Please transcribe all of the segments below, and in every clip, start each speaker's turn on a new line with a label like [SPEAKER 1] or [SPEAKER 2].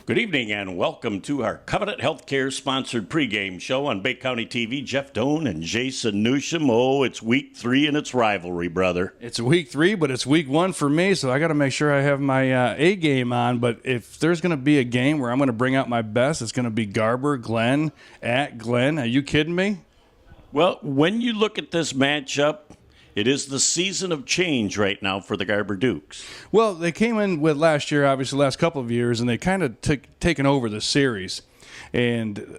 [SPEAKER 1] Good evening and welcome to our Covenant Healthcare sponsored pregame show on Bay County TV. Jeff Doan and Jason Newsham. Oh, it's week 3 and it's rivalry, brother.
[SPEAKER 2] It's week 3, but it's week 1 for me, so I got to make sure I have my A game on. But if there's going to be a game where I'm going to bring out my best, it's going to be Garber, Glenn, at Glenn. Are you kidding me?
[SPEAKER 1] Well, when you look at this matchup, it is the season of change right now for the Garber Dukes.
[SPEAKER 2] Well, they came in with last year, obviously, the last couple of years, and they kind of taken over the series. And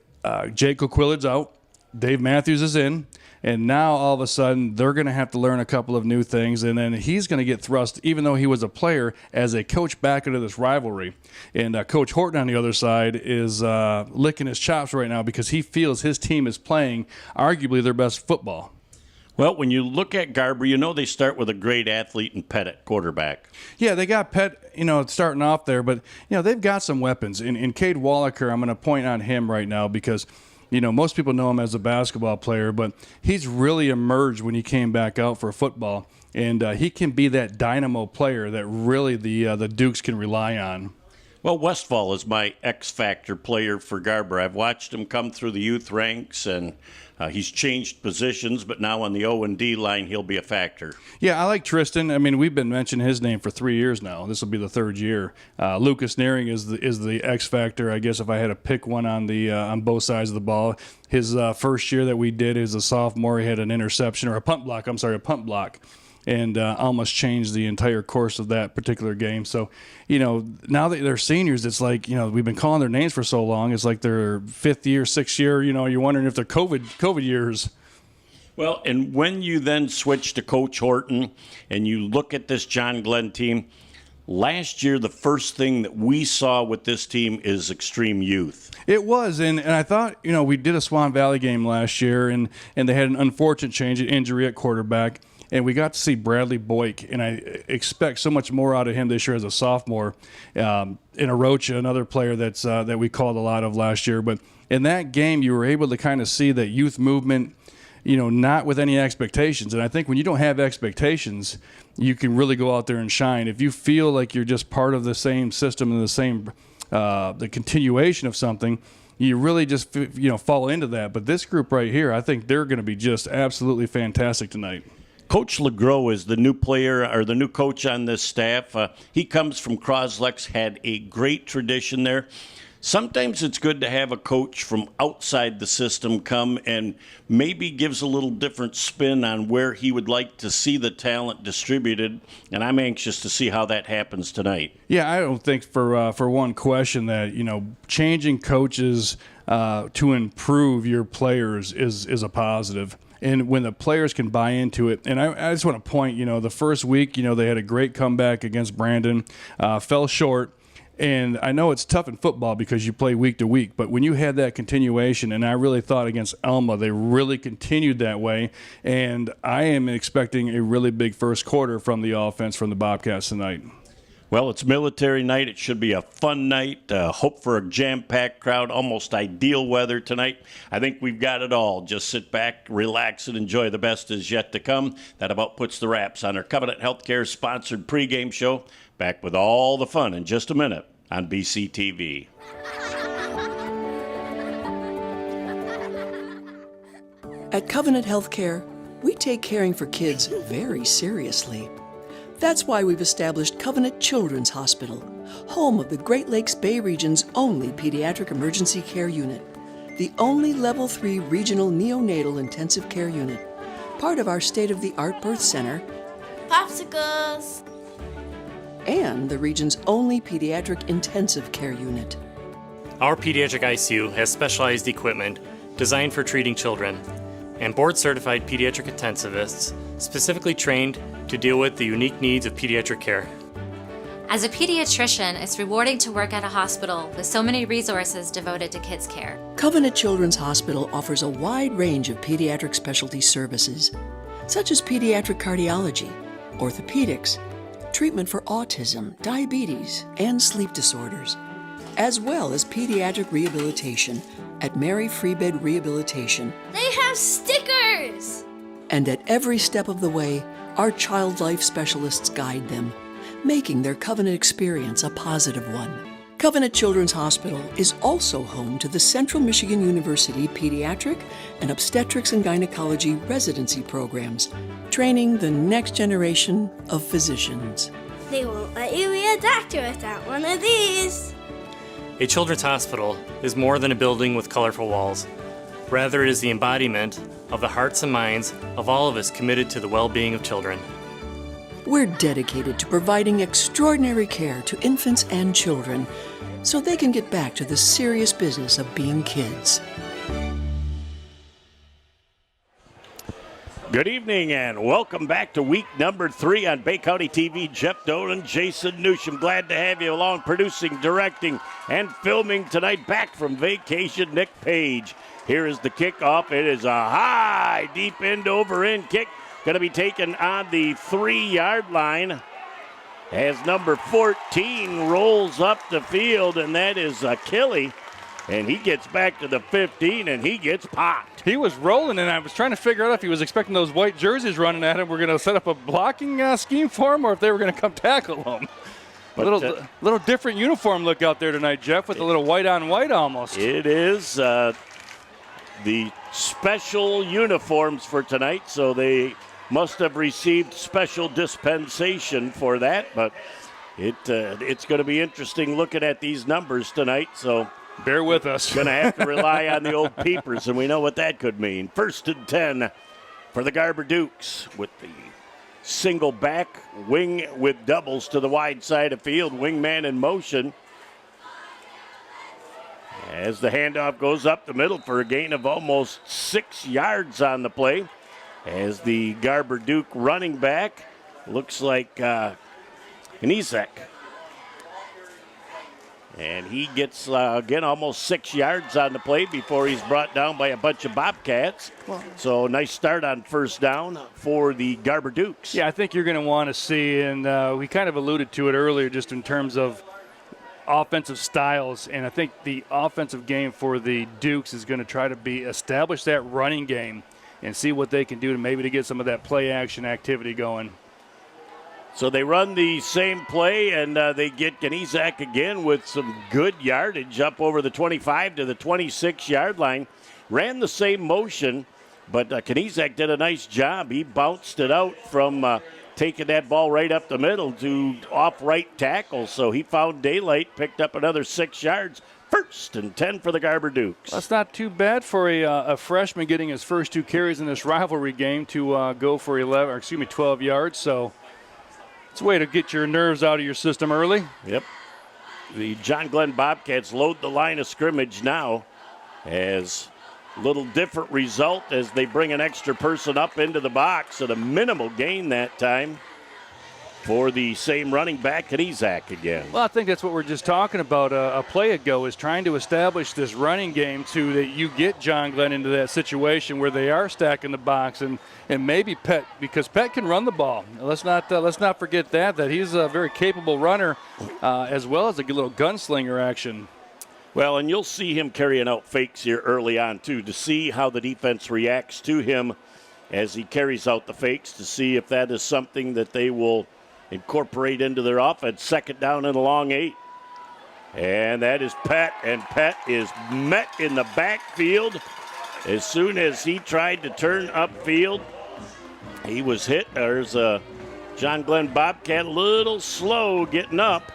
[SPEAKER 2] Jake O'Quillard's out. Dave Matthews is in. And now, all of a sudden, they're going to have to learn a couple of new things. And then he's going to get thrust, even though he was a player, as a coach back into this rivalry. And Coach Horton on the other side is licking his chops right now because he feels his team is playing arguably their best football.
[SPEAKER 1] Well, when you look at Garber, you know they start with a great athlete in Pettit, quarterback.
[SPEAKER 2] Yeah, they got Pett, starting off there, but, they've got some weapons. In Cade Wallaker, I'm going to point on him right now because, most people know him as a basketball player, but he's really emerged when he came back out for football, and he can be that dynamo player that really the Dukes can rely on.
[SPEAKER 1] Well, Westfall is my X-factor player for Garber. I've watched him come through the youth ranks, and he's changed positions, but now on the O&D line, he'll be a factor.
[SPEAKER 2] Yeah, I like Tristan. I mean, we've been mentioning his name for 3 years now. This will be the third year. Lucas Nearing is the X-factor, I guess, if I had to pick one on both sides of the ball. His first year that we did as a sophomore, he had an interception, or a punt block, and almost changed the entire course of that particular game. So, now that they're seniors, it's like, we've been calling their names for so long. It's like their 5th year, 6th year, you're wondering if they're COVID years.
[SPEAKER 1] Well, and when you then switch to Coach Horton and you look at this John Glenn team, last year the first thing that we saw with this team is extreme youth.
[SPEAKER 2] It was, and I thought, we did a Swan Valley game last year, and they had an unfortunate injury at quarterback. And we got to see Bradley Boyk, and I expect so much more out of him this year as a sophomore. In Arocha, another player that we called a lot of last year. But in that game, you were able to kind of see that youth movement, not with any expectations. And I think when you don't have expectations, you can really go out there and shine. If you feel like you're just part of the same system and the same the continuation of something, you really just fall into that. But this group right here, I think they're going to be just absolutely fantastic tonight.
[SPEAKER 1] Coach LeGros is the new player or the new coach on this staff. He comes from Croslex, had a great tradition there. Sometimes it's good to have a coach from outside the system come and maybe gives a little different spin on where he would like to see the talent distributed, and I'm anxious to see how that happens tonight.
[SPEAKER 2] Yeah, I don't think for one question that, changing coaches to improve your players is a positive. And when the players can buy into it, and I just want to point, the first week, they had a great comeback against Brandon, fell short. And I know it's tough in football because you play week to week, but when you had that continuation, and I really thought against Elma, they really continued that way. And I am expecting a really big first quarter from the offense from the Bobcats tonight.
[SPEAKER 1] Well, it's military night. It should be a fun night. Hope for a jam-packed crowd, almost ideal weather tonight. I think we've got it all. Just sit back, relax, and enjoy the best is yet to come. That about puts the wraps on our Covenant Healthcare sponsored pregame show. Back with all the fun in just a minute on BCTV.
[SPEAKER 3] At Covenant Healthcare, we take caring for kids very seriously. That's why we've established Covenant Children's Hospital, home of the Great Lakes Bay region's only pediatric emergency care unit, the only Level 3 regional neonatal intensive care unit, part of our state-of-the-art birth center,
[SPEAKER 4] Popsicles!
[SPEAKER 3] And the region's only pediatric intensive care unit.
[SPEAKER 5] Our pediatric ICU has specialized equipment designed for treating children and board-certified pediatric intensivists specifically trained to deal with the unique needs of pediatric care.
[SPEAKER 4] As a pediatrician, it's rewarding to work at a hospital with so many resources devoted to kids' care.
[SPEAKER 3] Covenant Children's Hospital offers a wide range of pediatric specialty services, such as pediatric cardiology, orthopedics, treatment for autism, diabetes, and sleep disorders, as well as pediatric rehabilitation at Mary Freebed Rehabilitation.
[SPEAKER 4] They have stickers!
[SPEAKER 3] And at every step of the way, our child life specialists guide them, making their Covenant experience a positive one. Covenant Children's Hospital is also home to the Central Michigan University Pediatric and Obstetrics and Gynecology residency programs, training the next generation of physicians.
[SPEAKER 6] They won't let you be a doctor without one of these.
[SPEAKER 5] A children's hospital is more than a building with colorful walls. Rather, it is the embodiment of the hearts and minds of all of us committed to the well-being of children.
[SPEAKER 3] We're dedicated to providing extraordinary care to infants and children so they can get back to the serious business of being kids.
[SPEAKER 1] Good evening and welcome back to week number 3 on Bay County TV. Jeff Dolan, Jason Newsham, glad to have you along producing, directing, and filming tonight. Back from vacation, Nick Page. Here is the kickoff. It is a high, deep end over end kick. Going to be taken on the 3-yard line as number 14 rolls up the field, and that is Kelly. And he gets back to the 15, and he gets popped.
[SPEAKER 2] He was rolling, and I was trying to figure out if he was expecting those white jerseys running at him. We're going to set up a blocking scheme for him, or if they were going to come tackle him.
[SPEAKER 1] But,
[SPEAKER 2] little different uniform look out there tonight, Jeff, with a little white on white almost.
[SPEAKER 1] It is the special uniforms for tonight, so they must have received special dispensation for that. But it's going to be interesting looking at these numbers tonight, so
[SPEAKER 2] bear with us.
[SPEAKER 1] Going to have to rely on the old peepers, and we know what that could mean. 1st and 10 for the Garber Dukes with the single back, wing with doubles to the wide side of field, wingman in motion. As the handoff goes up the middle for a gain of almost 6 yards on the play. As the Garber Duke running back looks like Knizek. And he gets, again, almost 6 yards on the play before he's brought down by a bunch of Bobcats. So nice start on first down for the Garber Dukes.
[SPEAKER 2] Yeah, I think you're going to want to see, and we kind of alluded to it earlier just in terms of offensive styles, and I think the offensive game for the Dukes is going to try to establish that running game and see what they can do to get some of that play action activity going.
[SPEAKER 1] So they run the same play, and they get Knizek again with some good yardage up over the 25 to the 26-yard line. Ran the same motion, but Knizek did a nice job. He bounced it out from taking that ball right up the middle to off right tackle. So he found daylight, picked up another 6 yards. 1st and 10 for the Garber Dukes.
[SPEAKER 2] That's not too bad for a freshman getting his first 2 carries in this rivalry game to go for 12 yards. So it's a way to get your nerves out of your system early.
[SPEAKER 1] Yep. The John Glenn Bobcats load the line of scrimmage now as a little different result as they bring an extra person up into the box at a minimal gain that time for the same running back, Knizek again.
[SPEAKER 2] Well, I think that's what we're just talking about a play ago, is trying to establish this running game to that you get John Glenn into that situation where they are stacking the box and maybe Pett, because Pett can run the ball. Let's not forget that he's a very capable runner as well as a little gunslinger action.
[SPEAKER 1] Well, and you'll see him carrying out fakes here early on, too, to see how the defense reacts to him as he carries out the fakes, to see if that is something that they will incorporate into their offense. 2nd down and a long 8. And that is Pett, and Pett is met in the backfield. As soon as he tried to turn upfield, he was hit. There's a John Glenn Bobcat a little slow getting up.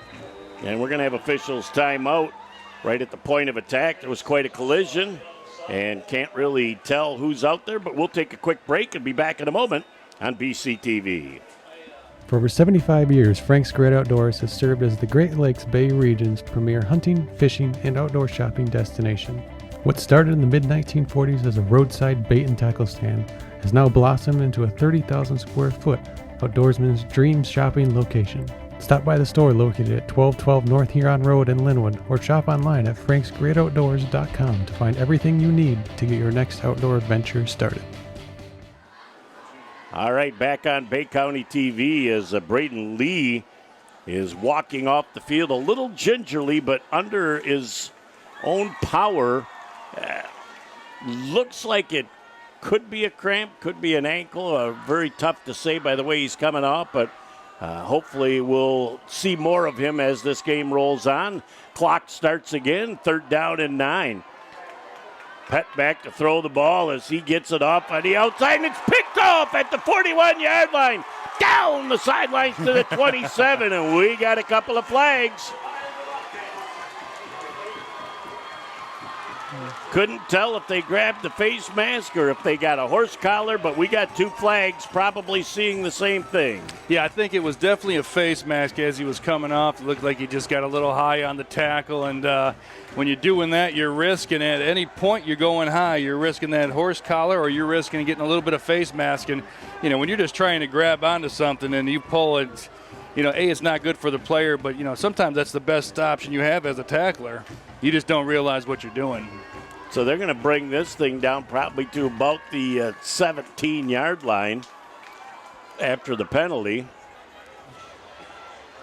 [SPEAKER 1] And we're going to have officials timeout right at the point of attack. There was quite a collision and can't really tell who's out there, but we'll take a quick break and be back in a moment on BCTV.
[SPEAKER 7] For over 75 years, Frank's Great Outdoors has served as the Great Lakes Bay region's premier hunting, fishing, and outdoor shopping destination. What started in the mid-1940s as a roadside bait and tackle stand has now blossomed into a 30,000 square foot outdoorsman's dream shopping location. Stop by the store located at 1212 North Huron Road in Linwood, or shop online at franksgreatoutdoors.com to find everything you need to get your next outdoor adventure started.
[SPEAKER 1] All right, back on Bay County TV as Braden Lee is walking off the field a little gingerly, but under his own power. Looks like it could be a cramp, could be an ankle. Very tough to say by the way he's coming off, but Hopefully we'll see more of him as this game rolls on. Clock starts again, 3rd down and 9. Pet back to throw the ball as he gets it off on the outside, and it's picked off at the 41-yard line. Down the sidelines to the 27, and we got a couple of flags. Couldn't tell if they grabbed the face mask or if they got a horse collar, but we got 2 flags, probably seeing the same thing.
[SPEAKER 2] Yeah, I think it was definitely a face mask as he was coming off. It looked like he just got a little high on the tackle, and when you're doing that, you're risking at any point you're going high. You're risking that horse collar, or you're risking getting a little bit of face mask. And, when you're just trying to grab onto something and you pull it, it's not good for the player, but, sometimes that's the best option you have as a tackler. You just don't realize what you're doing.
[SPEAKER 1] So they're going to bring this thing down probably to about the 17-yard line after the penalty.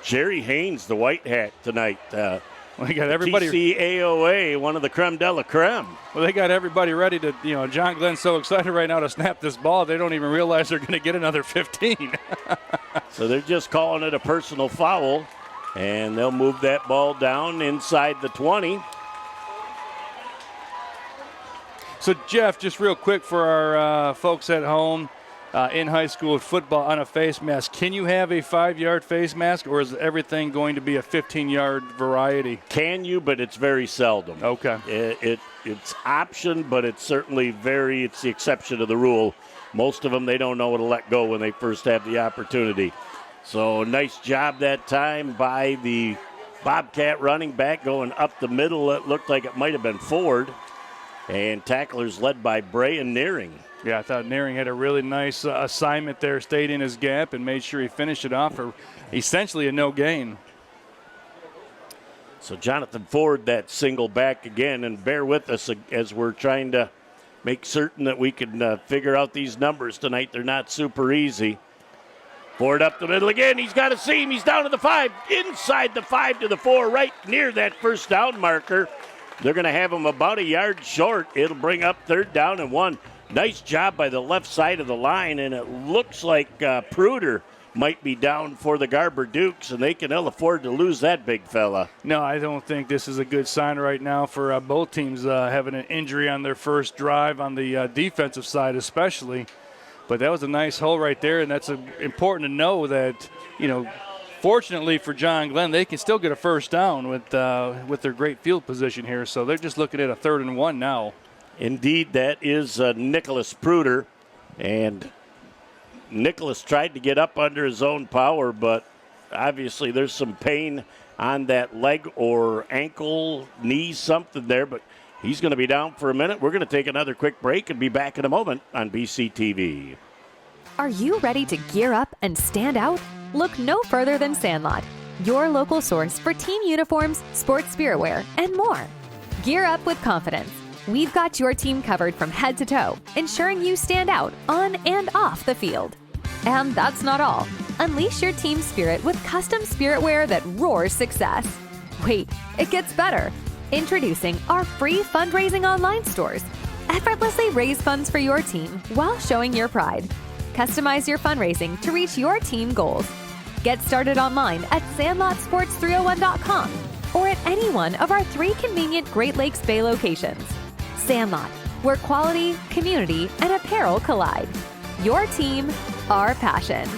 [SPEAKER 1] Jerry Haynes, the white hat tonight.
[SPEAKER 2] They got everybody.
[SPEAKER 1] TCAOA, one of the creme de la creme.
[SPEAKER 2] Well, they got everybody ready to, John Glenn's so excited right now to snap this ball, they don't even realize they're going to get another 15.
[SPEAKER 1] So they're just calling it a personal foul, and they'll move that ball down inside the 20.
[SPEAKER 2] So, Jeff, just real quick for our folks at home in high school football on a face mask, can you have a 5-yard face mask, or is everything going to be a 15-yard variety?
[SPEAKER 1] Can you, but it's very seldom.
[SPEAKER 2] Okay.
[SPEAKER 1] It's option, but it's certainly it's the exception to the rule. Most of them, they don't know how to let go when they first have the opportunity. So, nice job that time by the Bobcat running back going up the middle. It looked like it might have been Ford. And tacklers led by Bray and Nearing.
[SPEAKER 2] Yeah, I thought Nearing had a really nice assignment there, stayed in his gap and made sure he finished it off for essentially a no gain.
[SPEAKER 1] So Jonathan Ford, that single back again, and bear with us as we're trying to make certain that we can figure out these numbers tonight. They're not super easy. Ford up the middle again. He's got a seam. He's down to the 5, inside the 5 to the 4, right near that first down marker. They're going to have him about a yard short. It'll bring up 3rd down and 1. Nice job by the left side of the line, and it looks like Pruder might be down for the Garber Dukes, and they can ill afford to lose that big fella.
[SPEAKER 2] No, I don't think this is a good sign right now for both teams having an injury on their first drive on the defensive side especially. But that was a nice hole right there, and that's important to know that, fortunately for John Glenn, they can still get a first down with their great field position here. So they're just looking at a 3rd and 1 now.
[SPEAKER 1] Indeed, that is Nicholas Pruder. And Nicholas tried to get up under his own power, but obviously there's some pain on that leg or ankle, knee, something there. But he's going to be down for a minute. We're going to take another quick break and be back in a moment on BCTV.
[SPEAKER 8] Are you ready to gear up and stand out? Look no further than Sandlot, your local source for team uniforms, sports spiritwear, and more. Gear up with confidence. We've got your team covered from head to toe, ensuring you stand out on and off the field. And that's not all. Unleash your team spirit with custom spiritwear that roars success. Wait, it gets better. Introducing our free fundraising online stores. Effortlessly raise funds for your team while showing your pride. Customize your fundraising to reach your team goals. Get started online at sandlotsports301.com or at any one of our 3 convenient Great Lakes Bay locations. Sandlot, where quality, community, and apparel collide. Your team, our passion.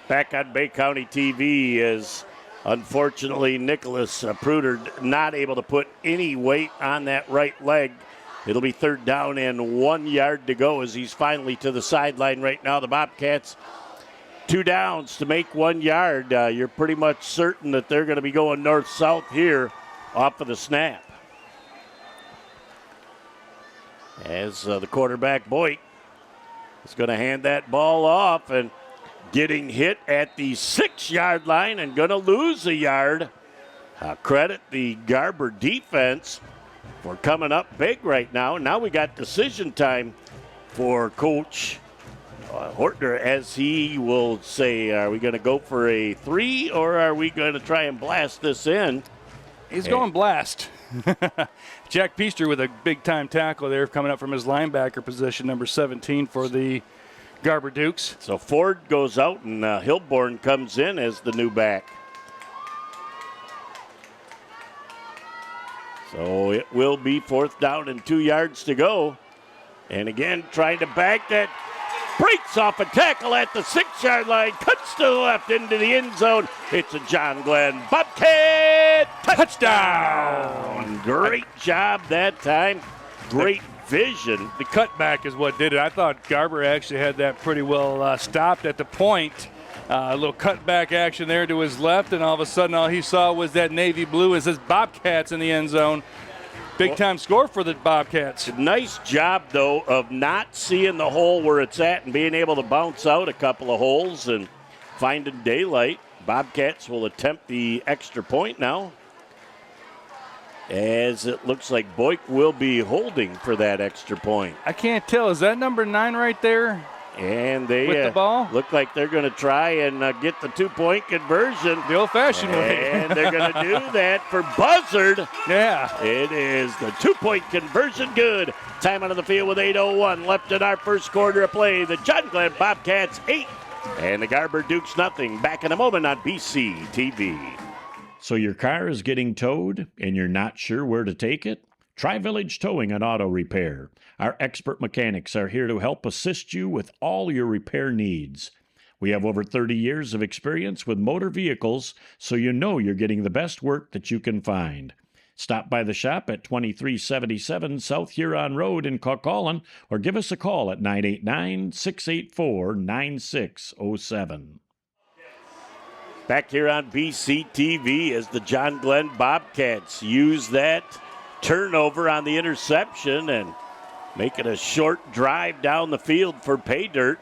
[SPEAKER 1] Back on Bay County TV is unfortunately Nicholas Pruder not able to put any weight on that right leg. It'll be 3rd down and 1 yard to go as he's finally to the sideline right now. The Bobcats, 2 downs to make 1 yard. You're pretty much certain that they're going to be going north-south here off of the snap. As the quarterback, Boyd, is going to hand that ball off and getting hit at the 6-yard line and going to lose a yard. Credit the Garber defense for coming up big right now. Now we got decision time for Coach Hortner, as he will say, are we going to go for a 3 or are we going to try and blast this in?
[SPEAKER 2] He's going blast. Jack Peaster with a big-time tackle there coming up from his linebacker position, number 17 for the Garber Dukes.
[SPEAKER 1] So Ford goes out, and Hilborn comes in as the new back. So it will be 4th down and 2 yards to go. And again, trying to back that. Breaks off a tackle at the 6-yard line. Cuts to the left into the end zone. It's a John Glenn Bobcat touchdown. Great job that time. Great vision.
[SPEAKER 2] The cutback is what did it. I thought Garber actually had that pretty well stopped at the point. A little cutback action there to his left, and all of a sudden all he saw was that navy blue. It says Bobcats in the end zone. Big-time score for the Bobcats.
[SPEAKER 1] Nice job, though, of not seeing the hole where it's at and being able to bounce out a couple of holes and finding daylight. Bobcats will attempt the extra point now, as it looks like Boyk will be holding for that extra point.
[SPEAKER 2] I can't tell. Is that number 9 right there?
[SPEAKER 1] And they
[SPEAKER 2] with the ball?
[SPEAKER 1] Look like they're going to try and get the 2-point conversion.
[SPEAKER 2] The old-fashioned way.
[SPEAKER 1] And they're going to do that for Buzzard.
[SPEAKER 2] Yeah.
[SPEAKER 1] It is the 2-point conversion good. Time out of the field with 8:01 left in our first quarter of play. The John Glenn Bobcats 8 and the Garber Dukes nothing. Back in a moment on BCTV.
[SPEAKER 9] So your car is getting towed and you're not sure where to take it? Try Village Towing and Auto Repair. Our expert mechanics are here to help assist you with all your repair needs. We have over 30 years of experience with motor vehicles, so you know you're getting the best work that you can find. Stop by the shop at 2377 South Huron Road in Coquitlam or give us a call at 989-684-9607.
[SPEAKER 1] Back here on BCTV as the John Glenn Bobcats use that turnover on the interception and make it a short drive down the field for pay dirt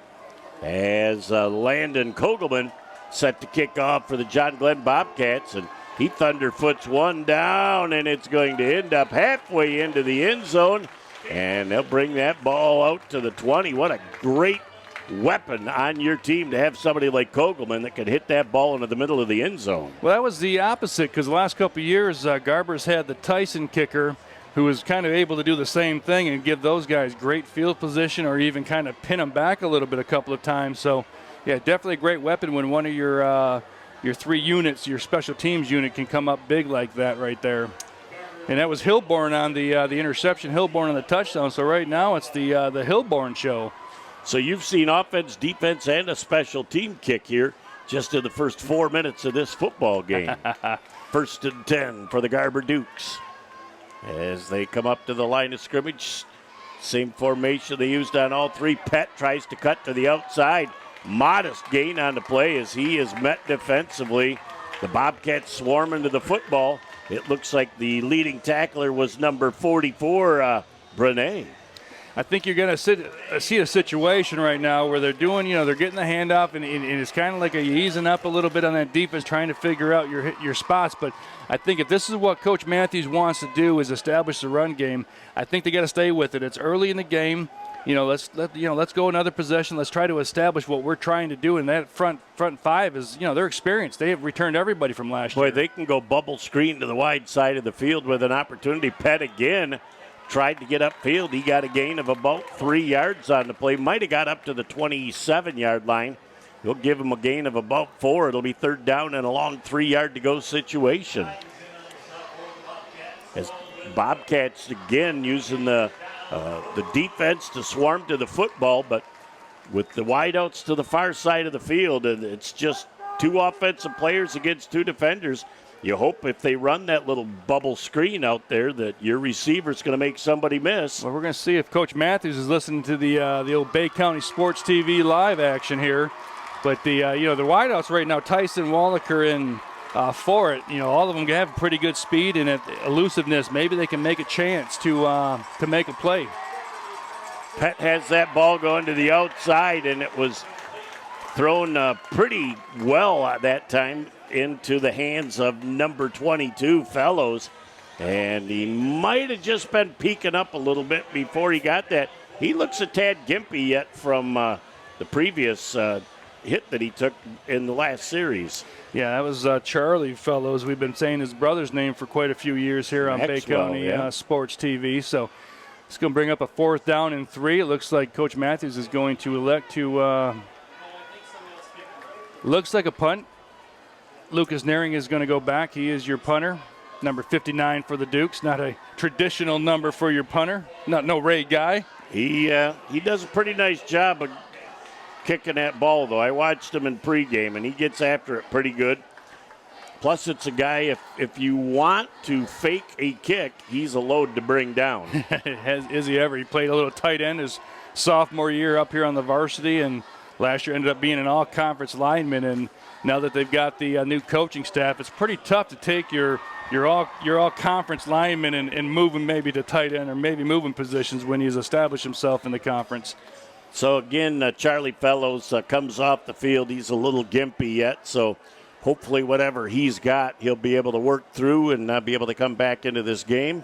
[SPEAKER 1] as Landon Kogelman set to kick off for the John Glenn Bobcats, and he thunderfoots one down, and it's going to end up halfway into the end zone, and they'll bring that ball out to the 20. What a great weapon on your team to have somebody like Kogelman that can hit that ball into the middle of the end zone.
[SPEAKER 2] Well, that was the opposite, because the last couple of years, Garber's had the Tyson kicker, who was kind of able to do the same thing and give those guys great field position or even kind of pin them back a little bit a couple of times. So, yeah, definitely a great weapon when one of your 3 units, your special teams unit, can come up big like that right there. And that was Hilborn on the interception, Hilborn on the touchdown. So right now it's the Hilborn show.
[SPEAKER 1] So you've seen offense, defense, and a special team kick here just in the first 4 minutes of this football game. 1st and 10 for the Garber Dukes. As they come up to the line of scrimmage, same formation they used on all 3. Pett tries to cut to the outside. Modest gain on the play as he is met defensively. The Bobcats swarm into the football. It looks like the leading tackler was number 44, Brené.
[SPEAKER 2] I think you're going to see a situation right now where they're doing, they're getting the handoff, and it's kind of like easing up a little bit on that defense, trying to figure out your spots. But I think if this is what Coach Matthews wants to do, is establish the run game, I think they got to stay with it. It's early in the game. Let's go another possession. Let's try to establish what we're trying to do. And that front 5 is, they're experienced. They have returned everybody from last year.
[SPEAKER 1] Boy, they can go bubble screen to the wide side of the field with an opportunity. Pett again tried to get upfield. He got a gain of about 3 yards on the play. Might have got up to the 27-yard line. He'll give him a gain of about 4. It'll be 3rd down and a long 3-yard-to-go situation. As Bobcats again using the defense to swarm to the football, but with the wideouts to the far side of the field, and it's just 2 offensive players against 2 defenders. You hope if they run that little bubble screen out there that your receiver's going to make somebody miss.
[SPEAKER 2] Well, we're going to see if Coach Matthews is listening to the old Bay County Sports TV live action here. But the wideouts right now, Tyson, Wallaker, and Fort, all of them have pretty good speed and elusiveness. Maybe they can make a chance to make a play.
[SPEAKER 1] Pett has that ball going to the outside, and it was thrown pretty well at that time into the hands of number 22, Fellows. And he might have just been peeking up a little bit before he got that. He looks a tad gimpy yet from the previous hit that he took in the last series.
[SPEAKER 2] Yeah, that was Charlie Fellows. We've been saying his brother's name for quite a few years here on Bay County Sports TV. So It's going to bring up a 4th down and 3. It looks like Coach Matthews is going to elect to, looks like a punt. Lucas Naring is going to go back. He is your punter. Number 59 for the Dukes. Not a traditional number for your punter. No Ray Guy.
[SPEAKER 1] He does a pretty nice job of kicking that ball, though. I watched him in pregame, and he gets after it pretty good. Plus, it's a guy, if you want to fake a kick, he's a load to bring down.
[SPEAKER 2] Is he ever? He played a little tight end his sophomore year up here on the varsity, and last year ended up being an all-conference lineman. And now that they've got the new coaching staff, it's pretty tough to take your all-conference lineman and move him maybe to tight end or maybe moving positions when he's established himself in the conference.
[SPEAKER 1] So, again, Charlie Fellows comes off the field. He's a little gimpy yet, so hopefully whatever he's got, he'll be able to work through and be able to come back into this game.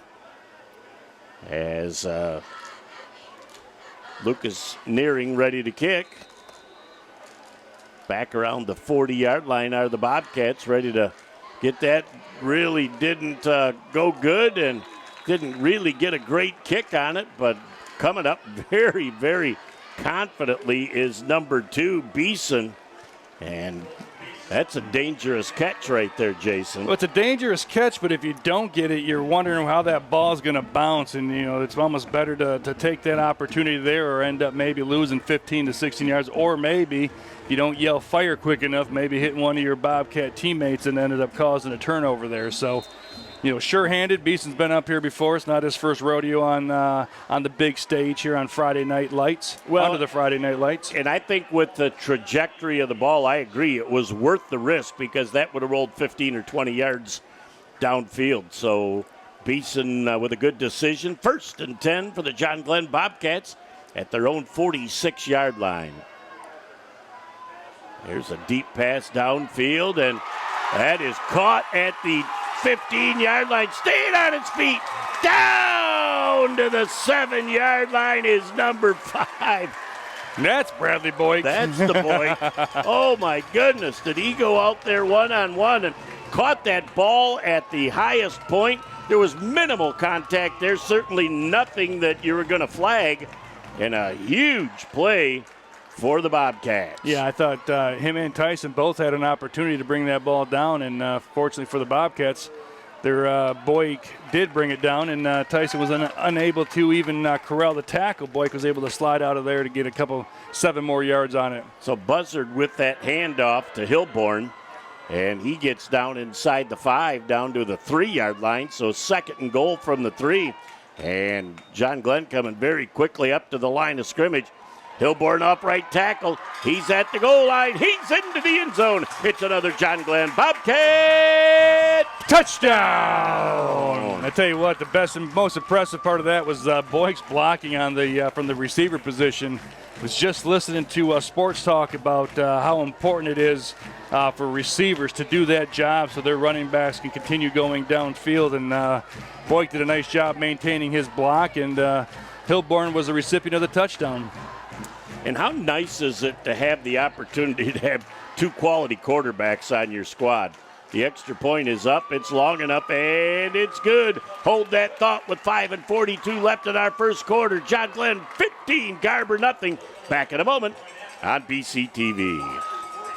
[SPEAKER 1] As Lucas Nearing ready to kick. Back around the 40-yard line are the Bobcats, ready to get that. Really didn't go good and didn't really get a great kick on it, but coming up very, very confidently is number 2, Beeson. And that's a dangerous catch right there, Jason.
[SPEAKER 2] Well, it's a dangerous catch, but if you don't get it, you're wondering how that ball's going to bounce. And, it's almost better to take that opportunity there or end up maybe losing 15 to 16 yards. Or maybe if you don't yell fire quick enough, maybe hitting one of your Bobcat teammates and ended up causing a turnover there. So, sure-handed. Beeson's been up here before. It's not his first rodeo on the big stage here on Friday Night Lights, under the Friday Night Lights.
[SPEAKER 1] And I think with the trajectory of the ball, I agree, it was worth the risk because that would have rolled 15 or 20 yards downfield. So Beeson with a good decision. 1st and 10 for the John Glenn Bobcats at their own 46-yard line. There's a deep pass downfield, and that is caught at the 15-yard line, staying on its feet, down to the 7-yard line is number 5.
[SPEAKER 2] That's Bradley Boyk.
[SPEAKER 1] That's the Boyk. Oh, my goodness. Did he go out there one-on-one and caught that ball at the highest point? There was minimal contact there, certainly nothing that you were going to flag, and a huge play for the Bobcats.
[SPEAKER 2] Yeah, I thought him and Tyson both had an opportunity to bring that ball down, and fortunately for the Bobcats, their Boyk did bring it down, and Tyson was unable to even corral the tackle. Boyk was able to slide out of there to get 7 more yards on it.
[SPEAKER 1] So Buzzard with that handoff to Hilborn, and he gets down inside the 5, down to the 3-yard line, so 2nd and goal from the 3. And John Glenn coming very quickly up to the line of scrimmage. Hilborn off right tackle. He's at the goal line. He's into the end zone. It's another John Glenn Bobcat touchdown.
[SPEAKER 2] I tell you what, the best and most impressive part of that was Boyk's blocking on the from the receiver position. Was just listening to sports talk about how important it is for receivers to do that job so their running backs can continue going downfield. And Boyk did a nice job maintaining his block, and Hilborn was the recipient of the touchdown.
[SPEAKER 1] And how nice is it to have the opportunity to have 2 quality quarterbacks on your squad? The extra point is up, it's long enough, and it's good. Hold that thought with 5:42 left in our first quarter. John Glenn 15, Garber nothing. Back in a moment on BCTV.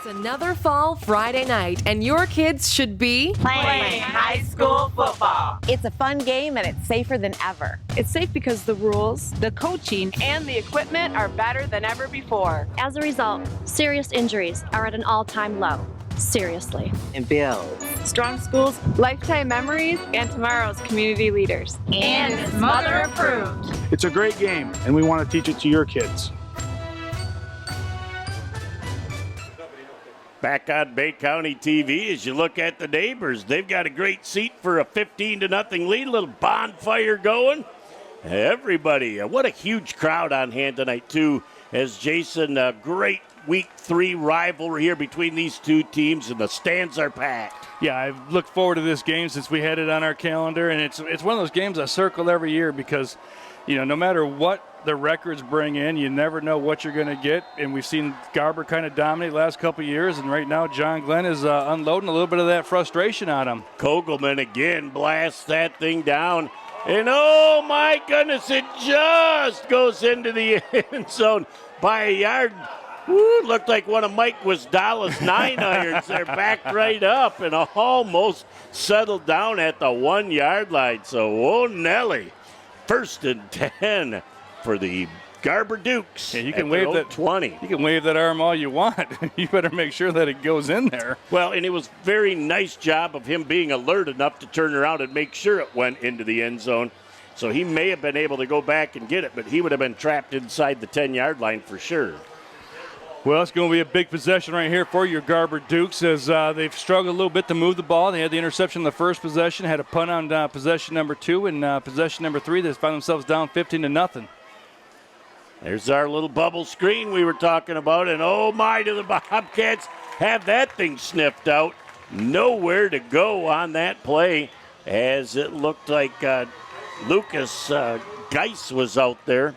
[SPEAKER 10] It's another fall Friday night, and your kids should be
[SPEAKER 11] playing high school football.
[SPEAKER 12] It's a fun game, and it's safer than ever.
[SPEAKER 11] It's safe because the rules, the coaching, and the equipment are better than ever before.
[SPEAKER 13] As a result, serious injuries are at an all-time low. Seriously.
[SPEAKER 14] And builds
[SPEAKER 11] strong schools, lifetime memories, and tomorrow's community leaders.
[SPEAKER 15] And it's mother approved.
[SPEAKER 16] It's a great game, and we want to teach it to your kids.
[SPEAKER 1] Back on Bay County TV, as you look at the neighbors, they've got a great seat for a 15-0 lead, a little bonfire going. Everybody, what a huge crowd on hand tonight, too, as Jason, a great Week 3 rivalry here between these two teams, and the stands are packed.
[SPEAKER 2] Yeah, I've looked forward to this game since we had it on our calendar, and it's one of those games I circle every year because, no matter what the records bring in, you never know what you're going to get, and we've seen Garber kind of dominate the last couple of years, and right now John Glenn is unloading a little bit of that frustration on him.
[SPEAKER 1] Kogelman again blasts that thing down. And oh my goodness, it just goes into the end zone by a yard. Woo, looked like one of Mike Wisdala's 9-irons there, backed right up and almost settled down at the 1-yard line. So, whoa, Nelly, 1st and 10 for the Garber Dukes.
[SPEAKER 2] Yeah, you can wave that
[SPEAKER 1] 20.
[SPEAKER 2] You can wave that arm all you want. You better make sure that it goes in there.
[SPEAKER 1] Well, and it was very nice job of him being alert enough to turn around and make sure it went into the end zone. So he may have been able to go back and get it, but he would have been trapped inside the 10-yard line for sure.
[SPEAKER 2] Well, it's going to be a big possession right here for your Garber Dukes as they've struggled a little bit to move the ball. They had the interception in the first possession, had a punt on possession number 2, and possession number 3, they found themselves down 15-0.
[SPEAKER 1] There's our little bubble screen we were talking about, and oh my, do the Bobcats have that thing sniffed out. Nowhere to go on that play, as it looked like Lucas Geis was out there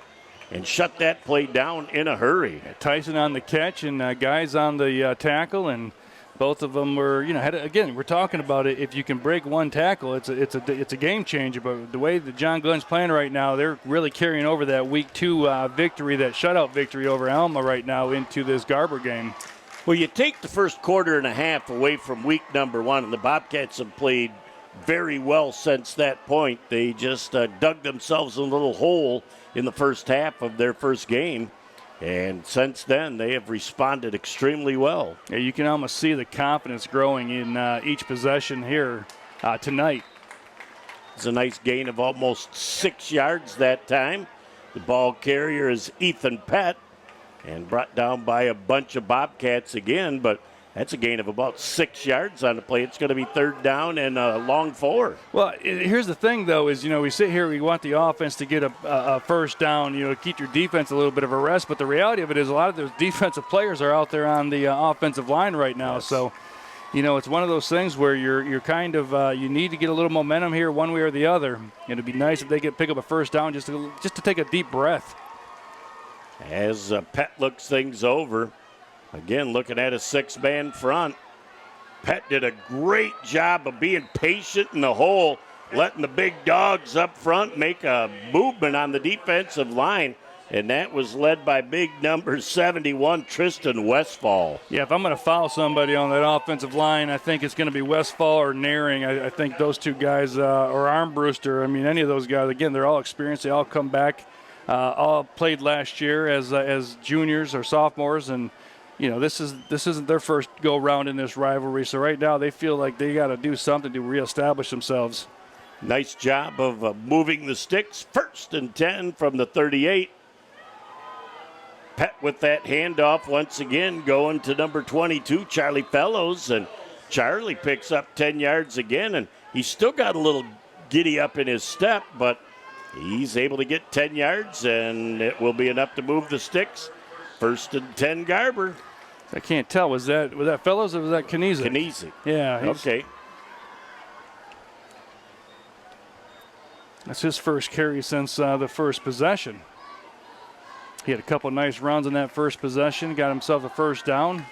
[SPEAKER 1] and shut that play down in a hurry.
[SPEAKER 2] Tyson on the catch and guys on the tackle, and both of them were, again, we're talking about it. If you can break one tackle, it's a game changer. But the way that John Glenn's playing right now, they're really carrying over that Week 2 victory, that shutout victory over Alma right now into this Garber game.
[SPEAKER 1] Well, you take the first quarter and a half away from week number 1, and the Bobcats have played very well since that point. They just dug themselves a little hole in the first half of their first game. And since then, they have responded extremely well.
[SPEAKER 2] Yeah, you can almost see the confidence growing in each possession here tonight.
[SPEAKER 1] It's a nice gain of almost 6 yards that time. The ball carrier is Ethan Pett, and brought down by a bunch of Bobcats again, but that's a gain of about 6 yards on the play. It's going to be 3rd down and a long 4.
[SPEAKER 2] Well, here's the thing, though, is, we sit here, we want the offense to get a first down, keep your defense a little bit of a rest. But the reality of it is a lot of those defensive players are out there on the offensive line right now. Yes. So, it's one of those things where you're kind of, you need to get a little momentum here one way or the other. It'd be nice if they could pick up a first down just to take a deep breath.
[SPEAKER 1] As Pett looks things over. Again, looking at a 6-man front. Pett did a great job of being patient in the hole, letting the big dogs up front make a movement on the defensive line, and that was led by big number 71, Tristan Westfall.
[SPEAKER 2] Yeah, if I'm going to foul somebody on that offensive line, I think it's going to be Westfall or Naring. I think those two guys, or Armbruster, any of those guys, again, they're all experienced. They all come back, all played last year as juniors or sophomores, and this isn't their first go-round in this rivalry. So right now they feel like they got to do something to reestablish themselves.
[SPEAKER 1] Nice job of moving the sticks. 1st and 10 from the 38. Pett with that handoff once again going to number 22, Charlie Fellows. And Charlie picks up 10 yards again. And he's still got a little giddy up in his step, but he's able to get 10 yards, and it will be enough to move the sticks. 1st and 10 Garber.
[SPEAKER 2] I can't tell. Was that Fellows or was that Kniezek?
[SPEAKER 1] Kniezek.
[SPEAKER 2] Yeah.
[SPEAKER 1] Okay.
[SPEAKER 2] That's his first carry since the first possession. He had a couple nice runs in that first possession. Got himself a first down.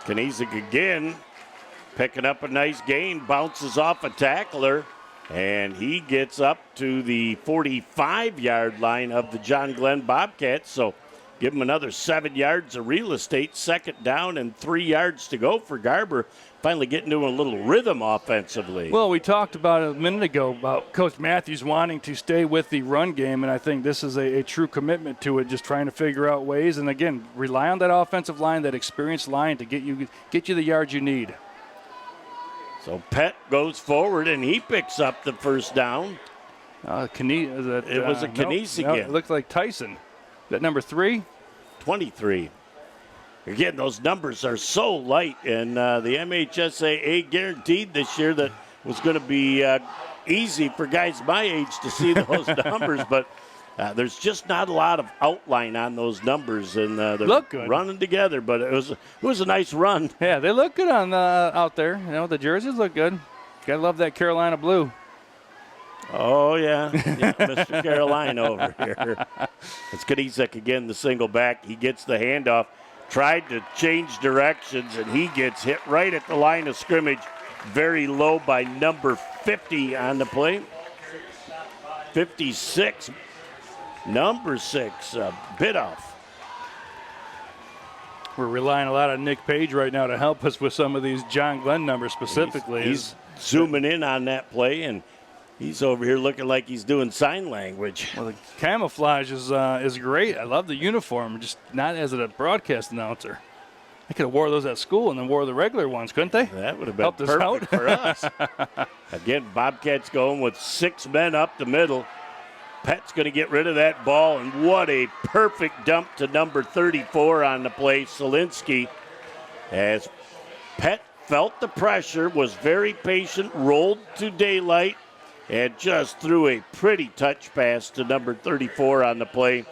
[SPEAKER 1] Kniezek again picking up a nice gain. Bounces off a tackler. And he gets up to the 45-yard line of the John Glenn Bobcats. So give him another 7 yards of real estate. 2nd down and 3 yards to go for Garber. Finally getting to a little rhythm offensively.
[SPEAKER 2] Well, we talked about it a minute ago about Coach Matthews wanting to stay with the run game, and I think this is a true commitment to it, just trying to figure out ways. And, again, rely on that offensive line, that experienced line to get you the yards you need.
[SPEAKER 1] So Pett goes forward, and he picks up the first down.
[SPEAKER 2] It was a
[SPEAKER 1] Kniezek
[SPEAKER 2] again.
[SPEAKER 1] again.
[SPEAKER 2] It looked like Tyson. Is that number 3?
[SPEAKER 1] 23. Again, those numbers are so light, and the MHSAA guaranteed this year that it was going to be easy for guys my age to see those numbers, but there's just not a lot of outline on those numbers, and they're running together. But it was a nice run.
[SPEAKER 2] Yeah, they look good on out there. The jerseys look good. Gotta love that Carolina blue.
[SPEAKER 1] Oh yeah, Mr. Carolina over here. It's Kniezek again, the single back. He gets the handoff, tried to change directions, and he gets hit right at the line of scrimmage very low by number 50 on the play. 56, number 6, Bidoff.
[SPEAKER 2] We're relying a lot on Nick Page right now to help us with some of these John Glenn numbers specifically.
[SPEAKER 1] He's zooming in on that play, and he's over here looking like he's doing sign language.
[SPEAKER 2] Well, the camouflage is great. I love the uniform, just not as a broadcast announcer. I could have wore those at school and then wore the regular ones, couldn't they?
[SPEAKER 1] That would have been
[SPEAKER 2] Helped
[SPEAKER 1] perfect
[SPEAKER 2] us
[SPEAKER 1] for us. Again, Bobcats going with 6 men up the middle. Pet's going to get rid of that ball, and what a perfect dump to number 34 on the play, Solinsky. As Pet felt the pressure, was very patient, rolled to daylight, and just threw a pretty touch pass to number 34 on the play,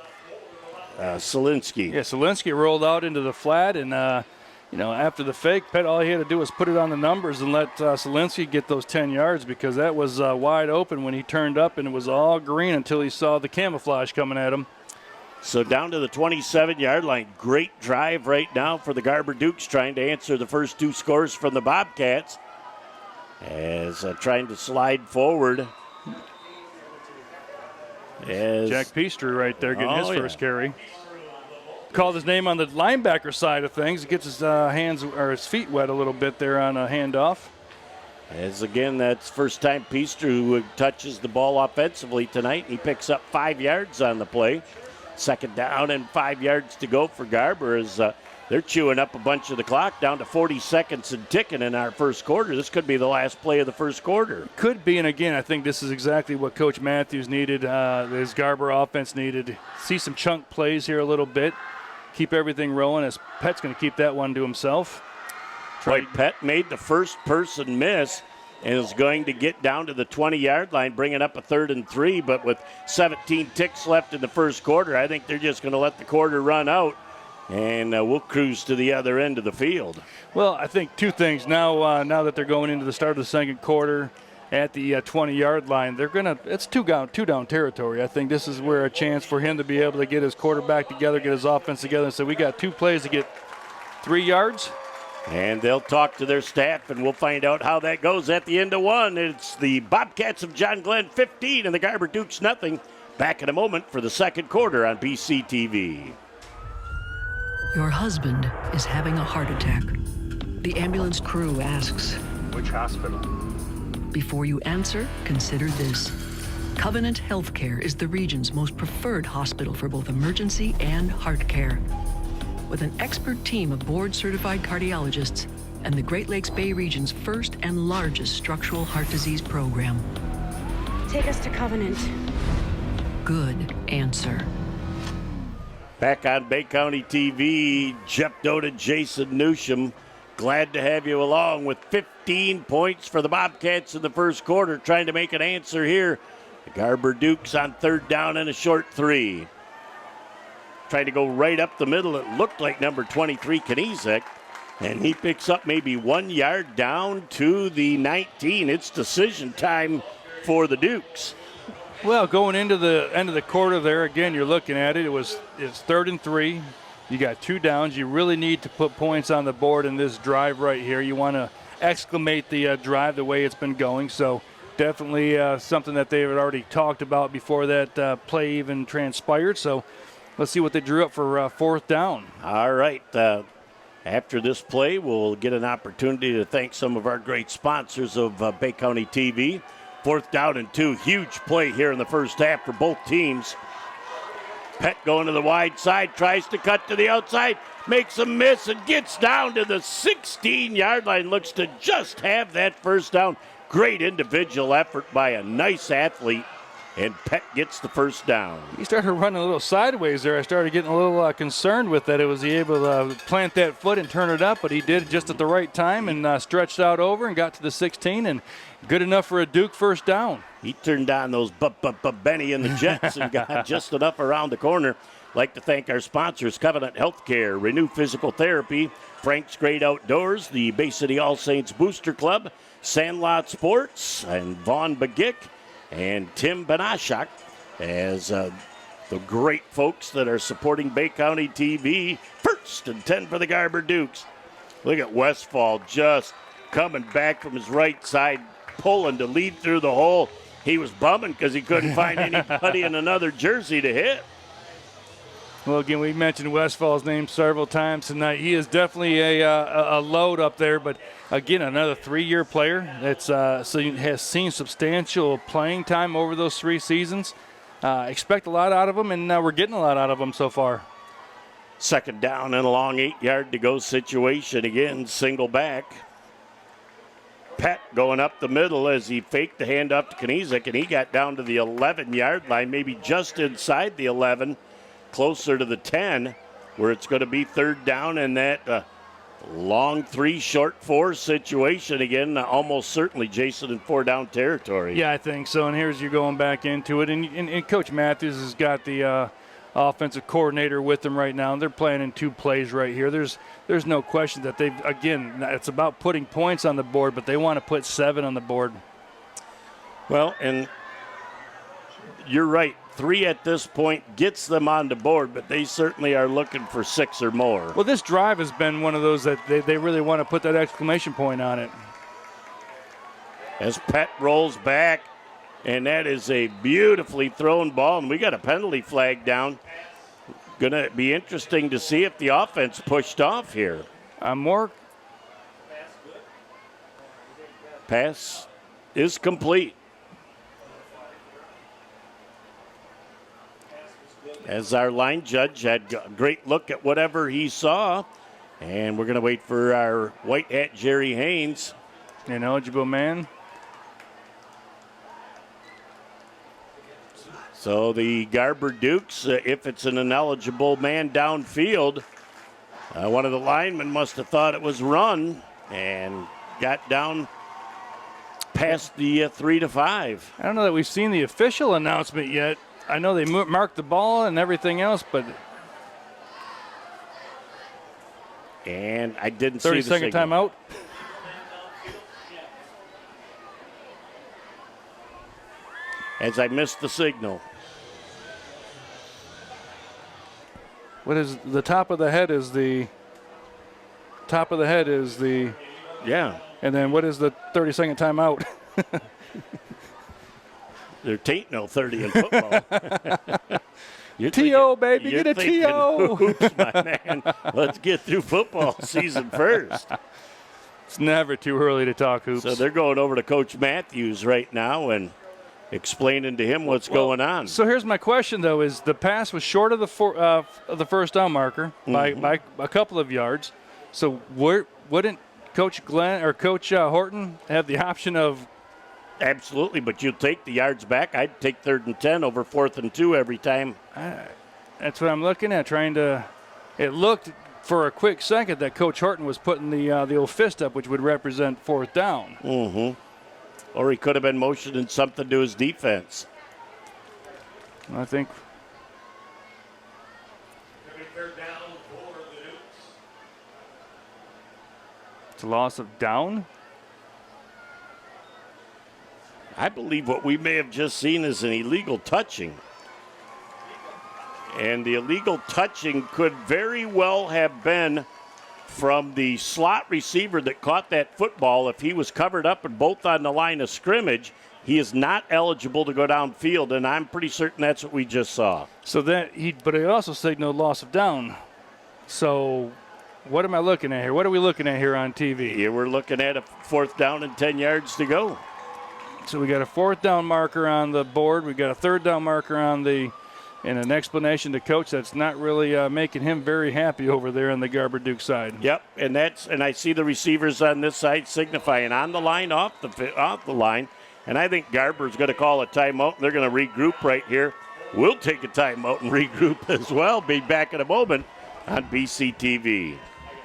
[SPEAKER 1] Solinsky.
[SPEAKER 2] Yeah, Solinsky rolled out into the flat, and after the fake, Pet, all he had to do was put it on the numbers and let Solinsky get those 10 yards because that was wide open when he turned up, and it was all green until he saw the camouflage coming at him.
[SPEAKER 1] So down to the 27-yard line. Great drive right now for the Garber Dukes, trying to answer the first 2 scores from the Bobcats. As trying to slide forward. As
[SPEAKER 2] Jack Peaster right there getting his first carry. Called his name on the linebacker side of things. He gets his hands or his feet wet a little bit there on a handoff.
[SPEAKER 1] As again, that's first time Peaster who touches the ball offensively tonight. He picks up 5 yards on the play. Second down and 5 yards to go for Garber as they're chewing up a bunch of the clock down to 40 seconds and ticking in our first quarter. This could be the last play of the first quarter.
[SPEAKER 2] Could be, and again, I think this is exactly what Coach Matthews needed, his Garber offense needed. See some chunk plays here a little bit. Keep everything rolling as Pet's going to keep that one to himself.
[SPEAKER 1] Right, Pet made the first person miss and is going to get down to the 20-yard line, bringing up a 3rd and 3, but with 17 ticks left in the first quarter, I think they're just going to let the quarter run out. And we'll cruise to the other end of the field.
[SPEAKER 2] Well, I think 2 things. Now that they're going into the start of the second quarter at the 20-yard line, it's two down territory. I think this is where a chance for him to be able to get his quarterback together, get his offense together, and say, we got 2 plays to get 3 yards.
[SPEAKER 1] And they'll talk to their staff, and we'll find out how that goes at the end of 1. It's the Bobcats of John Glenn 15 and the Garber Dukes nothing. Back in a moment for the second quarter on BCTV.
[SPEAKER 3] Your husband is having a heart attack. The ambulance crew asks,
[SPEAKER 16] Which hospital?
[SPEAKER 3] Before you answer, consider this. Covenant Healthcare is the region's most preferred hospital for both emergency and heart care. With an expert team of board-certified cardiologists and the Great Lakes Bay region's first and largest structural heart disease program.
[SPEAKER 6] Take us to Covenant.
[SPEAKER 3] Good answer.
[SPEAKER 1] Back on Bay County TV, Jeff Doda, Jason Newsham. Glad to have you along with 15 points for the Bobcats in the first quarter, trying to make an answer here. The Garber Dukes on 3rd down and a short 3. Trying to go right up the middle. It looked like number 23, Knizek, and he picks up maybe 1 yard down to the 19. It's decision time for the Dukes.
[SPEAKER 2] Well, going into the end of the quarter there, again, you're looking at it. It's 3rd and 3. You got 2 downs. You really need to put points on the board in this drive right here. You want to exclamate the drive the way it's been going. So definitely something that they had already talked about before that play even transpired. So let's see what they drew up for 4th down.
[SPEAKER 1] All right. After this play, we'll get an opportunity to thank some of our great sponsors of Bay County TV. 4th down and 2. Huge play here in the first half for both teams. Pet going to the wide side, tries to cut to the outside, makes a miss and gets down to the 16-yard line. Looks to just have that first down. Great individual effort by a nice athlete, and Pet gets the first down.
[SPEAKER 2] He started running a little sideways there. I started getting a little concerned with that. Was he able to plant that foot and turn it up? But he did just at the right time and stretched out over and got to the 16, and good enough for a Duke first down.
[SPEAKER 1] He turned on those Benny and the Jets and got just enough around the corner. Like to thank our sponsors, Covenant Healthcare, Renew Physical Therapy, Frank's Great Outdoors, the Bay City All Saints Booster Club, Sandlot Sports, and Vaughn Bagick, and Tim Benashak as the great folks that are supporting Bay County TV. 1st and 10 for the Garber Dukes. Look at Westfall just coming back from his right side, pulling to lead through the hole. He was bumming because he couldn't find anybody in another jersey to hit.
[SPEAKER 2] Well, again, we mentioned Westfall's name several times tonight. He is definitely a load up there, but again, another 3-year player that's has seen substantial playing time over those 3 seasons. Expect a lot out of him, and we're getting a lot out of him so far.
[SPEAKER 1] Second down and a long 8-yard-to-go situation again, single back. Pett going up the middle as he faked the handoff to Kniezek, and he got down to the 11-yard line, maybe just inside the 11. Closer to the 10, where it's going to be third down, and that long 3, short 4 situation again, almost certainly Jason in 4-down territory.
[SPEAKER 2] Yeah, I think so. And here's you going back into it, and Coach Matthews has got the offensive coordinator with them right now. They're playing in 2 plays right here. There's no question that they've, again, it's about putting points on the board, but they want to put 7 on the board.
[SPEAKER 1] Well, and you're right. 3 at this point gets them on the board, but they certainly are looking for 6 or more.
[SPEAKER 2] Well, this drive has been one of those that they really want to put that exclamation point on it.
[SPEAKER 1] As Pett rolls back, and that is a beautifully thrown ball, and we got a penalty flag down. Going to be interesting to see if the offense pushed off here. Pass is complete. As our line judge had a great look at whatever he saw. And we're going to wait for our white hat, Jerry Haynes.
[SPEAKER 2] An eligible man.
[SPEAKER 1] So the Garber Dukes, if it's an ineligible man downfield, one of the linemen must have thought it was run and got down past the 3 to 5.
[SPEAKER 2] I don't know that we've seen the official announcement yet. I know they marked the ball and everything else, but.
[SPEAKER 1] And I didn't see the
[SPEAKER 2] 30-second timeout.
[SPEAKER 1] As I missed the signal.
[SPEAKER 2] What is the top of the head is the. Top of the head is the.
[SPEAKER 1] Yeah.
[SPEAKER 2] And then what is the 30-second timeout?
[SPEAKER 1] There ain't no 30 in football.
[SPEAKER 2] T.O., baby,
[SPEAKER 1] get
[SPEAKER 2] a T.O.
[SPEAKER 1] Hoops, my man. Let's get through football season first.
[SPEAKER 2] It's never too early to talk hoops.
[SPEAKER 1] So they're going over to Coach Matthews right now and explaining to him what's going on.
[SPEAKER 2] So here's my question, though, is the pass was short of the first down marker by a couple of yards. So wouldn't Coach Glenn or Coach Horton have the option of?
[SPEAKER 1] Absolutely, but you take the yards back. I'd take 3rd and 10 over 4th and 2 every time.
[SPEAKER 2] That's what I'm looking at, trying to. It looked for a quick second that Coach Horton was putting the old fist up, which would represent 4th down.
[SPEAKER 1] Mm-hmm. Or he could have been motioning something to his defense.
[SPEAKER 2] I think. It's a loss of down.
[SPEAKER 1] I believe what we may have just seen is an illegal touching. And the illegal touching could very well have been from the slot receiver that caught that football. If he was covered up and both on the line of scrimmage, he is not eligible to go downfield, and I'm pretty certain that's what we just saw.
[SPEAKER 2] So but he also signaled loss of down. So what am I looking at here? What are we looking at here on TV?
[SPEAKER 1] Here we're looking at a 4th down and 10 yards to go.
[SPEAKER 2] So we got a 4th down marker on the board. We got a 3rd down marker on the, and an explanation to Coach that's not really making him very happy over there on the Garber Duke side.
[SPEAKER 1] Yep, and I see the receivers on this side signifying on the line, off the line, and I think Garber's going to call a timeout. They're going to regroup right here. We'll take a timeout and regroup as well. Be back in a moment on BCTV.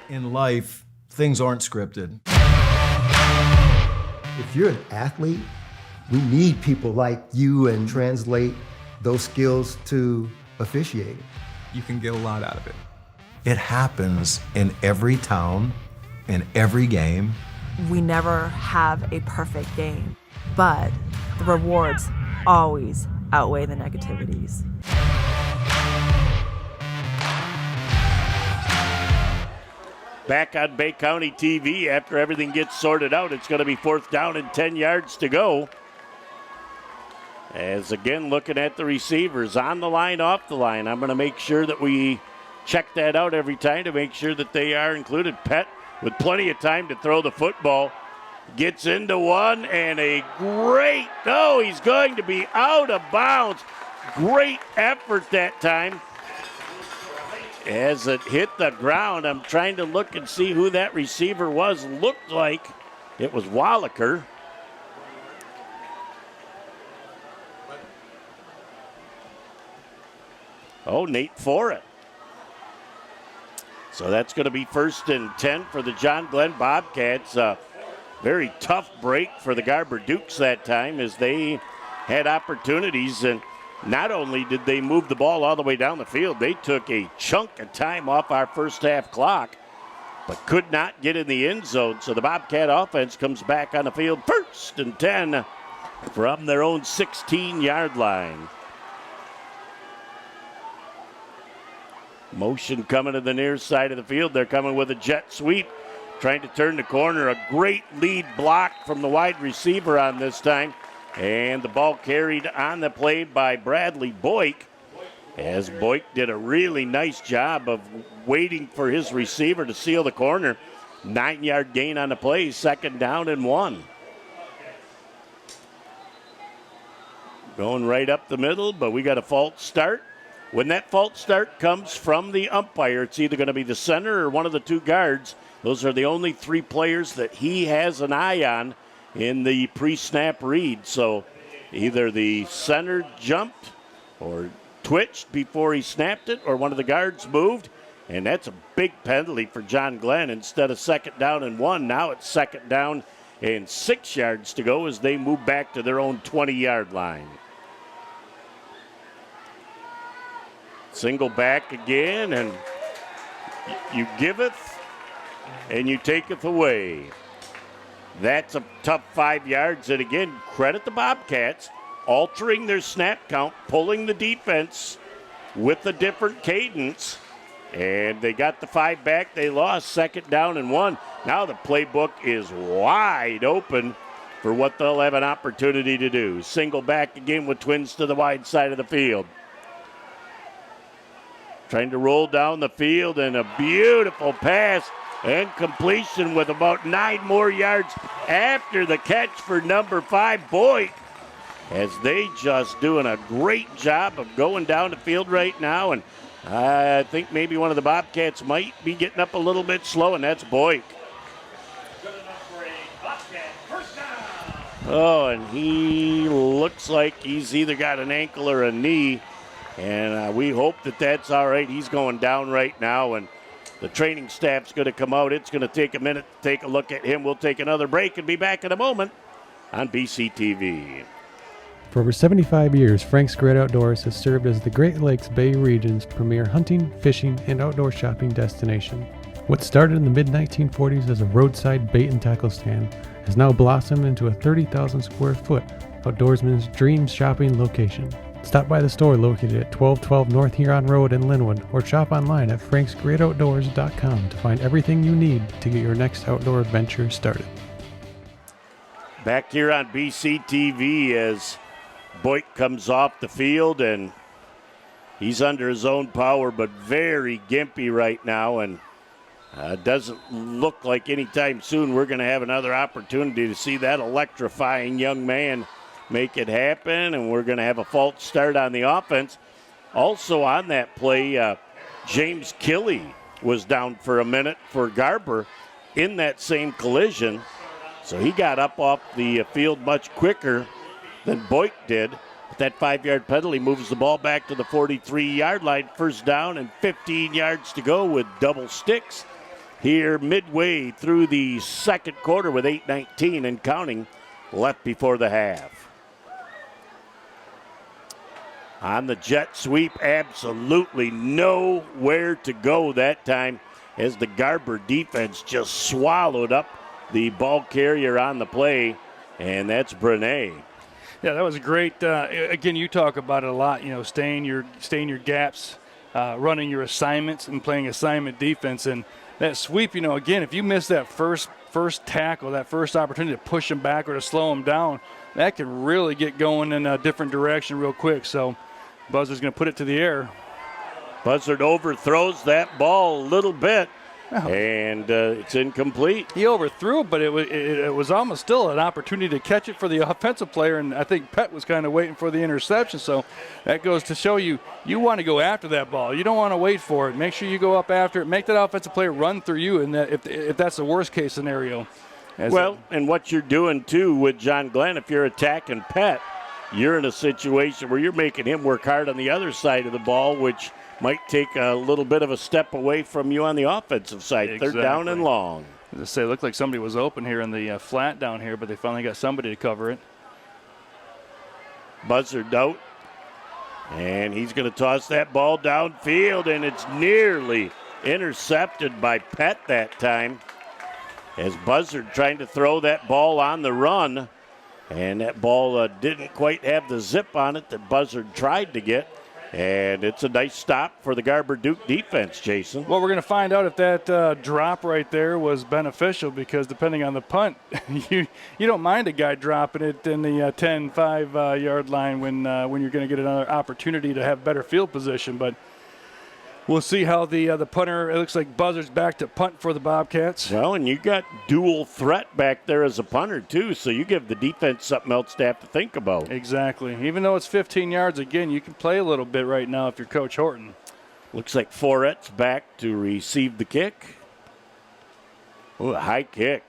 [SPEAKER 14] In life, things aren't scripted.
[SPEAKER 17] If you're an athlete, we need people like you and translate those skills to officiating.
[SPEAKER 18] You can get a lot out of it.
[SPEAKER 14] It happens in every town, in every game.
[SPEAKER 19] We never have a perfect game, but the rewards always outweigh the negativities.
[SPEAKER 1] back on Bay County TV after everything gets sorted out. It's going to be 4th down and 10 yards to go. As again, looking at the receivers on the line, off the line. I'm going to make sure that we check that out every time to make sure that they are included. Pett with plenty of time to throw the football. Gets into one and he's going to be out of bounds. Great effort that time. As it hit the ground, I'm trying to look and see who that receiver was. Looked like it was Wallaker. Oh, Nate Forrett. So that's going to be 1st and 10 for the John Glenn Bobcats. Very tough break for the Garber Dukes that time as they had opportunities. And not only did they move the ball all the way down the field, they took a chunk of time off our first half clock, but could not get in the end zone. So the Bobcat offense comes back on the field 1st and 10 from their own 16-yard line. Motion coming to the near side of the field. They're coming with a jet sweep, trying to turn the corner. A great lead block from the wide receiver on this time. And the ball carried on the play by Bradley Boyk, as Boyk did a really nice job of waiting for his receiver to seal the corner. 9-yard gain on the play, 2nd down and 1. Going right up the middle, but we got a false start. When that false start comes from the umpire, it's either going to be the center or one of the 2 guards. Those are the only 3 players that he has an eye on in the pre-snap read. So either the center jumped or twitched before he snapped it, or one of the guards moved. And that's a big penalty for John Glenn. Instead of 2nd down and 1, now it's 2nd down and 6 yards to go as they move back to their own 20-yard line. Single back again, and you giveth and you taketh away. That's a tough 5 yards. And again, credit the Bobcats, altering their snap count, pulling the defense with a different cadence. And they got the 5 back. They lost 2nd down and 1. Now the playbook is wide open for what they'll have an opportunity to do. Single back again with twins to the wide side of the field. Trying to roll down the field, and a beautiful pass and completion with about 9 more yards after the catch for number 5, Boyd. As they just doing a great job of going down the field right now. And I think maybe one of the Bobcats might be getting up a little bit slow, and that's Boyd. Oh, and he looks like he's either got an ankle or a knee. And we hope that that's all right. He's going down right now, and the training staff's going to come out. It's going to take a minute to take a look at him. We'll take another break and be back in a moment on BCTV.
[SPEAKER 7] For over 75 years, Frank's Great Outdoors has served as the Great Lakes Bay region's premier hunting, fishing, and outdoor shopping destination. What started in the mid-1940s as a roadside bait and tackle stand has now blossomed into a 30,000 square foot outdoorsman's dream shopping location. Stop by the store located at 1212 North Huron Road in Linwood, or shop online at franksgreatoutdoors.com to find everything you need to get your next outdoor adventure started.
[SPEAKER 1] Back here on BCTV as Boyd comes off the field, and he's under his own power, but very gimpy right now, and doesn't look like anytime soon we're going to have another opportunity to see that electrifying young man make it happen, and we're going to have a false start on the offense. Also on that play, James Killey was down for a minute for Garber in that same collision, so he got up off the field much quicker than Boyd did. But that 5-yard penalty moves the ball back to the 43-yard line, 1st down and 15 yards to go with double sticks here midway through the 2nd quarter with 8:19 and counting left before the half. On the jet sweep, absolutely nowhere to go that time as the Garber defense just swallowed up the ball carrier on the play, and that's Brené.
[SPEAKER 2] Yeah, that was great. Again, you talk about it a lot, staying your gaps, running your assignments and playing assignment defense. And that sweep, again, if you miss that first tackle, that first opportunity to push him back or to slow him down, that can really get going in a different direction real quick. So Buzzard's going to put it to the air.
[SPEAKER 1] Buzzard overthrows that ball a little bit, and it's incomplete.
[SPEAKER 2] He overthrew it, but it was almost still an opportunity to catch it for the offensive player, and I think Pett was kind of waiting for the interception. So that goes to show you want to go after that ball. You don't want to wait for it. Make sure you go up after it. Make that offensive player run through you, and if that's the worst-case scenario.
[SPEAKER 1] And what you're doing, too, with John Glenn, if you're attacking Pett, you're in a situation where you're making him work hard on the other side of the ball, which might take a little bit of a step away from you on the offensive side.
[SPEAKER 2] Exactly.
[SPEAKER 1] 3rd down and long.
[SPEAKER 2] As I say, it looked like somebody was open here in the flat down here, but they finally got somebody to cover it.
[SPEAKER 1] Buzzard out, and he's going to toss that ball downfield, and it's nearly intercepted by Pett that time. As Buzzard trying to throw that ball on the run, and that ball didn't quite have the zip on it that Buzzard tried to get. And it's a nice stop for the Garber Duke defense, Jason.
[SPEAKER 2] Well, we're going to find out if that drop right there was beneficial, because depending on the punt, you don't mind a guy dropping it in the 10-5 yard line when you're going to get another opportunity to have better field position. But we'll see how the punter, it looks like Buzzard's back to punt for the Bobcats.
[SPEAKER 1] Well, and you got dual threat back there as a punter, too, so you give the defense something else to have to think about.
[SPEAKER 2] Exactly. Even though it's 15 yards, again, you can play a little bit right now if you're Coach Horton.
[SPEAKER 1] Looks like Foret's back to receive the kick. Oh, a high kick.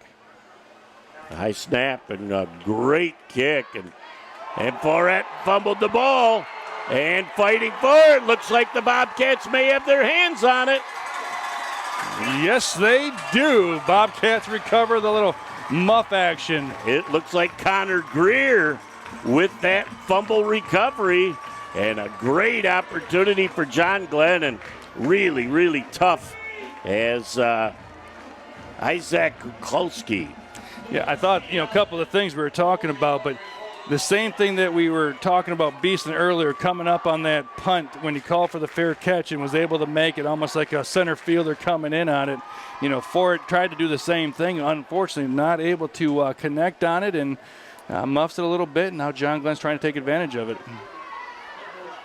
[SPEAKER 1] A high snap and a great kick. And Foret fumbled the ball. And fighting for it. Looks like the Bobcats may have their hands on it.
[SPEAKER 2] Yes, they do. Bobcats recover the little muff action.
[SPEAKER 1] It looks like Connor Greer with that fumble recovery. And a great opportunity for John Glenn. And really, really tough as Isaac Kuklowski.
[SPEAKER 2] Yeah, I thought, a couple of things we were talking about, but the same thing that we were talking about Beeson earlier, coming up on that punt when he called for the fair catch and was able to make it almost like a center fielder coming in on it. Foret tried to do the same thing, unfortunately not able to connect on it, and muffs it a little bit, and now John Glenn's trying to take advantage of it.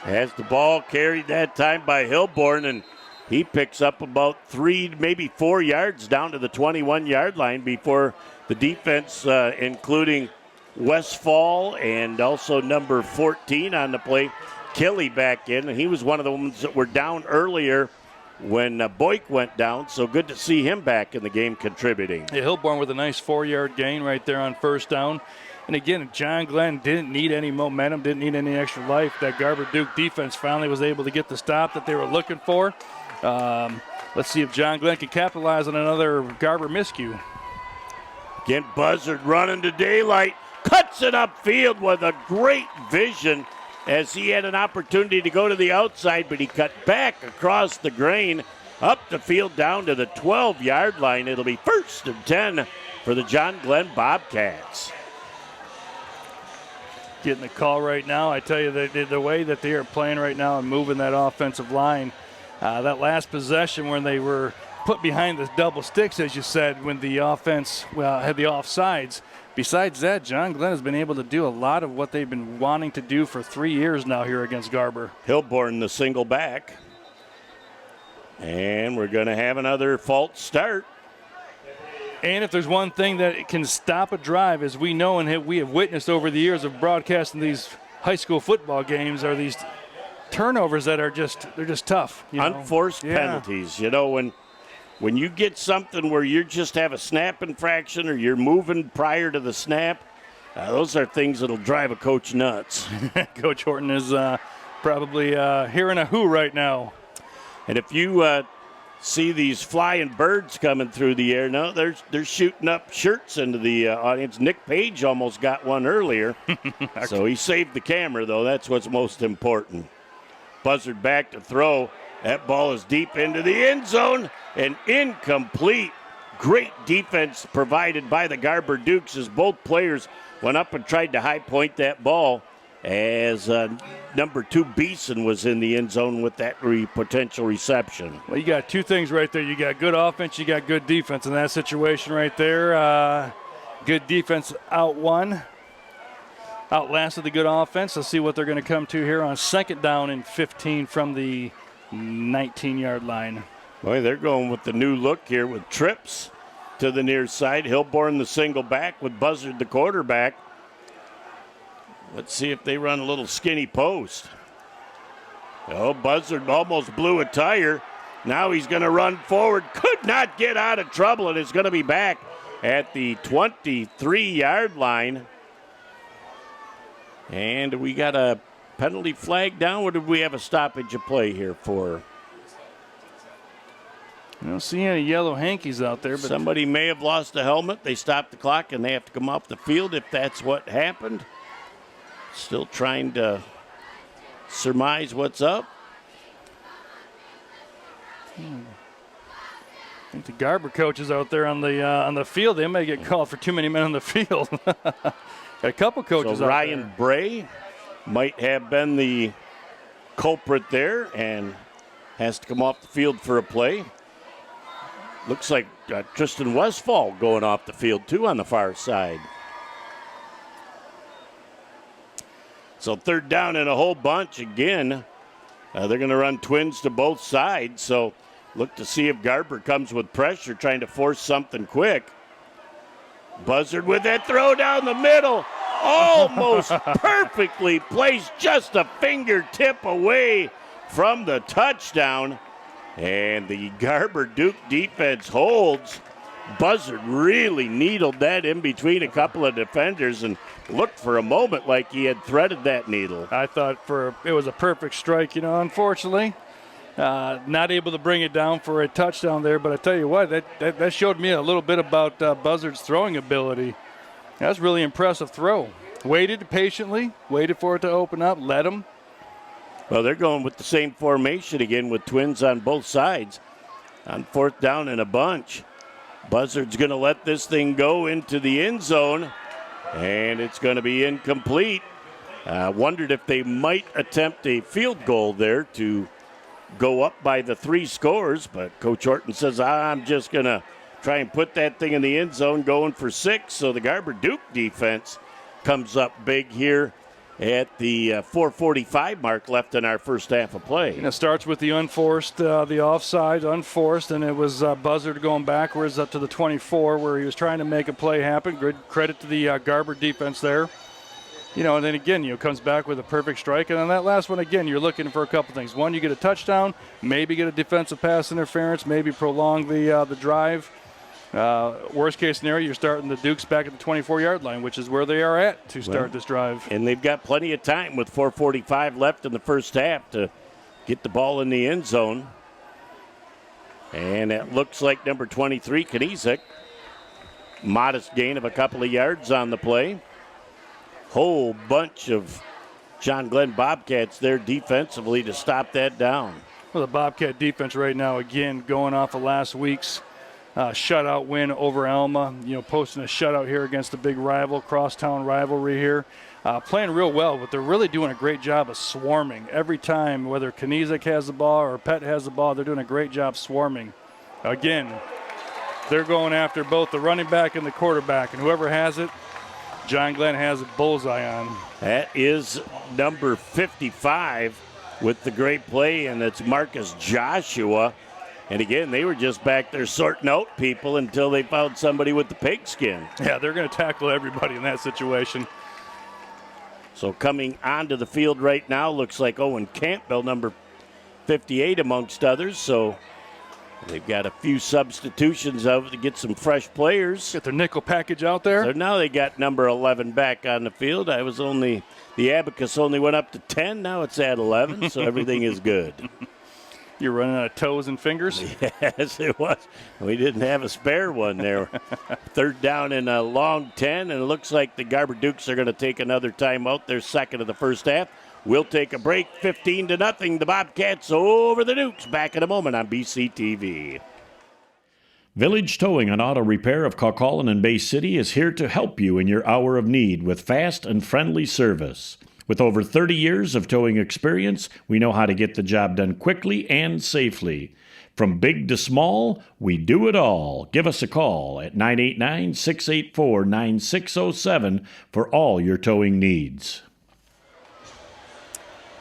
[SPEAKER 1] Has the ball carried that time by Hilborn, and he picks up about 3, maybe 4 yards down to the 21-yard line before the defense, including Westfall and also number 14 on the play, Kelly back in. And he was one of the ones that were down earlier when Boyk went down, so good to see him back in the game contributing.
[SPEAKER 2] Yeah, Hilborn with a nice 4-yard gain right there on first down. And again, John Glenn didn't need any momentum, didn't need any extra life. That Garber Duke defense finally was able to get the stop that they were looking for. Let's see if John Glenn can capitalize on another Garber miscue.
[SPEAKER 1] Again, Buzzard running to daylight. Cuts it upfield with a great vision as he had an opportunity to go to the outside, but he cut back across the grain up the field down to the 12-yard line. It'll be 1st and 10 for the John Glenn Bobcats.
[SPEAKER 2] Getting the call right now. I tell you, the way that they are playing right now and moving that offensive line, that last possession when they were put behind the double sticks, as you said, when the offense had the offsides. Besides that, John Glenn has been able to do a lot of what they've been wanting to do for 3 years now here against Garber.
[SPEAKER 1] Hilborn the single back. And we're going to have another false start.
[SPEAKER 2] And if there's one thing that can stop a drive, as we know and we have witnessed over the years of broadcasting these high school football games, are these turnovers that are just tough.
[SPEAKER 1] Unforced penalties. When you get something where you just have a snap infraction or you're moving prior to the snap, those are things that'll drive a coach nuts.
[SPEAKER 2] Coach Horton is probably hearing a who right now.
[SPEAKER 1] And if you see these flying birds coming through the air, no, they're shooting up shirts into the audience. Nick Page almost got one earlier. So he saved the camera, though. That's what's most important. Buzzard back to throw. That ball is deep into the end zone and incomplete. Great defense provided by the Garber Dukes as both players went up and tried to high point that ball. as number 2 Beeson was in the end zone with that potential reception.
[SPEAKER 2] Well, you got two things right there. You got good offense, you got good defense in that situation right there. Good defense outlasted the good offense. Let's see what they're going to come to here on 2nd down and 15 from the 19-yard line.
[SPEAKER 1] Boy, they're going with the new look here with trips to the near side. Hilborn the single back with Buzzard the quarterback. Let's see if they run a little skinny post. Oh, Buzzard almost blew a tire. Now he's going to run forward. Could not get out of trouble, and is going to be back at the 23-yard line. And we got a penalty flag down, or did we have a stoppage of play here for?
[SPEAKER 2] I don't see any yellow hankies out there. But
[SPEAKER 1] somebody may have lost a helmet. They stopped the clock, and they have to come off the field if that's what happened. Still trying to surmise what's up.
[SPEAKER 2] I think the Garber coaches out there on the field, they may get called for too many men on the field. Got a couple coaches
[SPEAKER 1] so
[SPEAKER 2] out
[SPEAKER 1] Ryan
[SPEAKER 2] there.
[SPEAKER 1] Bray might have been the culprit there and has to come off the field for a play. Looks like Tristan Westfall going off the field too on the far side. So 3rd down and a whole bunch again. They're going to run twins to both sides. So look to see if Garber comes with pressure, trying to force something quick. Buzzard with that throw down the middle. Almost perfectly placed, just a fingertip away from the touchdown. And the Garber Duke defense holds. Buzzard really needled that in between a couple of defenders and looked for a moment like he had threaded that needle.
[SPEAKER 2] I thought it was a perfect strike, unfortunately. Not able to bring it down for a touchdown there, but I tell you what, that showed me a little bit about Buzzard's throwing ability. That's a really impressive throw. Waited patiently, waited for it to open up, let him.
[SPEAKER 1] Well, they're going with the same formation again with twins on both sides on 4th down and a bunch. Buzzard's going to let this thing go into the end zone, and it's going to be incomplete. Wondered if they might attempt a field goal there to go up by the 3 scores, but Coach Horton says, I'm just going to try and put that thing in the end zone, going for 6. So the Garber Duke defense comes up big here at the 4:45 mark left in our first half of play.
[SPEAKER 2] It starts with the unforced, the offside, unforced, and it was Buzzard going backwards up to the 24 where he was trying to make a play happen. Good credit to the Garber defense there. And then again, comes back with a perfect strike. And on that last one, again, you're looking for a couple things. One, you get a touchdown, maybe get a defensive pass interference, maybe prolong the drive. Worst case scenario, you're starting the Dukes back at the 24-yard line, which is where they are at to start this drive.
[SPEAKER 1] And they've got plenty of time with 4:45 left in the first half to get the ball in the end zone. And it looks like number 23, Kniezek. Modest gain of a couple of yards on the play. Whole bunch of John Glenn Bobcats there defensively to stop that down.
[SPEAKER 2] Well, the Bobcat defense right now, again, going off of last week's shutout win over Alma, posting a shutout here against a big rival, crosstown rivalry here. Playing real well, but they're really doing a great job of swarming. Every time, whether Kniezek has the ball or Pett has the ball, they're doing a great job swarming. Again, they're going after both the running back and the quarterback, and whoever has it, John Glenn has a bullseye on.
[SPEAKER 1] That is number 55 with the great play, and it's Marcus Joshua. And again, they were just back there sorting out people until they found somebody with the pigskin.
[SPEAKER 2] Yeah, they're going to tackle everybody in that situation.
[SPEAKER 1] So coming onto the field right now looks like Owen Campbell, number 58 amongst others. So they've got a few substitutions of to get some fresh players.
[SPEAKER 2] Get their nickel package out there.
[SPEAKER 1] So now they got number 11 back on the field. The abacus only went up to 10. Now it's at 11, so everything is good.
[SPEAKER 2] You're running out of toes and fingers?
[SPEAKER 1] Yes, it was. We didn't have a spare one there. 3rd down and a long 10, and it looks like the Garber Dukes are going to take another timeout. They're second of the first half. We'll take a break, 15-0. The Bobcats over the Dukes. Back in a moment on BCTV.
[SPEAKER 9] Village Towing and Auto Repair of Kaukaulin and Bay City is here to help you in your hour of need with fast and friendly service. With over 30 years of towing experience, we know how to get the job done quickly and safely. From big to small, we do it all. Give us a call at 989-684-9607 for all your towing needs.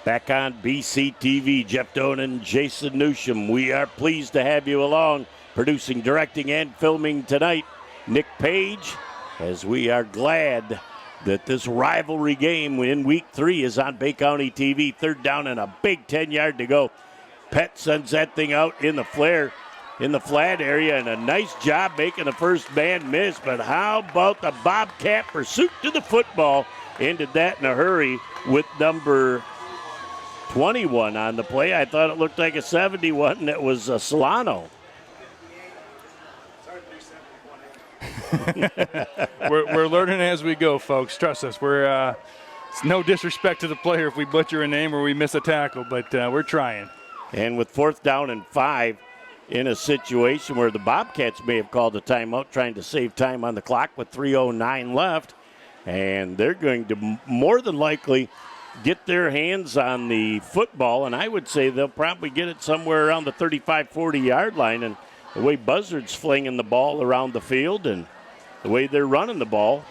[SPEAKER 1] Back on BCTV, Jeff Donan, Jason Newsham. We are pleased to have you along, producing, directing, and filming tonight. Nick Page, as we are glad that this rivalry game in Week 3 is on Bay County TV. Third down and a big 10-yard to go. Pett sends that thing out in the flare, in the flat area, and a nice job making the first man miss. But how about the Bobcat pursuit to the football? Ended that in a hurry with number 21 on the play. I thought it looked like a 71, and it was Solano.
[SPEAKER 2] We're learning as we go, folks. Trust us. It's no disrespect to the player if we butcher a name or we miss a tackle, but we're trying.
[SPEAKER 1] And with 4th down and 5 in a situation where the Bobcats may have called a timeout trying to save time on the clock with 3:09 left, and they're going to more than likely get their hands on the football, and I would say they'll probably get it somewhere around the 35-40 yard line. And the way Buzzard's flinging the ball around the field and the way they're running the ball,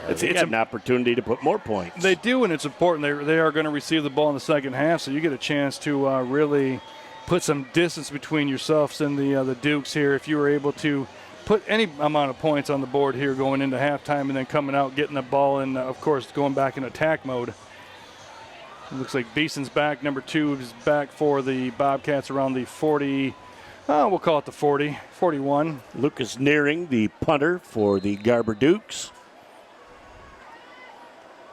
[SPEAKER 1] it's an opportunity to put more points.
[SPEAKER 2] They do, and it's important. They are going to receive the ball in the second half, so you get a chance to really put some distance between yourselves and the Dukes here. If you were able to put any amount of points on the board here going into halftime and then coming out, getting the ball, and, of course, going back in attack mode. It looks like Beeson's back. Number 2 is back for the Bobcats around the 40. We'll call it the 40, 41.
[SPEAKER 1] Lucas Nearing, the punter for the Garber Dukes.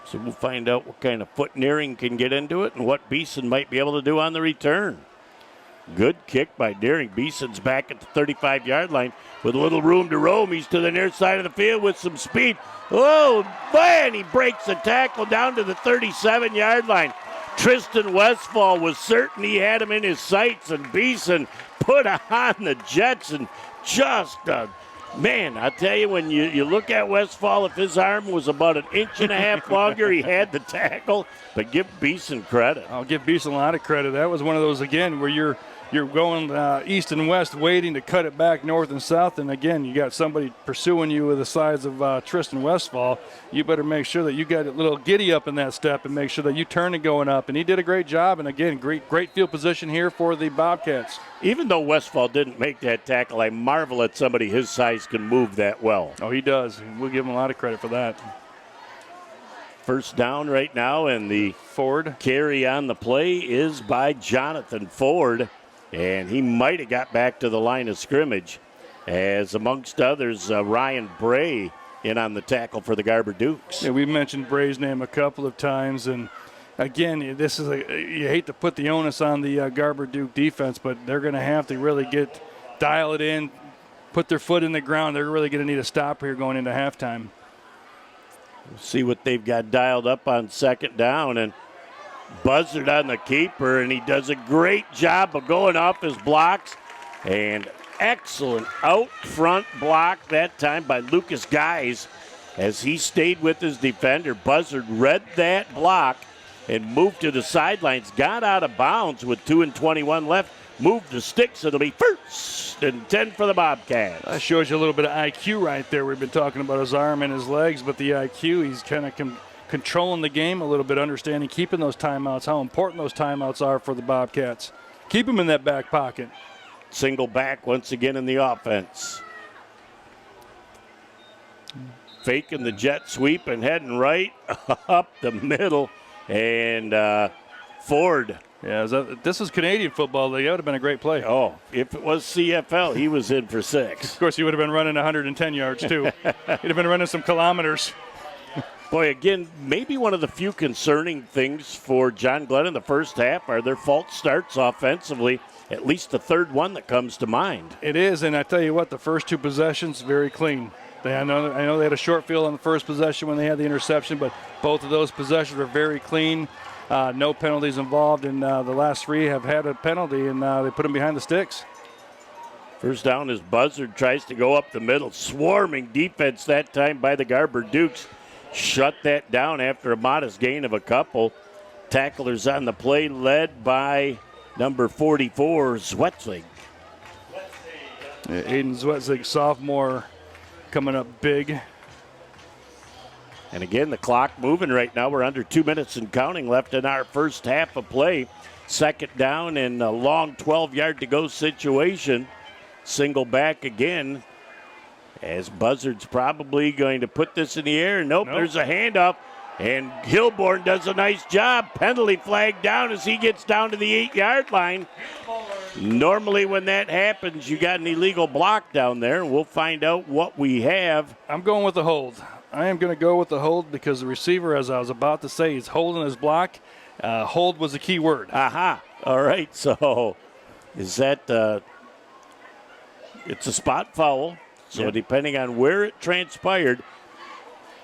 [SPEAKER 1] So we'll find out what kind of foot Nearing can get into it and what Beeson might be able to do on the return. Good kick by Nearing. Beeson's back at the 35-yard line with a little room to roam. He's to the near side of the field with some speed. Oh, man, he breaks the tackle down to the 37-yard line. Tristan Westfall was certain he had him in his sights, and Beeson put on the Jets and just, man, I tell you, when you look at Westfall, if his arm was about an inch and a half longer, he had the tackle. But give Beeson credit.
[SPEAKER 2] I'll give Beeson a lot of credit. That was one of those, again, where you're going east and west, waiting to cut it back north and south. And, again, you got somebody pursuing you with the size of Tristan Westfall. You better make sure that you got a little giddy up in that step and make sure that you turn it going up. And he did a great job. And, again, great field position here for the Bobcats.
[SPEAKER 1] Even though Westfall didn't make that tackle, I marvel at somebody his size can move that well.
[SPEAKER 2] Oh, he does. We'll give him a lot of credit for that.
[SPEAKER 1] First down right now, and the
[SPEAKER 2] Ford
[SPEAKER 1] carry on the play is by Jonathan Ford. And he might have got back to the line of scrimmage, as amongst others, Ryan Bray in on the tackle for the Garber Dukes.
[SPEAKER 2] Yeah, we mentioned Bray's name a couple of times, and again, this is you hate to put the onus on the Garber Duke defense, but they're going to have to really dial it in, put their foot in the ground. They're really going to need a stop here going into halftime.
[SPEAKER 1] We'll see what they've got dialed up on second down, and Buzzard on the keeper, and he does a great job of going off his blocks. And excellent out front block that time by Lucas Guys as he stayed with his defender. Buzzard read that block and moved to the sidelines, got out of bounds with 2:21 left, moved the sticks. It'll be 1st and 10 for the Bobcats.
[SPEAKER 2] That shows you a little bit of IQ right there. We've been talking about his arm and his legs, but the IQ, he's kind of controlling the game a little bit, understanding, keeping those timeouts, how important those timeouts are for the Bobcats. Keep them in that back pocket.
[SPEAKER 1] Single back once again in the offense. Faking the jet sweep and heading right up the middle. And Ford.
[SPEAKER 2] Yeah, this is Canadian football league. That would have been a great play.
[SPEAKER 1] Oh, if it was CFL, he was in for 6.
[SPEAKER 2] Of course, he would have been running 110 yards, too. He'd have been running some kilometers.
[SPEAKER 1] Boy, again, maybe one of the few concerning things for John Glenn in the first half are their false starts offensively, at least the third one that comes to mind.
[SPEAKER 2] It is, and I tell you what, the first 2 possessions, very clean. I know they had a short field on the first possession when they had the interception, but both of those possessions were very clean. No penalties involved, and the last 3 have had a penalty, and they put them behind the sticks.
[SPEAKER 1] First down as Buzzard tries to go up the middle. Swarming defense that time by the Garber Dukes. shut that down after a modest gain of a couple. Tacklers on the play led by number 44, Zwetzig.
[SPEAKER 2] Aiden Zwetzig, sophomore, coming up big.
[SPEAKER 1] And again, the clock moving right now. We're under 2 minutes and counting left in our first half of play. Second down and a long 12-yard to go situation. Single back again, as Buzzard's probably going to put this in the air. Nope. There's a handoff, and Hilborn does a nice job. Penalty flag down as he gets down to the 8-yard line. Normally when that happens, you got an illegal block down there. We'll find out what we have.
[SPEAKER 2] I'm going with the hold. I am going to go with the hold because the receiver, as I was about to say, is holding his block. Hold was the key word.
[SPEAKER 1] Aha. All right. So is that it's a spot foul. So depending on where it transpired,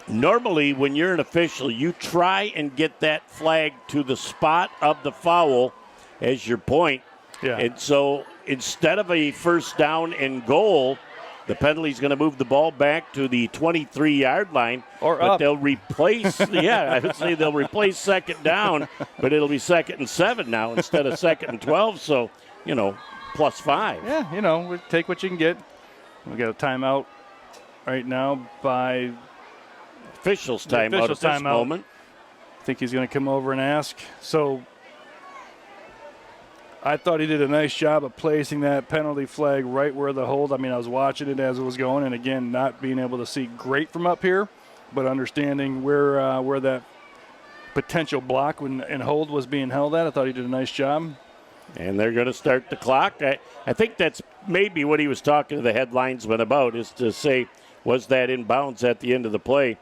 [SPEAKER 1] normally when you're an official, you try and get that flag to the spot of the foul as your point.
[SPEAKER 2] Yeah.
[SPEAKER 1] And so instead of a first down and goal, the penalty's going to move the ball back to the 23-yard line.
[SPEAKER 2] Or
[SPEAKER 1] but
[SPEAKER 2] up.
[SPEAKER 1] They'll replace, I would say they'll replace second down, but it'll be 2nd and 7 now instead of 2nd and 12. So, +5.
[SPEAKER 2] Yeah, we take what you can get. We got a timeout right now by
[SPEAKER 1] officials timeout at this moment.
[SPEAKER 2] I think he's going to come over and ask. So I thought he did a nice job of placing that penalty flag right where the hold. I mean, I was watching it as it was going, and again, not being able to see great from up here, but understanding where that potential block and hold was being held at. I thought he did a nice job.
[SPEAKER 1] And they're going to start the clock. I think that's maybe what he was talking to the headlinesman about, is to say, was that in bounds at the end of the play?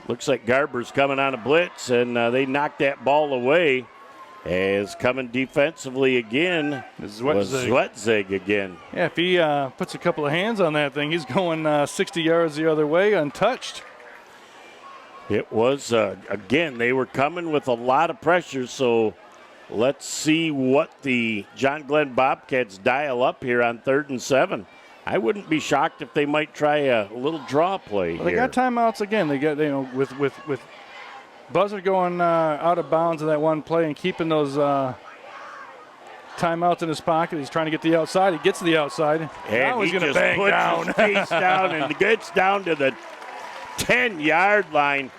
[SPEAKER 1] Looks like Garber's coming on a blitz, and they knocked that ball away. As coming defensively again was Zwetzig again.
[SPEAKER 2] Yeah, if he puts a couple of hands on that thing, he's going 60 yards the other way untouched.
[SPEAKER 1] It was, again, they were coming with a lot of pressure, so let's see what the John Glenn Bobcats dial up here on 3rd and 7. I wouldn't be shocked if they might try a little draw play
[SPEAKER 2] Well, they
[SPEAKER 1] here.
[SPEAKER 2] got timeouts again. They got, with Buzzard going out of bounds in that one play and keeping those timeouts in his pocket. He's trying to get the outside. He gets to the outside.
[SPEAKER 1] And
[SPEAKER 2] now he's
[SPEAKER 1] he
[SPEAKER 2] going to
[SPEAKER 1] just
[SPEAKER 2] bang
[SPEAKER 1] puts
[SPEAKER 2] down.
[SPEAKER 1] his face down and gets down to the 10-yard line.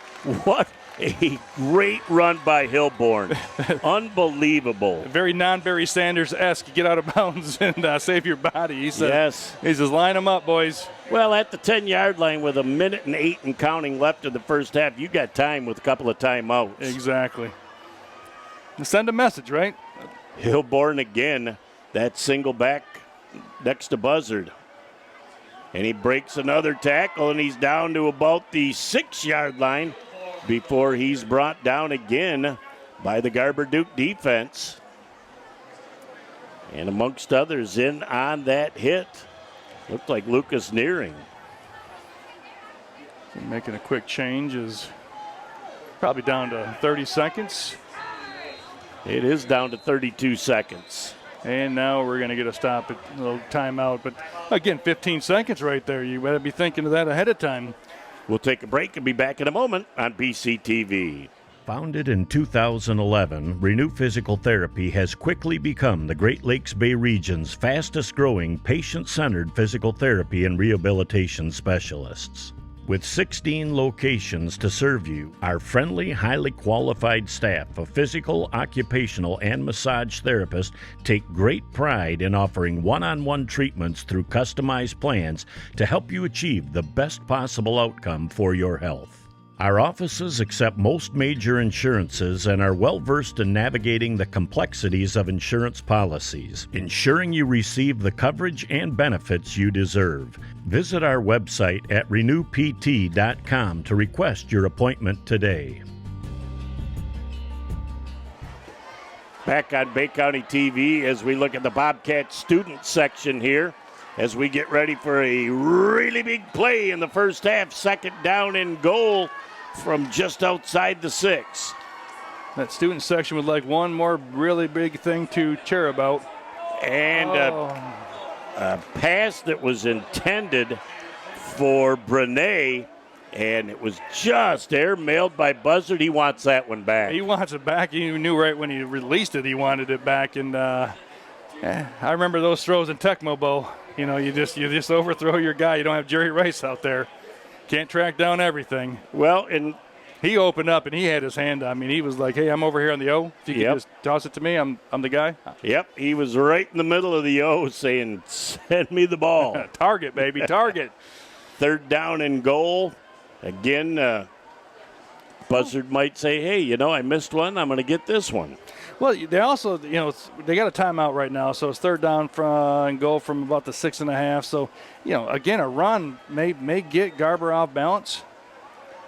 [SPEAKER 1] What a great run by Hilborn. Unbelievable.
[SPEAKER 2] Very non-Barry Sanders-esque. Get out of bounds and save your body. He said,
[SPEAKER 1] yes.
[SPEAKER 2] He says, line them up, boys.
[SPEAKER 1] Well, at the 10-yard line with 1:08 and counting left in the first half, you got time with a couple of timeouts.
[SPEAKER 2] Exactly. Send a message, right?
[SPEAKER 1] Hilborn again, that single back next to Buzzard. And he breaks another tackle, and he's down to about the 6-yard line before he's brought down again by the Garber Duke defense. And amongst others in on that hit, looked like Lucas Nearing.
[SPEAKER 2] So making a quick change is probably down to 30 seconds.
[SPEAKER 1] It is down to 32 seconds.
[SPEAKER 2] And now we're going to get a stop at a little timeout. But again, 15 seconds right there. You better be thinking of that ahead of time.
[SPEAKER 1] We'll take a break and be back in a moment on BCTV. Founded in 2011, Renew Physical Therapy has quickly become the Great Lakes Bay region's fastest-growing patient-centered physical therapy and rehabilitation specialists. With 16 locations to serve you, our friendly, highly qualified staff of physical, occupational, and massage therapists take great pride in offering one-on-one treatments through customized plans to help you achieve the best possible outcome for your health. Our offices accept most major insurances and are well-versed in navigating the complexities of insurance policies, ensuring you receive the coverage and benefits you deserve. Visit our website at renewpt.com to request your appointment today. Back on Bay County TV as we look at the Bobcat student section here as we get ready for a really big play in the first half. 2nd down and goal from just outside the 6.
[SPEAKER 2] That student section would like one more really big thing to cheer about.
[SPEAKER 1] And a pass that was intended for Brené And it was just airmailed by Buzzard. He wants that one back.
[SPEAKER 2] He wants it back. He knew right when he released it he wanted it back. And I remember those throws in Tecmo Bowl. You know, you just overthrow your guy. You don't have Jerry Rice out there. Can't track down everything.
[SPEAKER 1] Well, and
[SPEAKER 2] he opened up and he had his hand. I mean, he was like, "Hey, I'm over here on the O. If you could just toss it to me, I'm the guy."
[SPEAKER 1] Yep, he was right in the middle of the O saying, "Send me the ball."
[SPEAKER 2] Target, baby, target.
[SPEAKER 1] 3rd down and goal. Again, Buzzard might say, "Hey, you know, I missed one. I'm going to get this one."
[SPEAKER 2] Well, they also, you know, they got a timeout right now, so it's 3rd down and goal from about the 6.5. So, you know, again, a run may get Garber off balance,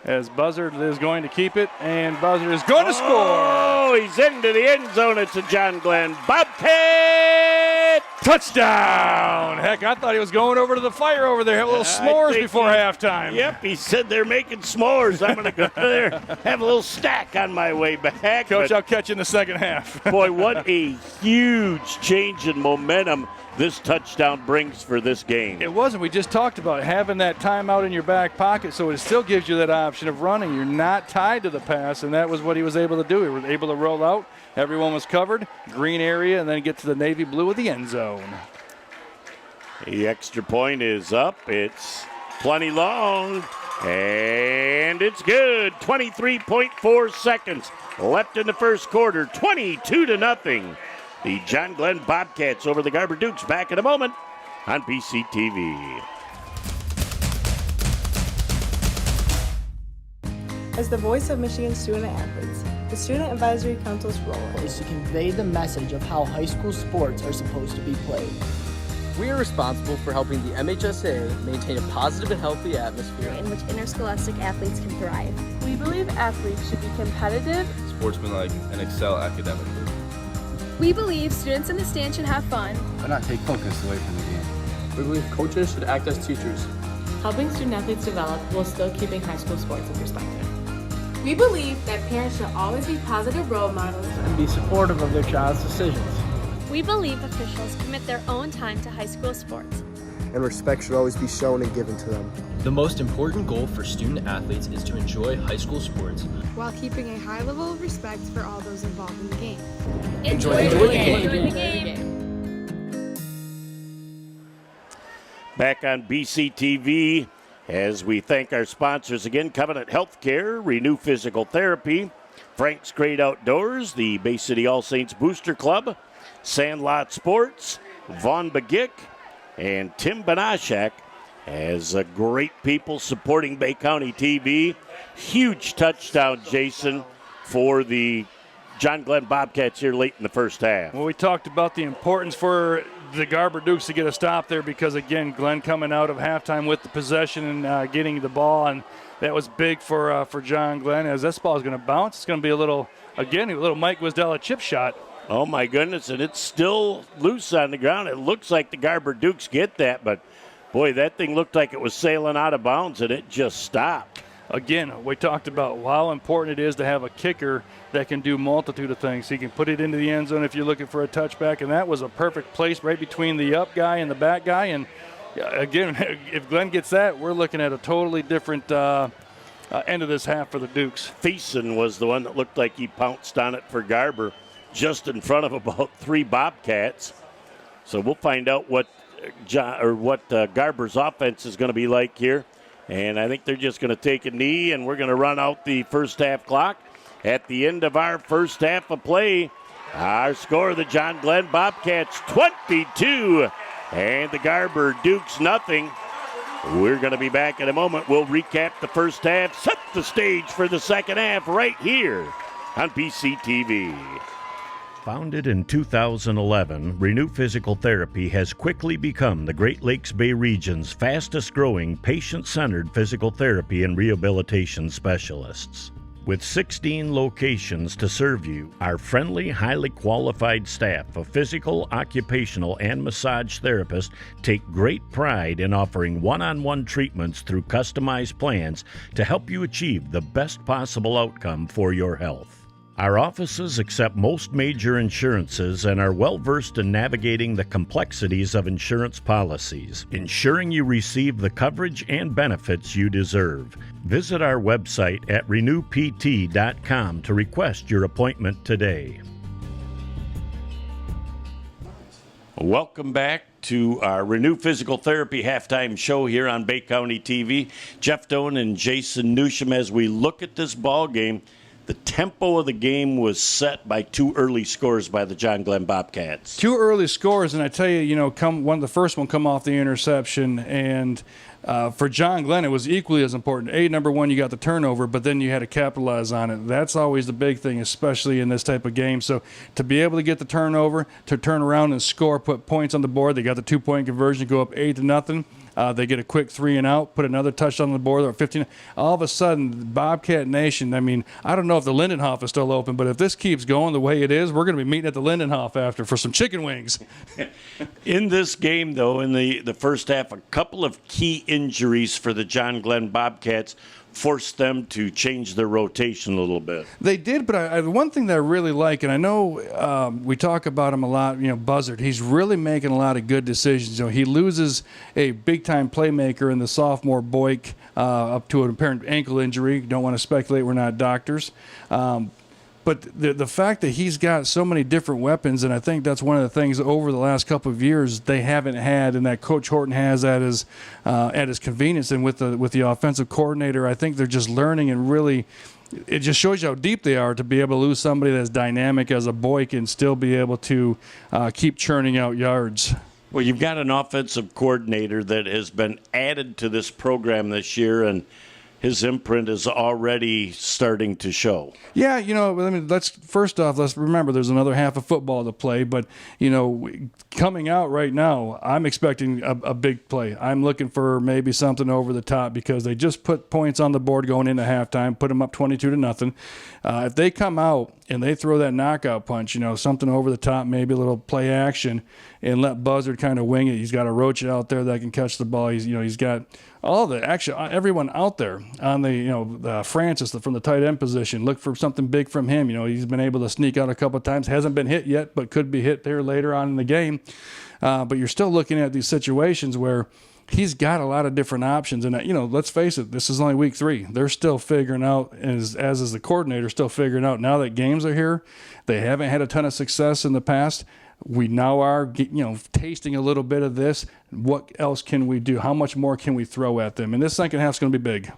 [SPEAKER 2] as Buzzard is going to keep it, and Buzzard is going to score.
[SPEAKER 1] Oh, he's into the end zone. It's a John Glenn Bobcat
[SPEAKER 2] touchdown. Heck, I thought he was going over to the fire over there, have a little s'mores before halftime.
[SPEAKER 1] Yep, he said they're making s'mores. I'm going to go there, have a little snack on my way back.
[SPEAKER 2] Coach, I'll catch you in the second half.
[SPEAKER 1] Boy, what a huge change in momentum this touchdown brings for this game.
[SPEAKER 2] It wasn't. We just talked about having that timeout in your back pocket, so it still gives you that option of running. You're not tied to the pass, and that was what he was able to do. He was able to roll out. Everyone was covered, green area, and then get to the navy blue of the end zone.
[SPEAKER 1] The extra point is up. It's plenty long, and it's good. 23.4 seconds left in the first quarter. 22-0. The John Glenn Bobcats over the Garber Dukes. Back in a moment on BCTV.
[SPEAKER 20] As the voice of Michigan student athletes, the Student Advisory Council's role
[SPEAKER 21] is to convey the message of how high school sports are supposed to be played.
[SPEAKER 22] We are responsible for helping the MHSA maintain a positive and healthy atmosphere
[SPEAKER 23] in which interscholastic athletes can thrive.
[SPEAKER 24] We believe athletes should be competitive,
[SPEAKER 25] sportsmanlike, and excel academically.
[SPEAKER 23] We believe students in the stand should have fun,
[SPEAKER 26] but not take focus away from the game.
[SPEAKER 22] We believe coaches should act as teachers,
[SPEAKER 27] helping student athletes develop while still keeping high school sports in perspective.
[SPEAKER 28] We believe that parents should always be positive role models
[SPEAKER 22] and be supportive of their child's decisions.
[SPEAKER 23] We believe officials commit their own time to high school sports,
[SPEAKER 29] and respect should always be shown and given to them.
[SPEAKER 30] The most important goal for student athletes is to enjoy high school sports
[SPEAKER 31] while keeping a high level of respect for all those involved in the game.
[SPEAKER 23] Enjoy the game.
[SPEAKER 1] Back on BCTV as we thank our sponsors again, Covenant Healthcare, Renew Physical Therapy, Frank's Great Outdoors, the Bay City All Saints Booster Club, Sandlot Sports, Vaughn Begic, and Tim Benashak as great people supporting Bay County TV. Huge touchdown, Jason, for the John Glenn Bobcats here late in the first half.
[SPEAKER 2] Well, we talked about the importance for the Garber Dukes to get a stop there because, again, Glenn coming out of halftime with the possession and getting the ball, and that was big for John Glenn. As this ball is going to bounce, it's going to be a little Mike Wisdella chip shot.
[SPEAKER 1] Oh, my goodness, and it's still loose on the ground. It looks like the Garber Dukes get that, but, boy, that thing looked like it was sailing out of bounds, and it just stopped.
[SPEAKER 2] Again, we talked about how important it is to have a kicker that can do multitude of things. He can put it into the end zone if you're looking for a touchback, and that was a perfect place right between the up guy and the back guy. And, again, if Glenn gets that, we're looking at a totally different end of this half for the Dukes.
[SPEAKER 1] Thiessen was the one that looked like he pounced on it for Garber just in front of about 3 Bobcats. So we'll find out what Garber's offense is going to be like here. And I think they're just going to take a knee, and we're going to run out the first half clock. At the end of our first half of play, our score, the John Glenn Bobcats 22, and the Garber Dukes nothing. We're going to be back in a moment. We'll recap the first half, set the stage for the second half right here on BCTV. Founded in 2011, Renew Physical Therapy has quickly become the Great Lakes Bay region's fastest-growing patient-centered physical therapy and rehabilitation specialists. With 16 locations to serve you, our friendly, highly qualified staff of physical, occupational, and massage therapists take great pride in offering one-on-one treatments through customized plans to help you achieve the best possible outcome for your health.
[SPEAKER 9] Our offices accept most major insurances and are well versed in navigating the complexities of insurance policies, ensuring you receive the coverage and benefits you deserve. Visit our website at renewpt.com to request your appointment today.
[SPEAKER 1] Welcome back to our Renew Physical Therapy halftime show here on Bay County TV. Jeff Doan and Jason Newsham, as we look at this ball game, the tempo of the game was set by two early scores by the John Glenn Bobcats.
[SPEAKER 2] Two early scores, and I tell you, the first one come off the interception, and for John Glenn, it was equally as important. Number one, you got the turnover, but then you had to capitalize on it. That's always the big thing, especially in this type of game. So to be able to get the turnover, to turn around and score, put points on the board, they got the 2-point conversion, go up 8-0. They get a quick 3 and out, put another touchdown on the board, or 15. All of a sudden, Bobcat Nation, I don't know if the Lindenhof is still open, but if this keeps going the way it is, we're going to be meeting at the Lindenhof after for some chicken wings.
[SPEAKER 1] In this game, though, in the first half, a couple of key injuries for the John Glenn Bobcats forced them to change their rotation a little bit.
[SPEAKER 2] They did, but one thing that I really like, and I know we talk about him a lot, Buzzard, he's really making a lot of good decisions. He loses a big-time playmaker in the sophomore Boyk up to an apparent ankle injury. Don't want to speculate. We're not doctors. But the fact that he's got so many different weapons, and I think that's one of the things over the last couple of years they haven't had, and that Coach Horton has at his convenience. And with the offensive coordinator, I think they're just learning, and really, it just shows you how deep they are to be able to lose somebody that's dynamic as a Boyk and still be able to keep churning out yards.
[SPEAKER 1] Well, you've got an offensive coordinator that has been added to this program this year, and his imprint is already starting to show.
[SPEAKER 2] Yeah, let's remember there's another half of football to play, but, coming out right now, I'm expecting a big play. I'm looking for maybe something over the top because they just put points on the board going into halftime, put them up 22-0. If they come out and they throw that knockout punch, something over the top, maybe a little play action, and let Buzzard kind of wing it. He's got a Roach out there that can catch the ball. He's got everyone out there on the Francis from the tight end position. Look for something big from him. He's been able to sneak out a couple of times. Hasn't been hit yet, but could be hit there later on in the game. But you're still looking at these situations where he's got a lot of different options. And, let's face it, this is only week 3. They're still figuring out, as is the coordinator, still figuring out now that games are here. They haven't had a ton of success in the past. We now are, tasting a little bit of this. What else can we do? How much more can we throw at them? And this second half is going to be big.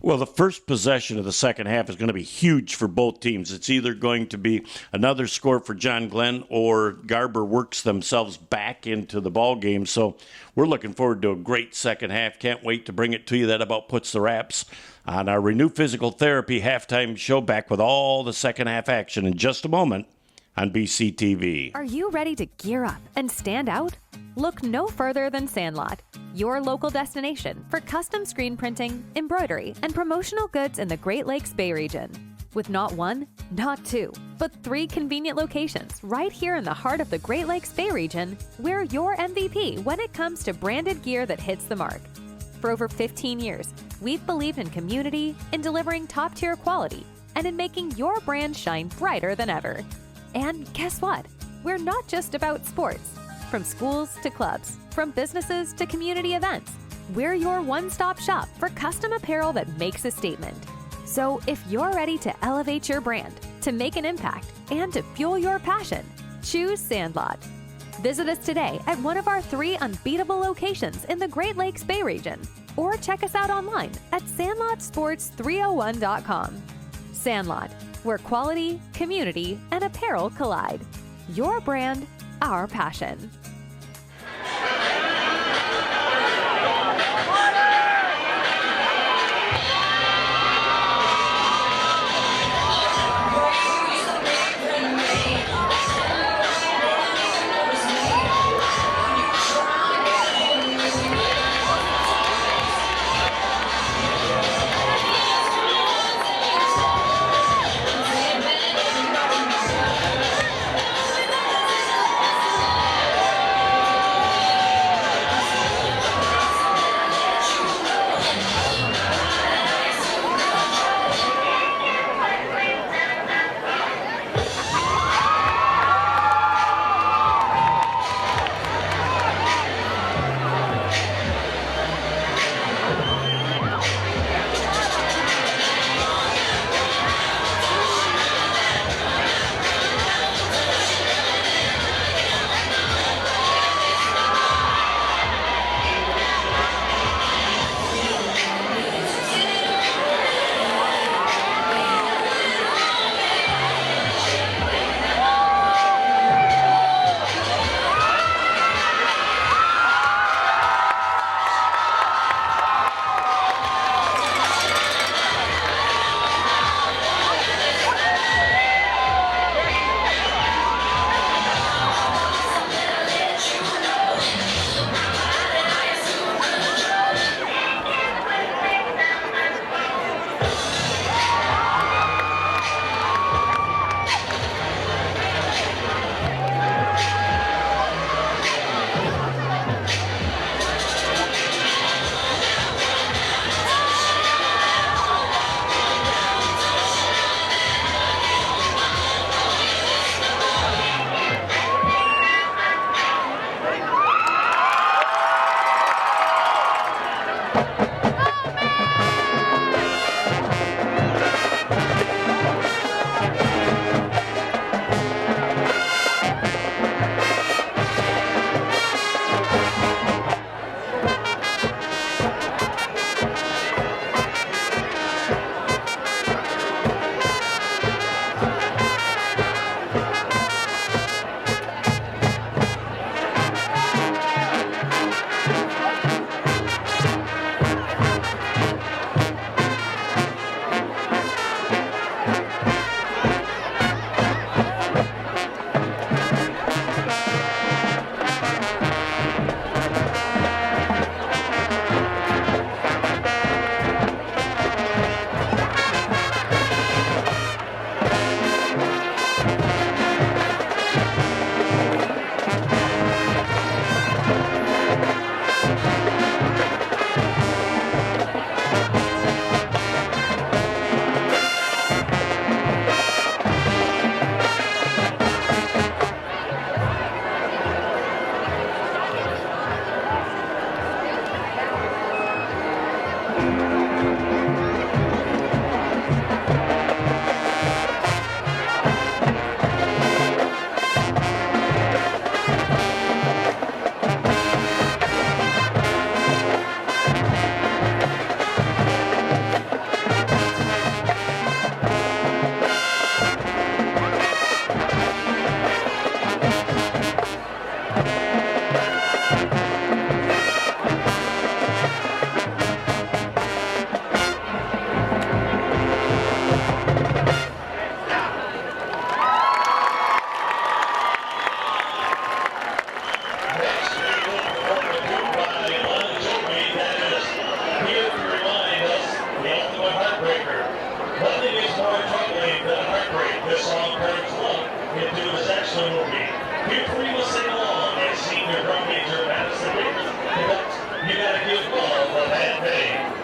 [SPEAKER 1] Well, the first possession of the second half is going to be huge for both teams. It's either going to be another score for John Glenn or Garber works themselves back into the ball game. So we're looking forward to a great second half. Can't wait to bring it to you. That about puts the wraps on our Renew Physical Therapy halftime show. Back with all the second half action in just a moment on BCTV.
[SPEAKER 3] Are you ready to gear up and stand out? Look no further than Sandlot, your local destination for custom screen printing, embroidery, and promotional goods in the Great Lakes Bay region. With not 1, not 2, but 3 convenient locations right here in the heart of the Great Lakes Bay region, we're your MVP when it comes to branded gear that hits the mark. For over 15 years, we've believed in community, in delivering top-tier quality, and in making your brand shine brighter than ever. And guess what? We're not just about sports. From schools to clubs, from businesses to community events, we're your one-stop shop for custom apparel that makes a statement. So if you're ready to elevate your brand, to make an impact, and to fuel your passion, choose Sandlot. Visit us today at one of our 3 unbeatable locations in the Great Lakes Bay region, or check us out online at sandlotsports301.com. Sandlot, where quality, community, and apparel collide. Your brand, our passion.
[SPEAKER 4] record. Nothing is more troubling than heartbreak. This song parents love into the Essexville movie. Feel free to sing along as senior drum major Madison Davis conducts You Gotta Give Love a Bad Day.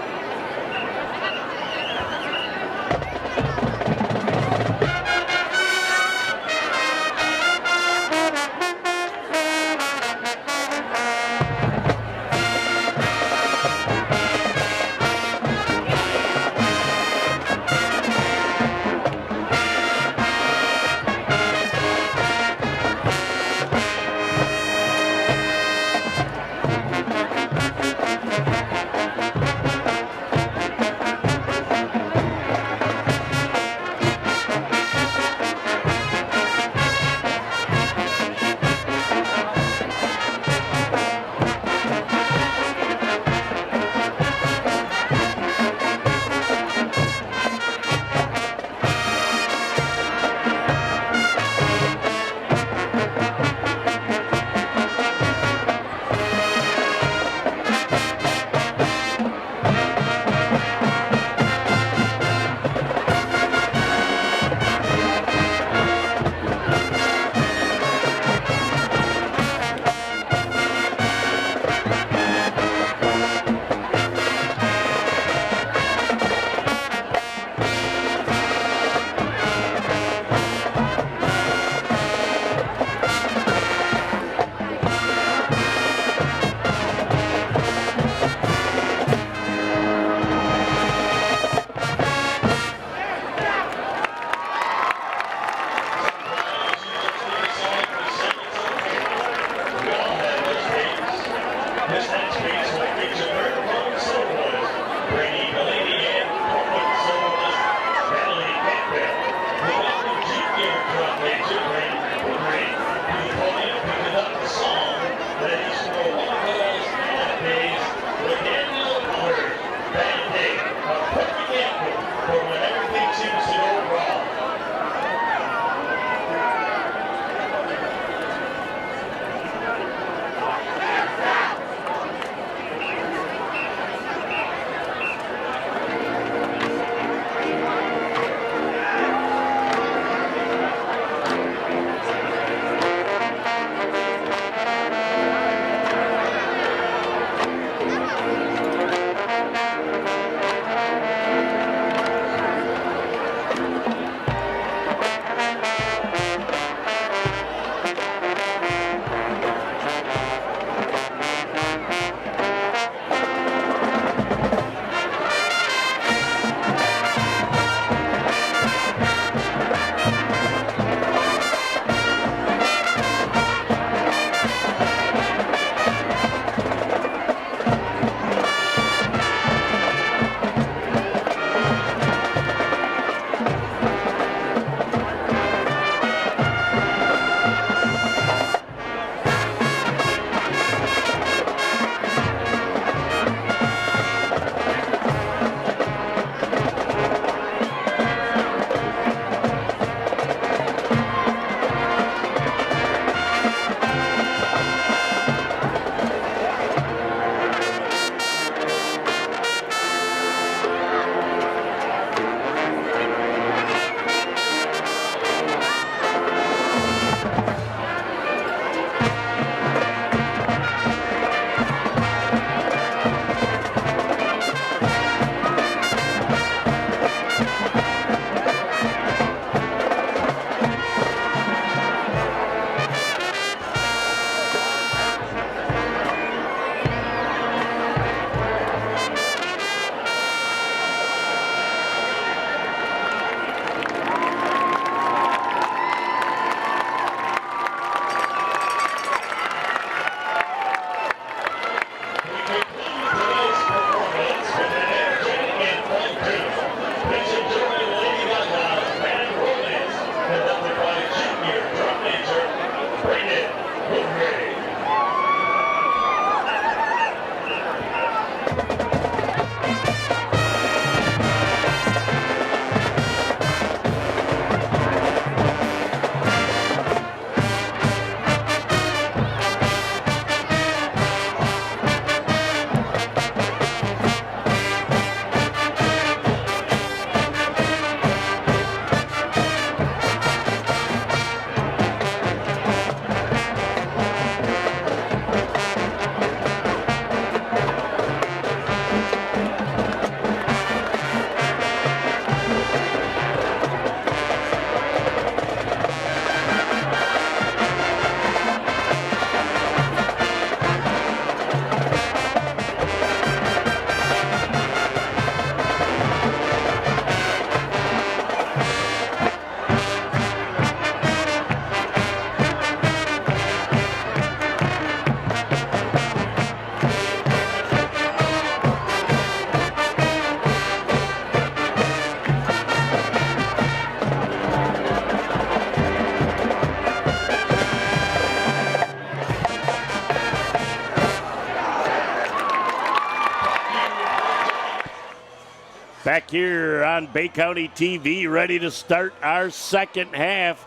[SPEAKER 1] Back here on Bay County TV, ready to start our second half.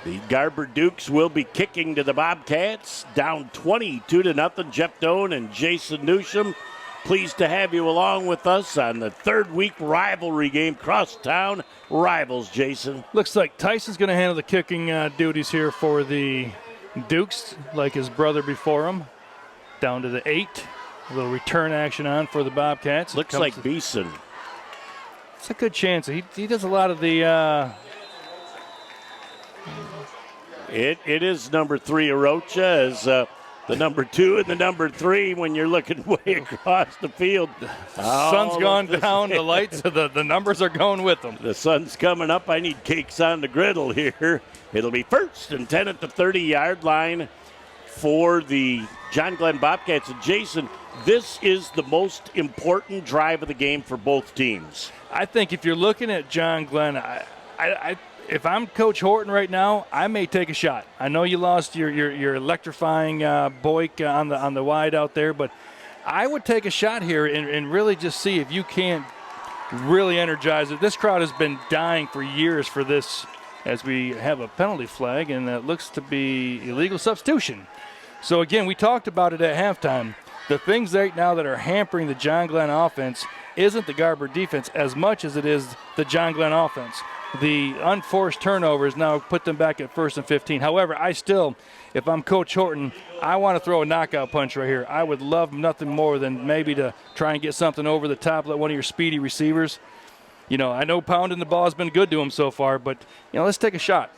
[SPEAKER 1] The Garber Dukes will be kicking to the Bobcats, down 22-0. Jeff Doan and Jason Newsham, pleased to have you along with us on the third week rivalry game, crosstown rivals, Jason.
[SPEAKER 2] Looks like Tyson's going to handle the kicking duties here for the Dukes, like his brother before him. Down to the 8. A little return action on for the Bobcats.
[SPEAKER 1] Looks like Beeson.
[SPEAKER 2] It's a good chance. He does a lot of the...
[SPEAKER 1] It is number 3, Arocha, as the number 2 and the number 3 when you're looking way across the field.
[SPEAKER 2] Sun's gone down, the lights, the numbers are going with them.
[SPEAKER 1] The sun's coming up. I need cakes on the griddle here. It'll be 1st and 10 at the 30-yard line for the John Glenn Bobcats. And Jason, this is the most important drive of the game for both teams.
[SPEAKER 2] I think if you're looking at John Glenn, if I'm Coach Horton right now, I may take a shot. I know you lost your electrifying Boyk on the wide out there, but I would take a shot here and really just see if you can't really energize it. This crowd has been dying for years for this, as we have a penalty flag, and it looks to be illegal substitution. So, again, we talked about it at halftime. The things right now that are hampering the John Glenn offense isn't the Garber defense as much as it is the John Glenn offense. The unforced turnovers now put them back at 1st and 15. However, I still, if I'm Coach Horton, I want to throw a knockout punch right here. I would love nothing more than maybe to try and get something over the top, let one of your speedy receivers. You know, I know pounding the ball has been good to him so far, but, you know, let's take a shot.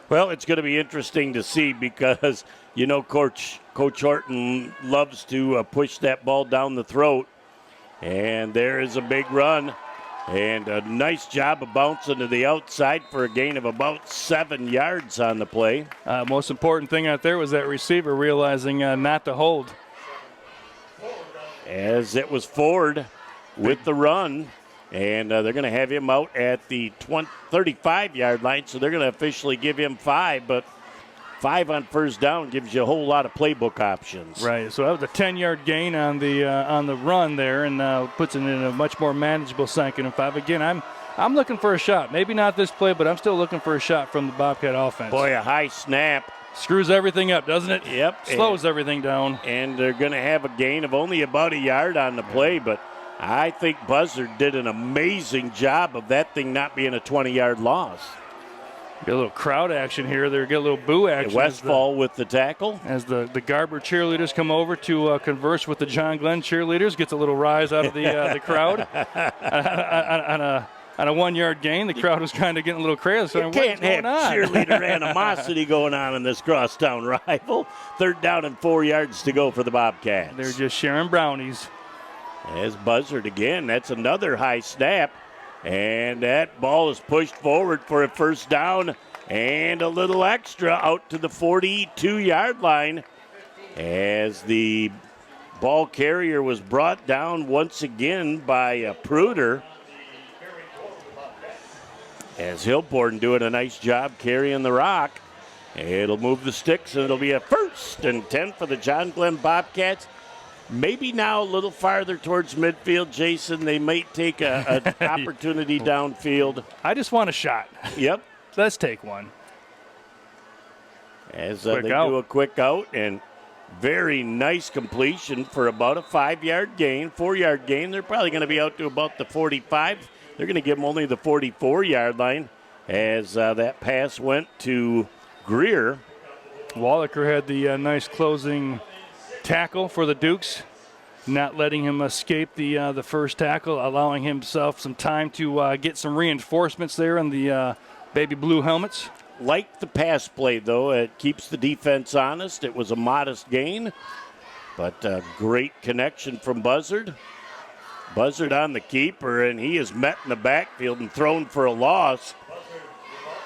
[SPEAKER 1] Well, it's going to be interesting to see because, you know, Coach Horton loves to push that ball down the throat. And there is a big run. And a nice job of bouncing to the outside for a gain of about 7 yards on the play.
[SPEAKER 2] Most important thing out there was that receiver realizing not to hold.
[SPEAKER 1] As it was Ford with the run. And they're going to have him out at the 35-yard line, so they're going to officially give him 5. But 5 on first down gives you a whole lot of playbook options.
[SPEAKER 2] Right, so that was a 10-yard gain on the run there, and puts it in a much more manageable 2nd and 5. Again, I'm looking for a shot. Maybe not this play, but I'm still looking for a shot from the Bobcat offense.
[SPEAKER 1] Boy, a high snap.
[SPEAKER 2] Screws everything up, doesn't it?
[SPEAKER 1] Yep.
[SPEAKER 2] Slows everything down.
[SPEAKER 1] And they're going to have a gain of only about a yard on the play, but I think Buzzard did an amazing job of that thing not being a 20-yard loss.
[SPEAKER 2] Get a little crowd action here. They get a little boo action.
[SPEAKER 1] Westfall with the tackle.
[SPEAKER 2] As the Garber cheerleaders come over to converse with the John Glenn cheerleaders, gets a little rise out of the crowd. On a 1-yard gain, the crowd was kind of getting a little crazy.
[SPEAKER 1] You can't have cheerleader animosity going on in this crosstown rival. 3rd down and 4 yards to go for the Bobcats.
[SPEAKER 2] They're just sharing brownies.
[SPEAKER 1] As Buzzard again, that's another high snap. And that ball is pushed forward for a 1st down and a little extra out to the 42-yard line as the ball carrier was brought down once again by Pruder. As Hilborn doing a nice job carrying the rock. It'll move the sticks, and it'll be a 1st and 10 for the John Glenn Bobcats. Maybe now a little farther towards midfield, Jason. They might take an opportunity downfield.
[SPEAKER 2] I just want a shot.
[SPEAKER 1] Yep.
[SPEAKER 2] Let's take one.
[SPEAKER 1] As they do a quick out, and very nice completion for about a 5-yard gain, 4-yard gain. They're probably going to be out to about the 45. They're going to give them only the 44-yard line as that pass went to Greer.
[SPEAKER 2] Wallaker had the nice closing tackle for the Dukes, not letting him escape the first tackle, allowing himself some time to get some reinforcements there in the baby blue helmets.
[SPEAKER 1] Like the pass play, though, it keeps the defense honest. It was a modest gain, but a great connection from Buzzard. Buzzard on the keeper, and he is met in the backfield and thrown for a loss.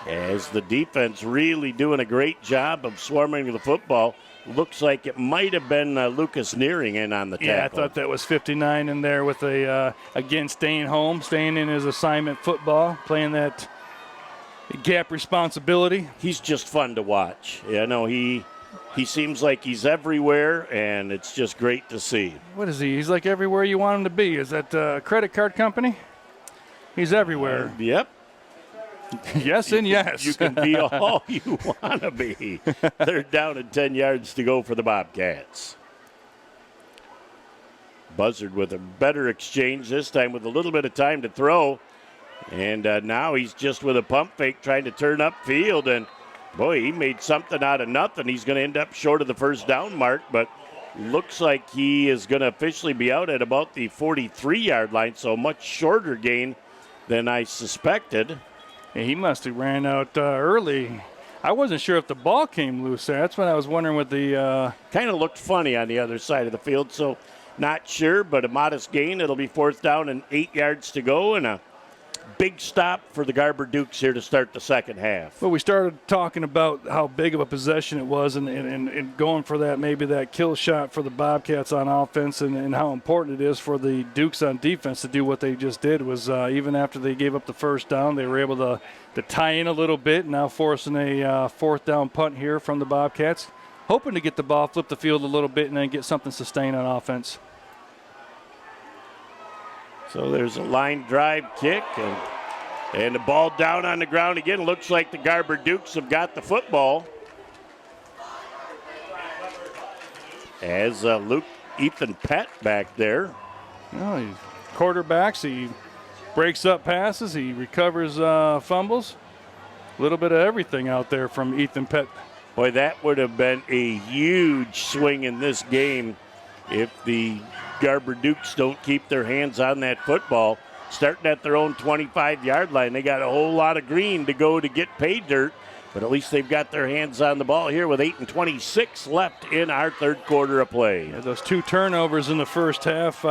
[SPEAKER 1] As the defense really doing a great job of swarming the football. Looks like it might have been Lucas Nearing in on the tackle.
[SPEAKER 2] Yeah, I thought that was 59 in there with again, staying home, staying in his assignment football, playing that gap responsibility.
[SPEAKER 1] He's just fun to watch. You know, he seems like he's everywhere, and it's just great to see.
[SPEAKER 2] What is he? He's like everywhere you want him to be. Is that a credit card company? He's everywhere.
[SPEAKER 1] Yep.
[SPEAKER 2] Yes and yes.
[SPEAKER 1] You can be all you want to be. They're down at 10 yards to go for the Bobcats. Buzzard with a better exchange, this time with a little bit of time to throw. And now he's just with a pump fake trying to turn upfield. And, boy, he made something out of nothing. He's going to end up short of the first down mark, but looks like he is going to officially be out at about the 43-yard line, so a much shorter gain than I suspected.
[SPEAKER 2] Yeah, he must have ran out early. I wasn't sure if the ball came loose there. That's when I was wondering what the...
[SPEAKER 1] Kind of looked funny on the other side of the field, so not sure, but a modest gain. It'll be 4th down and 8 yards to go, and a big stop for the Garber Dukes here to start the second half.
[SPEAKER 2] Well, we started talking about how big of a possession it was and going for that, maybe that kill shot for the Bobcats on offense and how important it is for the Dukes on defense to do what they just did. Was even after they gave up the first down, they were able to tie in a little bit, now forcing a 4th down punt here from the Bobcats, hoping to get the ball, flip the field a little bit, and then get something sustained on offense.
[SPEAKER 1] So there's a line drive kick, and the ball down on the ground again. Looks like the Garber Dukes have got the football. As Ethan Pett back there.
[SPEAKER 2] Well, he quarterbacks, he breaks up passes, he recovers fumbles. A little bit of everything out there from Ethan Pett.
[SPEAKER 1] Boy, that would have been a huge swing in this game if the Garber Dukes don't keep their hands on that football. Starting at their own 25-yard line. They got a whole lot of green to go to get pay dirt, but at least they've got their hands on the ball here with 8:26 left in our third quarter of play.
[SPEAKER 2] Yeah, those 2 turnovers in the first half,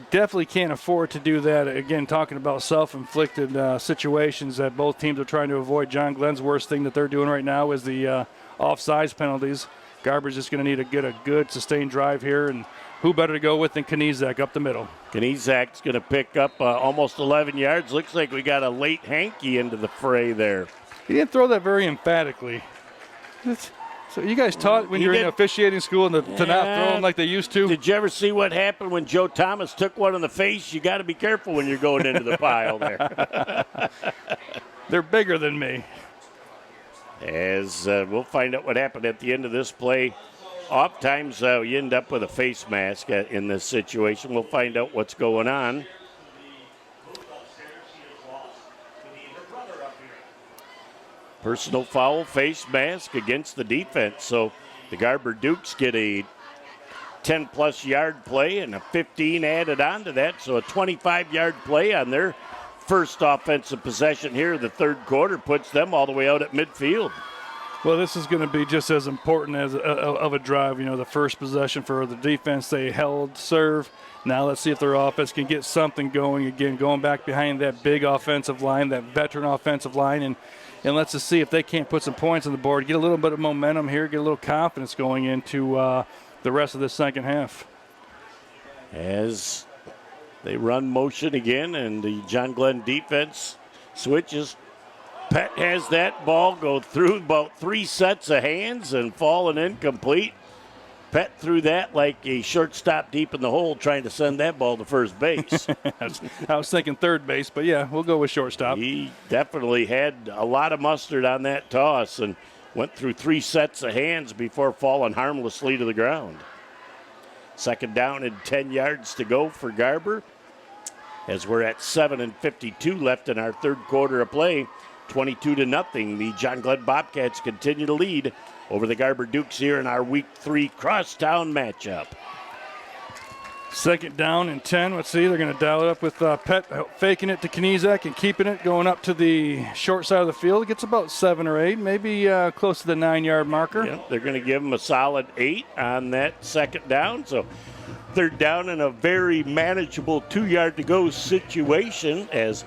[SPEAKER 2] definitely can't afford to do that. Again, talking about self-inflicted situations that both teams are trying to avoid. John Glenn's worst thing that they're doing right now is the offsides penalties. Garber's just going to need to get a good sustained drive here, and who better to go with than Knezak up the middle.
[SPEAKER 1] Knezak's going to pick up almost 11 yards. Looks like we got a late hanky into the fray there.
[SPEAKER 2] He didn't throw that very emphatically. So you guys taught when you were in officiating school to not throw them like they used to?
[SPEAKER 1] Did you ever see what happened when Joe Thomas took one in the face? You got to be careful when you're going into the pile there.
[SPEAKER 2] They're bigger than me.
[SPEAKER 1] As we'll find out what happened at the end of this play. Oftentimes, you end up with a face mask in this situation. We'll find out what's going on. Personal foul, face mask against the defense. So the Garber Dukes get a 10-plus yard play and a 15 added on to that. So a 25-yard play on their first offensive possession here. The third quarter puts them all the way out at midfield.
[SPEAKER 2] Well, this is going to be just as important as of a drive. You know, the first possession for the defense, they held serve. Now let's see if their offense can get something going again, going back behind that big offensive line, that veteran offensive line, and let's just see if they can't put some points on the board, get a little bit of momentum here, get a little confidence going into the rest of the second half.
[SPEAKER 1] As they run motion again, and the John Glenn defense switches. Pett has that ball go through about 3 sets of hands and falling incomplete. Pett threw that like a shortstop deep in the hole trying to send that ball to first base.
[SPEAKER 2] I was thinking third base, but yeah, we'll go with shortstop.
[SPEAKER 1] He definitely had a lot of mustard on that toss and went through 3 sets of hands before falling harmlessly to the ground. Second down and 10 yards to go for Garber as we're at 7:52 left in our third quarter of play. 22-0. The John Glenn Bobcats continue to lead over the Garber Dukes here in our Week 3 crosstown matchup.
[SPEAKER 2] Second down and 10. Let's see. They're going to dial it up with Pett faking it to Knezak and keeping it, going up to the short side of the field. It gets about 7 or 8, maybe close to the 9-yard marker.
[SPEAKER 1] Yeah, they're going to give them a solid 8 on that second down. So they're down in a very manageable 2-yard to go situation as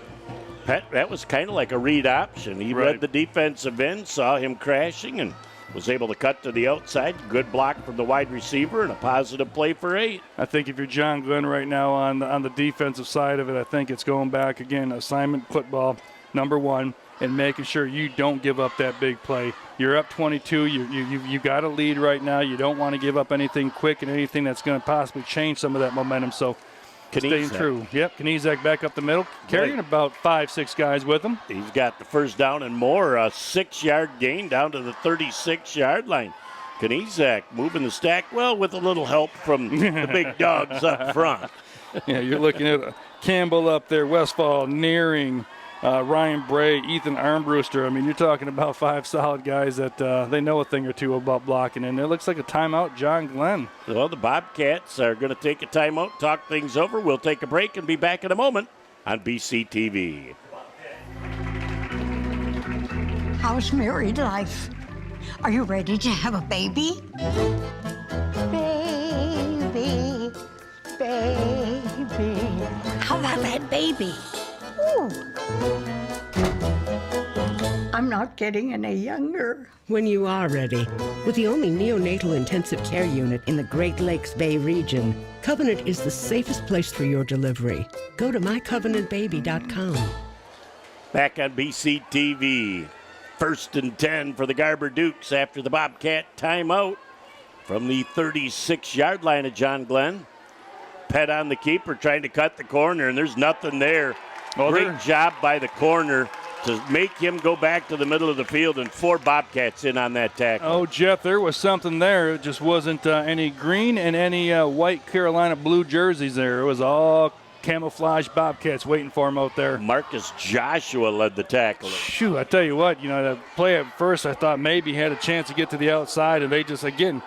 [SPEAKER 1] Pett, that was kind of like a read option. He read the defensive end, saw him crashing, and was able to cut to the outside. Good block from the wide receiver and a positive play for 8.
[SPEAKER 2] I think if you're John Glenn right now on the defensive side of it, I think it's going back again, assignment football, number 1, and making sure you don't give up that big play. You're up 22. You got a lead right now. You don't want to give up anything quick and anything that's going to possibly change some of that momentum. So Staying true. Yep, Knezak back up the middle, carrying about 5-6 guys with him.
[SPEAKER 1] He's got the first down and more, a 6-yard gain down to the 36-yard line. Knezak moving the stack well with a little help from the big dogs up front.
[SPEAKER 2] Yeah, you're looking at Campbell up there, Westfall, Nearing, Ryan Bray, Ethan Armbruster. I mean, you're talking about 5 solid guys that they know a thing or two about blocking. And it looks like a timeout, John Glenn.
[SPEAKER 1] Well, the Bobcats are going to take a timeout, talk things over. We'll take a break and be back in a moment on BCTV.
[SPEAKER 5] How's married life? Are you ready to have a baby? Baby, baby. How about that baby? Ooh. I'm not getting any younger.
[SPEAKER 6] When you are ready, with the only neonatal intensive care unit in the Great Lakes Bay region, Covenant is the safest place for your delivery. Go to mycovenantbaby.com.
[SPEAKER 1] Back on BCTV. 1st and 10 for the Garber Dukes after the Bobcat timeout from the 36-yard line of John Glenn. Pet on the keeper trying to cut the corner, and there's nothing there. Great job by the corner to make him go back to the middle of the field, and 4 Bobcats in on that tackle.
[SPEAKER 2] Oh, Jeff, there was something there. It just wasn't any green and any white Carolina blue jerseys there. It was all camouflage Bobcats waiting for him out there.
[SPEAKER 1] Marcus Joshua led the tackle.
[SPEAKER 2] Shoot, I tell you what, the play at first I thought maybe he had a chance to get to the outside, and they just, again,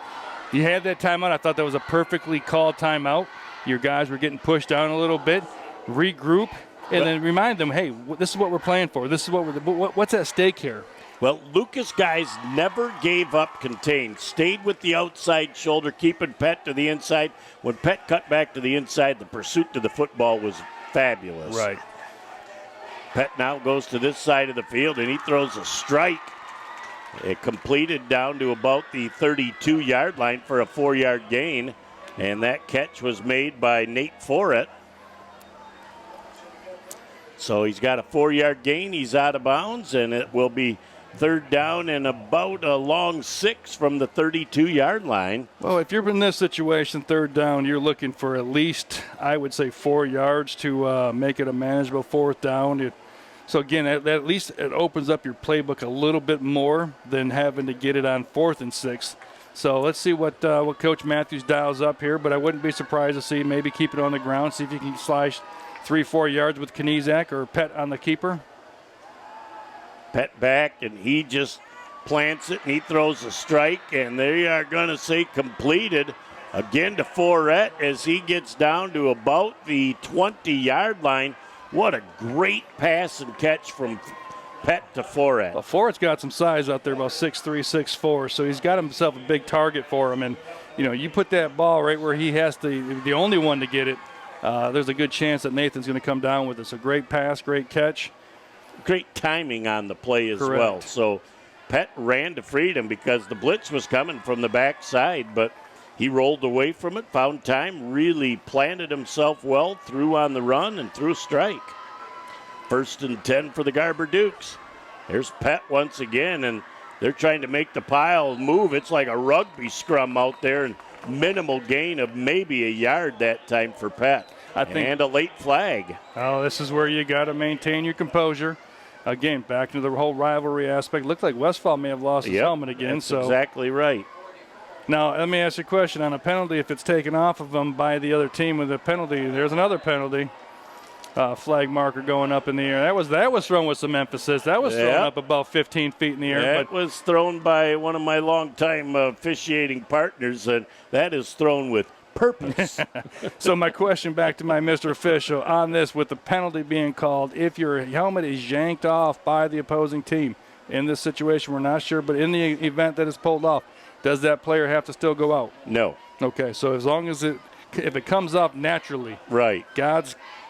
[SPEAKER 2] you had that timeout. I thought that was a perfectly called timeout. Your guys were getting pushed down a little bit, regroup, and then remind them, hey, this is what we're playing for. This is what's at stake here.
[SPEAKER 1] Well, Lucas guys never gave up contained, stayed with the outside shoulder, keeping Pet to the inside. When Pet cut back to the inside, the pursuit to the football was fabulous.
[SPEAKER 2] Right.
[SPEAKER 1] Pet now goes to this side of the field, and he throws a strike. It completed down to about the 32-yard line for a 4-yard gain, and that catch was made by Nate Forret. So he's got a 4-yard gain. He's out of bounds, and it will be 3rd down and about a long 6 from the 32-yard line.
[SPEAKER 2] Well, if you're in this situation, 3rd down, you're looking for at least, I would say, 4 yards to make it a manageable 4th down. So, again, at least it opens up your playbook a little bit more than having to get it on 4th and 6. So let's see what Coach Matthews dials up here, but I wouldn't be surprised to see maybe keep it on the ground, see if you can slash 3-4 yards with Knezak or Pet on the keeper.
[SPEAKER 1] Pet back, and he just plants it, and he throws a strike, and they are going to say completed again to Forret as he gets down to about the 20-yard line. What a great pass and catch from Pet to Forret.
[SPEAKER 2] Well, Forret's got some size out there, about 6'3", 6'4", so he's got himself a big target for him. And, you put that ball right where he has the only one to get it, there's a good chance that Nathan's going to come down with it. So great pass, great catch.
[SPEAKER 1] Great timing on the play as
[SPEAKER 2] Correct.
[SPEAKER 1] well. So Pet ran to freedom because the blitz was coming from the backside, but he rolled away from it, found time, really planted himself well, threw on the run, and threw a strike. 1st and 10 for the Garber Dukes. There's Pet once again, and they're trying to make the pile move. It's like a rugby scrum out there, and minimal gain of maybe a yard that time for Pet. And a late flag.
[SPEAKER 2] Oh, this is where you got to maintain your composure. Again, back into the whole rivalry aspect. Looked like Westfall may have lost his helmet again.
[SPEAKER 1] That's exactly right.
[SPEAKER 2] Now, let me ask you a question. On a penalty, if it's taken off of them by the other team with a penalty, there's another penalty. Flag marker going up in the air. That was thrown with some emphasis. That was thrown up about 15 feet in the air.
[SPEAKER 1] That was thrown by one of my longtime officiating partners, and that is thrown with purpose.
[SPEAKER 2] So my question back to my Mr. Official on this, with the penalty being called, if your helmet is yanked off by the opposing team, in this situation we're not sure, but in the event that it's pulled off, does that player have to still go out?
[SPEAKER 1] No.
[SPEAKER 2] Okay, so as long as if it comes off naturally.
[SPEAKER 1] Right.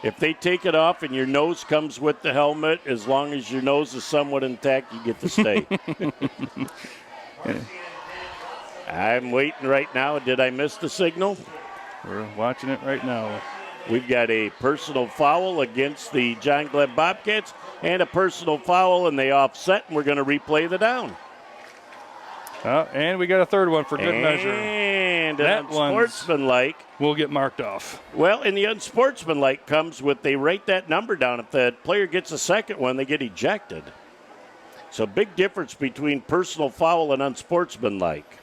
[SPEAKER 1] If they take it off and your nose comes with the helmet, as long as your nose is somewhat intact, you get to stay. I'm waiting right now. Did I miss the signal?
[SPEAKER 2] We're watching it right now.
[SPEAKER 1] We've got a personal foul against the John Glenn Bobcats and a personal foul, and they offset, and we're going to replay the down.
[SPEAKER 2] And we got a third one for good measure.
[SPEAKER 1] And And
[SPEAKER 2] that
[SPEAKER 1] an unsportsmanlike
[SPEAKER 2] will get marked off.
[SPEAKER 1] Well, and the unsportsmanlike comes with they write that number down. If the player gets a second one, they get ejected. So big difference between personal foul and unsportsmanlike.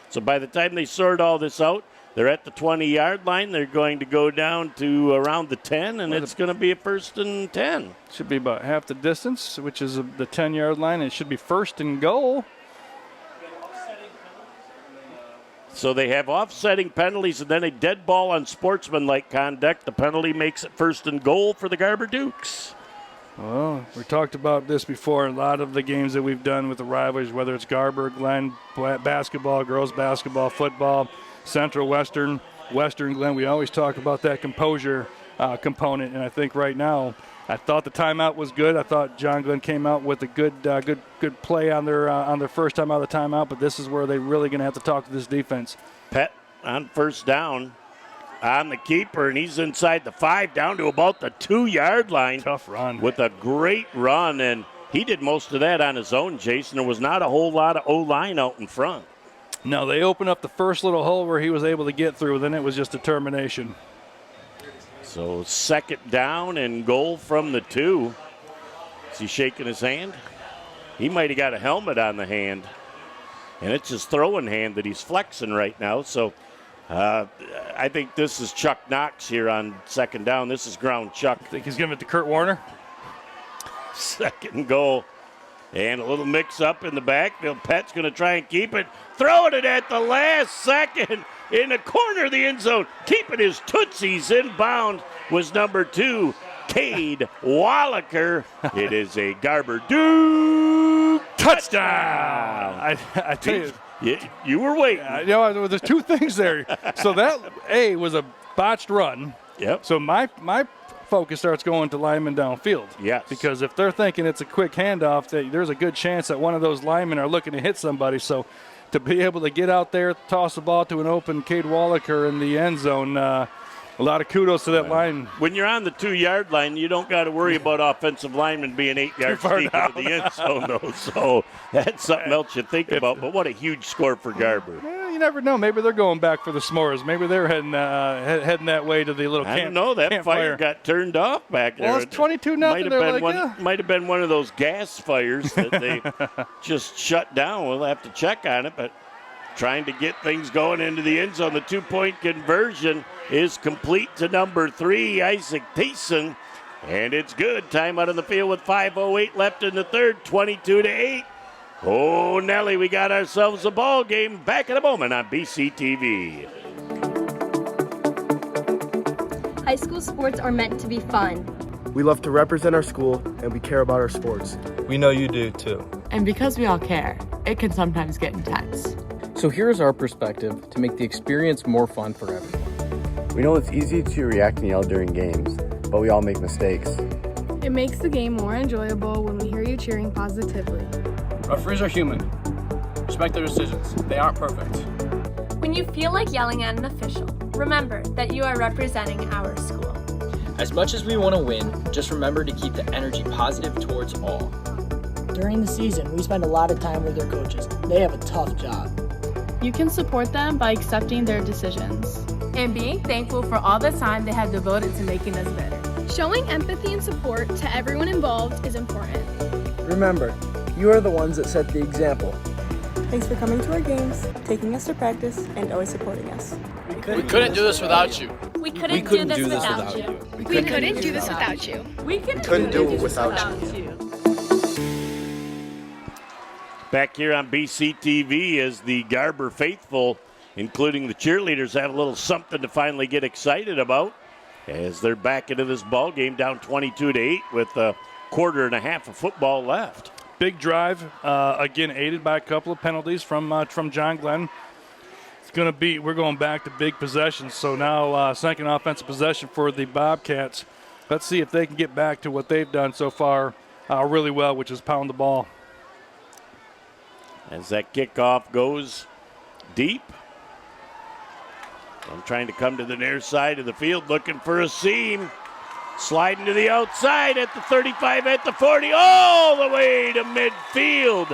[SPEAKER 1] So by the time they sort all this out, they're at the 20-yard line. They're going to go down to around the 10, and it's going to be a 1st and 10.
[SPEAKER 2] Should be about half the distance, which is the 10-yard line. It should be 1st and goal.
[SPEAKER 1] So they have offsetting penalties and then a dead ball on sportsmanlike conduct. The penalty makes it 1st and goal for the Garber Dukes.
[SPEAKER 2] Well, we talked about this before. A lot of the games that we've done with the rivalries, whether it's Garber, Glen, basketball, girls basketball, football, Central, Western, Glen, we always talk about that composure component. And I think right now, I thought the timeout was good. I thought John Glenn came out with a good play on their first time out of the timeout. But this is where they're really going to have to talk to this defense.
[SPEAKER 1] Pett on 1st down on the keeper, and he's inside the 5 down to about the 2-yard line.
[SPEAKER 2] Tough run.
[SPEAKER 1] With a great run, and he did most of that on his own, Jason. There was not a whole lot of O-line out in front.
[SPEAKER 2] No, they opened up the first little hole where he was able to get through. Then it was just determination.
[SPEAKER 1] So 2nd down and goal from the 2. Is he shaking his hand? He might have got a helmet on the hand. And it's his throwing hand that he's flexing right now. So I think this is Chuck Knox here on 2nd down. This is ground Chuck.
[SPEAKER 2] Think he's giving it to Kurt Warner?
[SPEAKER 1] 2nd goal. And a little mix-up in the backfield. Pett's going to try and keep it. Throwing it at the last second in the corner of the end zone. Keeping his tootsies inbound was number 2, Cade Wallaker. It is a Garber Duke touchdown.
[SPEAKER 2] I tell you.
[SPEAKER 1] You were waiting.
[SPEAKER 2] There's 2 things there. So that, A, was a botched run.
[SPEAKER 1] Yep.
[SPEAKER 2] So my focus starts going to linemen downfield.
[SPEAKER 1] Yes.
[SPEAKER 2] Because if they're thinking it's a quick handoff, there's a good chance that one of those linemen are looking to hit somebody. So to be able to get out there, toss the ball to an open Cade Wallaker in the end zone, a lot of kudos to that line.
[SPEAKER 1] When you're on the 2-yard line, you don't got to worry about offensive linemen being 8 yards deep into the end zone, though. So that's something else you think about. But what a huge score for Garber.
[SPEAKER 2] Well, you never know. Maybe they're going back for the s'mores. Maybe they're heading that way to the little camp.
[SPEAKER 1] I don't know. That fire got turned off back there.
[SPEAKER 2] Well, it's 22-0.
[SPEAKER 1] Might have been one of those gas fires that they just shut down. We'll have to check on it, but trying to get things going into the end zone. The 2-point conversion is complete to number 3, Isaac Thiessen, and it's good. Time out on the field with 5:08 left in the 3rd, 22-8. Oh, Nelly, we got ourselves a ball game. Back in a moment on BCTV.
[SPEAKER 23] High school sports are meant to be fun.
[SPEAKER 29] We love to represent our school, and we care about our sports.
[SPEAKER 25] We know you do, too.
[SPEAKER 27] And because we all care, it can sometimes get intense.
[SPEAKER 22] So here's our perspective to make the experience more fun for everyone.
[SPEAKER 26] We know it's easy to react and yell during games, but we all make mistakes.
[SPEAKER 31] It makes the game more enjoyable when we hear you cheering positively.
[SPEAKER 8] Referees are human. Respect their decisions. They aren't perfect.
[SPEAKER 23] When you feel like yelling at an official, remember that you are representing our school.
[SPEAKER 30] As much as we want to win, just remember to keep the energy positive towards all.
[SPEAKER 21] During the season, we spend a lot of time with their coaches. They have a tough job.
[SPEAKER 24] You can support them by accepting their decisions.
[SPEAKER 28] And being thankful for all the time they have devoted to making us better.
[SPEAKER 31] Showing empathy and support to everyone involved is important.
[SPEAKER 29] Remember, you are the ones that set the example.
[SPEAKER 20] Thanks for coming to our games, taking us to practice, and always supporting us.
[SPEAKER 8] We couldn't do this without you.
[SPEAKER 23] We couldn't do this without you.
[SPEAKER 31] We couldn't do this without you.
[SPEAKER 28] We
[SPEAKER 29] couldn't do it without you.
[SPEAKER 1] Back here on BCTV as the Garber faithful, including the cheerleaders, have a little something to finally get excited about as they're back into this ball game down 22-8 with a quarter and a half of football left.
[SPEAKER 2] Big drive, again aided by a couple of penalties from John Glenn. We're going back to big possessions. So now second offensive possession for the Bobcats. Let's see if they can get back to what they've done so far really well, which is pound the ball.
[SPEAKER 1] As that kickoff goes deep. I'm trying to come to the near side of the field, looking for a seam. Sliding to the outside at the 35, at the 40, all the way to midfield.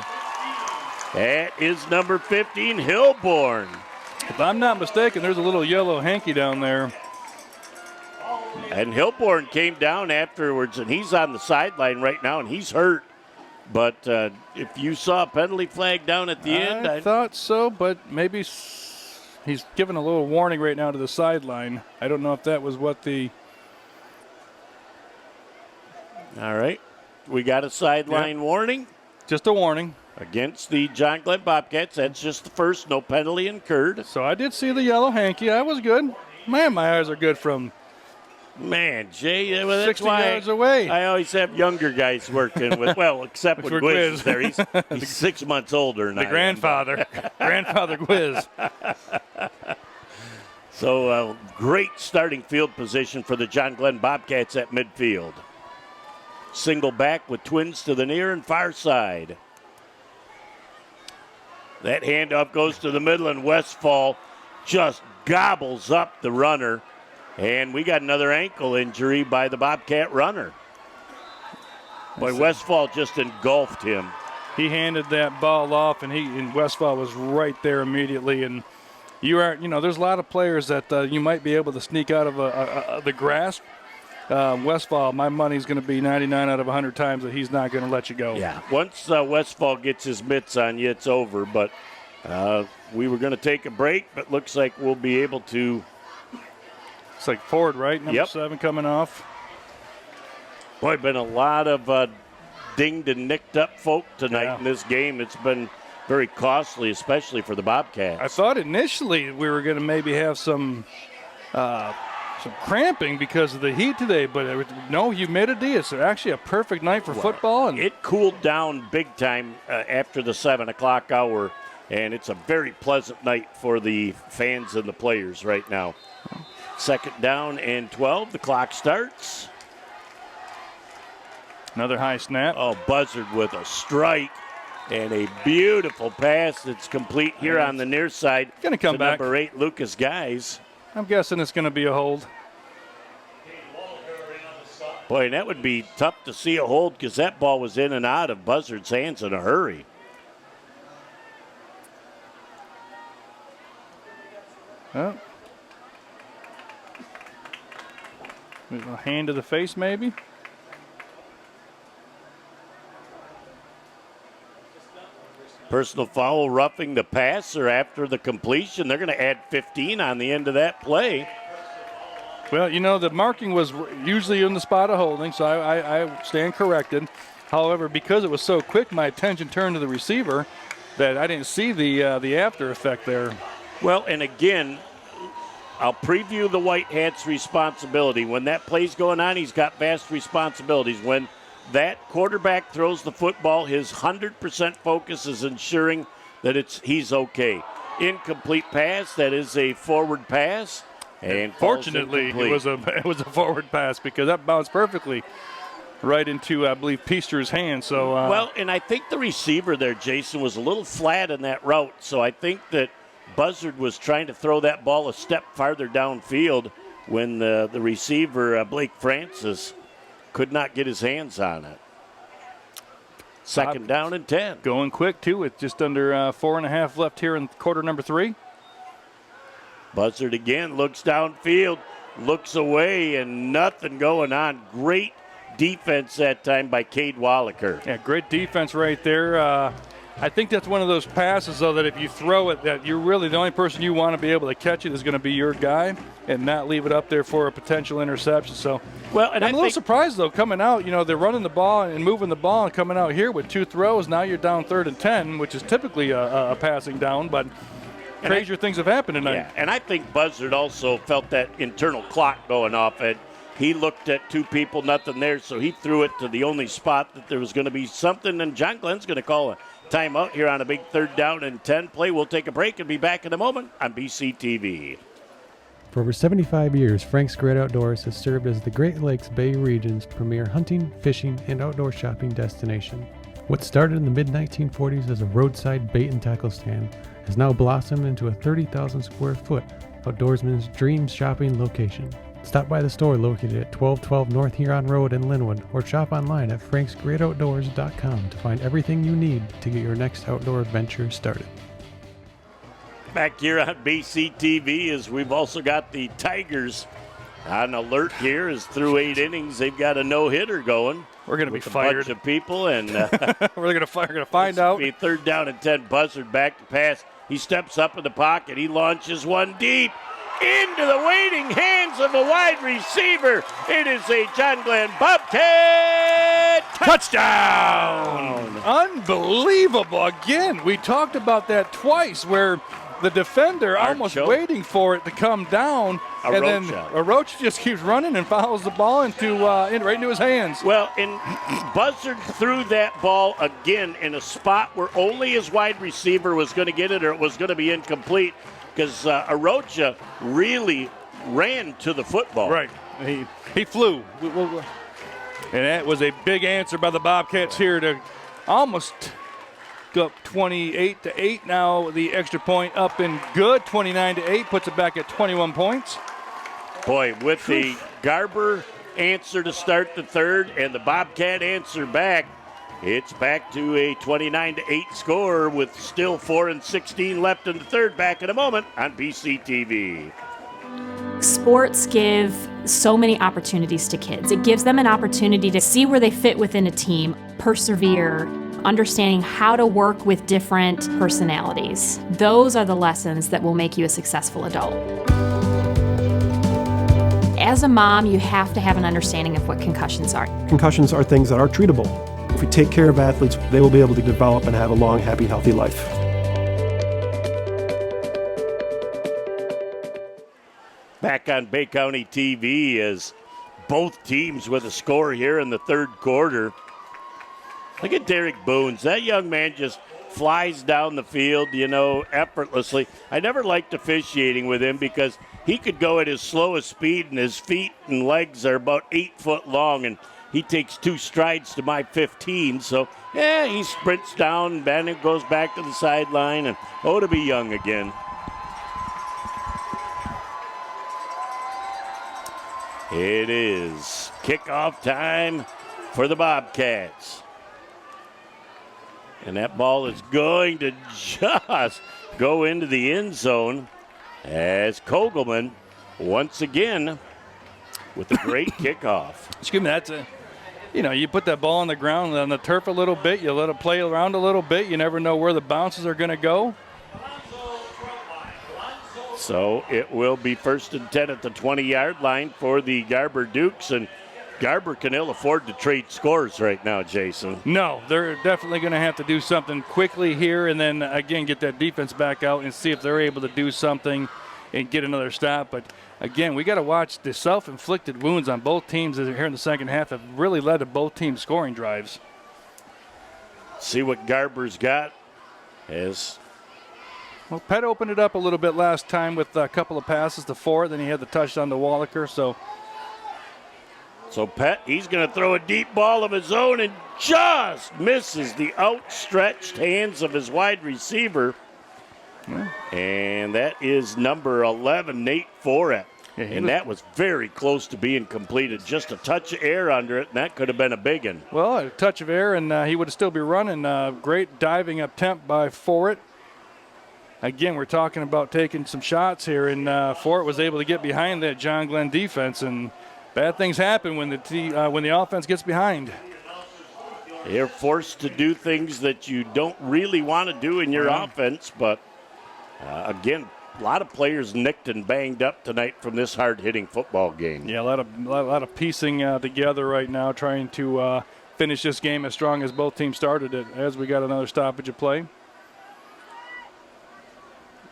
[SPEAKER 1] That is number 15, Hilborn.
[SPEAKER 2] If I'm not mistaken, there's a little yellow hanky down there.
[SPEAKER 1] And Hilborn came down afterwards, and he's on the sideline right now, and he's hurt. But if you saw a penalty flag down at the end,
[SPEAKER 2] I thought so, but maybe he's giving a little warning right now to the sideline. I don't know if that was what the...
[SPEAKER 1] All right. We got a sideline warning.
[SPEAKER 2] Just a warning.
[SPEAKER 1] Against the John Glenn Bobcats. That's just the first. No penalty incurred.
[SPEAKER 2] So I did see the yellow hanky. That was good. Man, my eyes are good from...
[SPEAKER 1] Man, Jay, well, that's
[SPEAKER 2] 60
[SPEAKER 1] why
[SPEAKER 2] yards away.
[SPEAKER 1] I always have younger guys working with, well, except with Gwiz is there. He's 6 months older than
[SPEAKER 2] the grandfather. Grandfather Gwiz.
[SPEAKER 1] So great starting field position for the John Glenn Bobcats at midfield. Single back with twins to the near and far side. That handoff goes to the middle, and Westfall just gobbles up the runner. And we got another ankle injury by the Bobcat runner. Boy, Westfall just engulfed him.
[SPEAKER 2] He handed that ball off, and Westfall was right there immediately. And there's a lot of players that you might be able to sneak out of the grasp. Westfall, my money's going to be 99 out of 100 times that he's not going to let you go.
[SPEAKER 1] Yeah, once Westfall gets his mitts on you, it's over. But we were going to take a break, but looks like we'll be able to.
[SPEAKER 2] It's like Ford, right? Number 7 coming off.
[SPEAKER 1] Boy, been a lot of dinged and nicked up folk tonight in this game. It's been very costly, especially for the Bobcats.
[SPEAKER 2] I thought initially we were going to maybe have some cramping because of the heat today, but no humidity. It's actually a perfect night for football. And
[SPEAKER 1] it cooled down big time after the 7 o'clock hour, and it's a very pleasant night for the fans and the players right now. Second down and 12. The clock starts.
[SPEAKER 2] Another high snap.
[SPEAKER 1] Oh, Buzzard with a strike and a beautiful pass that's complete here on the near side.
[SPEAKER 2] Going to come back.
[SPEAKER 1] Number 8, Lucas Guys.
[SPEAKER 2] I'm guessing it's going to be a hold.
[SPEAKER 1] Boy, and that would be tough to see a hold because that ball was in and out of Buzzard's hands in a hurry.
[SPEAKER 2] Oh. A hand to the face, maybe.
[SPEAKER 1] Personal foul, roughing the passer after the completion. They're going to add 15 on the end of that play.
[SPEAKER 2] Well, the marking was usually in the spot of holding, so I stand corrected. However, because it was so quick, my attention turned to the receiver that I didn't see the after effect there.
[SPEAKER 1] Well, and again, I'll preview the White Hat's responsibility. When that play's going on, he's got vast responsibilities. When that quarterback throws the football, his 100% focus is ensuring that he's okay. Incomplete pass, that is a forward pass. And
[SPEAKER 2] fortunately, it was a forward pass because that bounced perfectly right into, I believe, Peaster's hand. So
[SPEAKER 1] well, and I think the receiver there, Jason, was a little flat in that route. So I think that Buzzard was trying to throw that ball a step farther downfield when the receiver, Blake Francis, could not get his hands on it. Second down and 10.
[SPEAKER 2] Going quick, too, with just under 4.5 left here in quarter number 3.
[SPEAKER 1] Buzzard again looks downfield, looks away, and nothing going on. Great defense that time by Cade Wallaker.
[SPEAKER 2] Yeah, great defense right there. I think that's one of those passes, though, that if you throw it, that you're really the only person you want to be able to catch it is going to be your guy and not leave it up there for a potential interception. So,
[SPEAKER 1] well, and
[SPEAKER 2] I'm a little surprised, though, coming out. They're running the ball and moving the ball and coming out here with 2 throws. Now you're down 3rd and 10, which is typically a passing down, but crazier things have happened tonight.
[SPEAKER 1] Yeah, and I think Buzzard also felt that internal clock going off. And he looked at 2 people, nothing there, so he threw it to the only spot that there was going to be something, and John Glenn's going to call a timeout here on a big 3rd down and 10 play. We'll take a break and be back in a moment on BCTV.
[SPEAKER 7] For over 75 years, Frank's Great Outdoors has served as the Great Lakes Bay region's premier hunting, fishing, and outdoor shopping destination. What started in the mid-1940s as a roadside bait and tackle stand has now blossomed into a 30,000 square foot outdoorsman's dream shopping location. Stop by the store located at 1212 North Huron Road in Linwood or shop online at franksgreatoutdoors.com to find everything you need to get your next outdoor adventure started.
[SPEAKER 1] Back here on BCTV as we've also got the Tigers on alert here as through 8 innings they've got a no-hitter going.
[SPEAKER 2] We're going to be
[SPEAKER 1] with
[SPEAKER 2] fired.
[SPEAKER 1] A bunch of people, and
[SPEAKER 2] we're going to find out.
[SPEAKER 1] Be 3rd down and 10. Buzzard back to pass. He steps up in the pocket. He launches one deep into the waiting hands of a wide receiver. It is a John Glenn Bobcat touchdown.
[SPEAKER 2] Unbelievable. Again, we talked about that twice where the defender almost waiting for it to come down, and then Arocha just keeps running and fouls the ball right into his hands.
[SPEAKER 1] Well, and Buzzard threw that ball again in a spot where only his wide receiver was going to get it or it was going to be incomplete because Arocha really ran to the football.
[SPEAKER 2] Right. He flew. And that was a big answer by the Bobcats here to almost go up 28-8. Now the extra point up and good. 29-8 puts it back at 21 points.
[SPEAKER 1] Boy, with the Garber answer to start the third and the Bobcat answer back, it's back to a 29-8 score with still 4:16 left in the third. Back in a moment on BCTV.
[SPEAKER 9] Sports give so many opportunities to kids. It gives them an opportunity to see where they fit within a team, persevere, understanding how to work with different personalities. Those are the lessons that will make you a successful adult. As a mom, you have to have an understanding of what concussions are.
[SPEAKER 10] Concussions are things that are treatable. If we take care of athletes, they will be able to develop and have a long, happy, healthy life.
[SPEAKER 1] Back on Bay County TV as both teams with a score here in the third quarter. Look at Derek Boones. That young man just flies down the field, effortlessly. I never liked officiating with him because he could go at his slowest speed and his feet and legs are about 8 foot long and he takes 2 strides to my 15. So, he sprints down and then it goes back to the sideline and to be young again. It is kickoff time for the Bobcats. And that ball is going to just go into the end zone as Kogelman once again with a great kickoff.
[SPEAKER 2] Excuse me, that's you put that ball on the ground, on the turf a little bit, you let it play around a little bit, you never know where the bounces are going to go.
[SPEAKER 1] So it will be 1st and 10 at the 20-yard line for the Garber Dukes, and Garber can ill afford to trade scores right now, Jason.
[SPEAKER 2] No, they're definitely going to have to do something quickly here and then, again, get that defense back out and see if they're able to do something and get another stop. But, again, we got to watch the self-inflicted wounds on both teams here in the second half have really led to both teams scoring drives.
[SPEAKER 1] See what Garber's got as...
[SPEAKER 2] Well, Pett opened it up a little bit last time with a couple of passes to Ford. Then he had the touchdown to Wallaker.
[SPEAKER 1] So Pett, he's going to throw a deep ball of his own and just misses the outstretched hands of his wide receiver. And that is number 11, Nate Foret. And that was very close to being completed. Just a touch of air under it, and that could have been a big one.
[SPEAKER 2] Well, a touch of air, and he would still be running. Great diving attempt by Foret. Again, we're talking about taking some shots here, and Foret was able to get behind that John Glenn defense, and bad things happen when the offense gets behind.
[SPEAKER 1] They're forced to do things that you don't really want to do in your offense, but again, a lot of players nicked and banged up tonight from this hard-hitting football game.
[SPEAKER 2] Yeah, a lot of piecing together right now, trying to finish this game as strong as both teams started it, as we got another stoppage of play.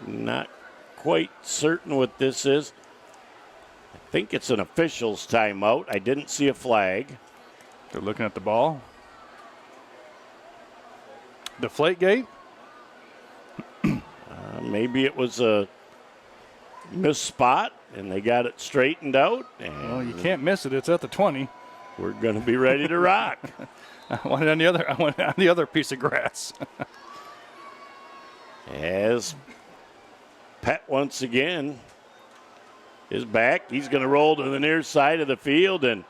[SPEAKER 1] Not quite certain what this is. I think it's an official's timeout. I didn't see a flag.
[SPEAKER 2] They're looking at the ball. Deflategate?
[SPEAKER 1] Maybe it was a missed spot, and they got it straightened out. And
[SPEAKER 2] well, you can't miss it. It's at the 20.
[SPEAKER 1] We're going to be ready to rock.
[SPEAKER 2] I want it on the other piece of grass.
[SPEAKER 1] As Pett once again is back. He's going to roll to the near side of the field, and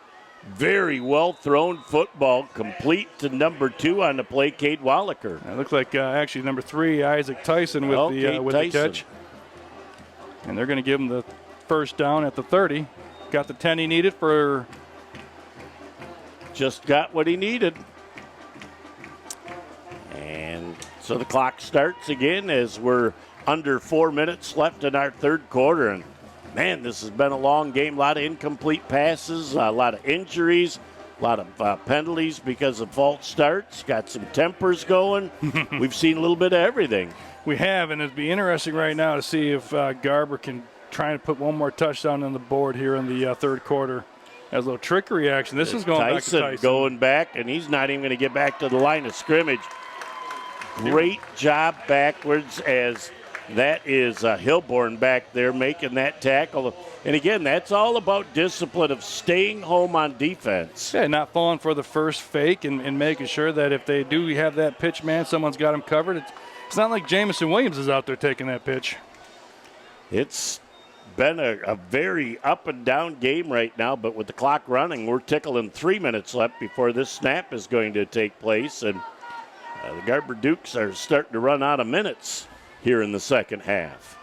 [SPEAKER 1] very well thrown football complete to number 2 on the play, Cade Wallaker.
[SPEAKER 2] It looked like actually number 3, Isaac Tyson, with the catch. And they're going to give him the first down at the 30. Got the 10 he needed for.
[SPEAKER 1] Just got what he needed. And so the clock starts again as we're under 4 minutes left in our third quarter. And, man, this has been a long game. A lot of incomplete passes, a lot of injuries, a lot of penalties because of false starts. Got some tempers going. We've seen a little bit of everything.
[SPEAKER 2] We have, and it'd be interesting right now to see if Garber can try to put one more touchdown on the board here in the third quarter. As a little trickery action. This is going back to Tyson.
[SPEAKER 1] Going back, and he's not even going to get back to the line of scrimmage. Great job backwards as that is Hilborn back there making that tackle. And, again, that's all about discipline of staying home on defense.
[SPEAKER 2] Yeah, not falling for the first fake and making sure that if they do have that pitch man, someone's got him covered. It's not like Jamison Williams is out there taking that pitch.
[SPEAKER 1] It's been a very up and down game right now, but with the clock running, we're tickling 3 minutes left before this snap is going to take place. And the Garber Dukes are starting to run out of minutes here in the second half.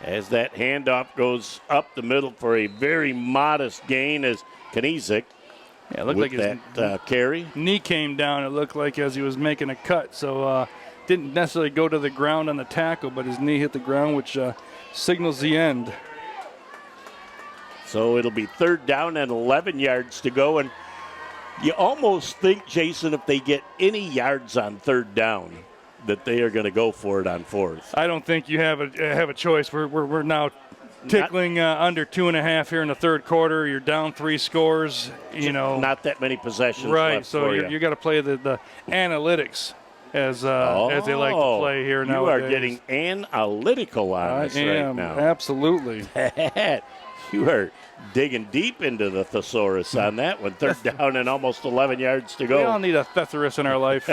[SPEAKER 1] As that handoff goes up the middle for a very modest gain as Kniezek.
[SPEAKER 2] Yeah, it looked like his
[SPEAKER 1] carry.
[SPEAKER 2] Knee came down, it looked like, as he was making a cut. So didn't necessarily go to the ground on the tackle, but his knee hit the ground, which signals the end.
[SPEAKER 1] So it'll be third down and 11 yards to go. And you almost think, Jason, if they get any yards on third down, that they are going to go for it on fourth.
[SPEAKER 2] I don't think you have a choice. We're now tickling under 2.5 here in the third quarter. You're down 3 scores.
[SPEAKER 1] Not that many possessions
[SPEAKER 2] right,
[SPEAKER 1] left
[SPEAKER 2] so
[SPEAKER 1] for
[SPEAKER 2] you got to play the analytics as they like to play here nowadays.
[SPEAKER 1] You are getting analytical on this right now.
[SPEAKER 2] Absolutely.
[SPEAKER 1] You are digging deep into the thesaurus on that one. Third down and almost 11 yards to go.
[SPEAKER 2] We all need a thesaurus in our life.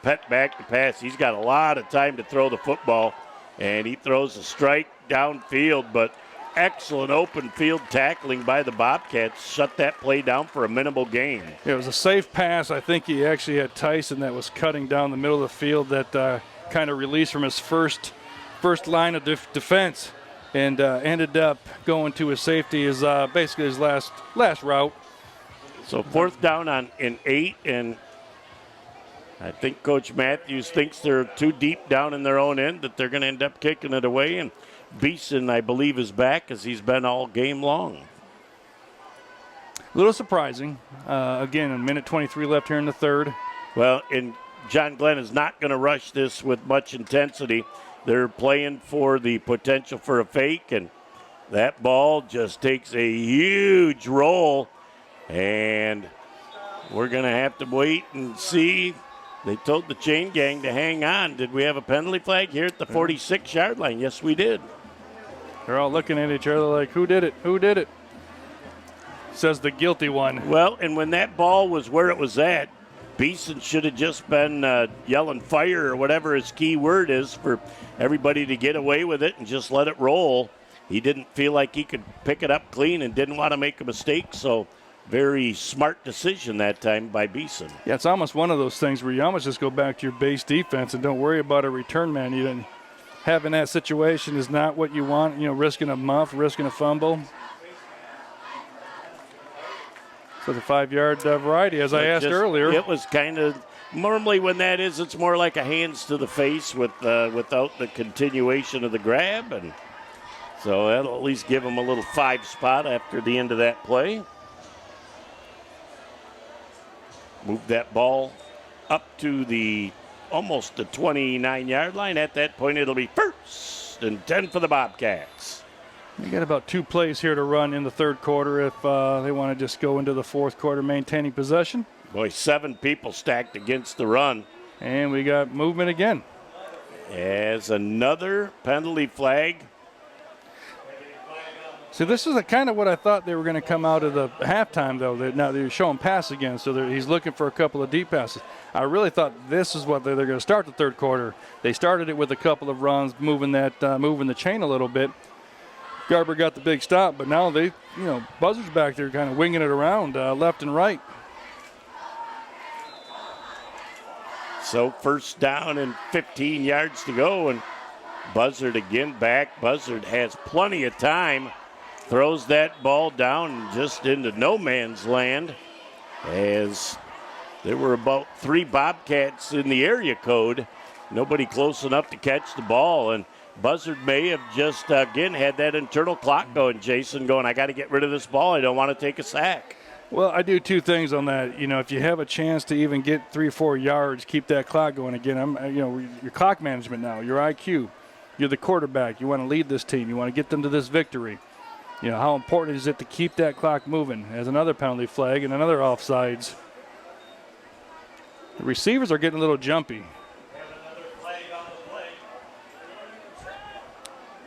[SPEAKER 1] Pet back to pass. He's got a lot of time to throw the football, and he throws a strike downfield, but excellent open field tackling by the Bobcats. Shut that play down for a minimal gain.
[SPEAKER 2] It was a safe pass. I think he actually had Tyson that was cutting down the middle of the field that kind of released from his first line of defense and ended up going to his safety, is basically his last route.
[SPEAKER 1] So fourth down in 8, and I think Coach Matthews thinks they're too deep down in their own end, that they're going to end up kicking it away. And Beeson, I believe, is back as he's been all game long.
[SPEAKER 2] A little surprising. Again, a minute 23 left here in the third.
[SPEAKER 1] Well, and John Glenn is not going to rush this with much intensity. They're playing for the potential for a fake, and that ball just takes a huge roll. And we're going to have to wait and see. They told the chain gang to hang on. Did we have a penalty flag here at the 46-yard line? Yes, we did.
[SPEAKER 2] They're all looking at each other like, who did it? Who did it? Says the guilty one.
[SPEAKER 1] Well, and when that ball was where it was at, Beeson should have just been yelling fire or whatever his key word is for everybody to get away with it and just let it roll. He didn't feel like he could pick it up clean and didn't want to make a mistake, so very smart decision that time by Beeson.
[SPEAKER 2] Yeah, it's almost one of those things where you almost just go back to your base defense and don't worry about a return man. You didn't, having that situation is not what you want, risking a muff, risking a fumble. So the 5-yard variety, as I asked earlier.
[SPEAKER 1] It was kind of, normally when that is, it's more like a hands to the face without the continuation of the grab. And so that'll at least give him a little 5 spot after the end of that play. Move that ball up to almost the 29-yard line. At that point, it'll be 1st and 10 for the Bobcats.
[SPEAKER 2] You got about 2 plays here to run in the third quarter if they want to just go into the fourth quarter maintaining possession.
[SPEAKER 1] Boy, 7 people stacked against the run.
[SPEAKER 2] And we got movement again.
[SPEAKER 1] As another penalty flag.
[SPEAKER 2] See, this is kind of what I thought they were going to come out of the halftime, though. Now they're showing pass again, so he's looking for a couple of deep passes. I really thought this is what they're going to start the third quarter. They started it with a couple of runs, moving the chain a little bit. Garber got the big stop, but now Buzzard's back there kind of winging it around left and right.
[SPEAKER 1] So first down and 15 yards to go, and Buzzard again back. Buzzard has plenty of time. Throws that ball down just into no man's land, as there were about 3 Bobcats in the area code. Nobody close enough to catch the ball, and Buzzard may have just, again, had that internal clock going, Jason, going, I got to get rid of this ball. I don't want to take a sack.
[SPEAKER 2] Well, I do 2 things on that. You know, if you have a chance to even get 3 or 4 yards, keep that clock going. Again, your clock management now, your IQ. You're the quarterback. You want to lead this team. You want to get them to this victory. You know, how important is it to keep that clock moving? As another penalty flag and another offsides. The receivers are getting a little jumpy.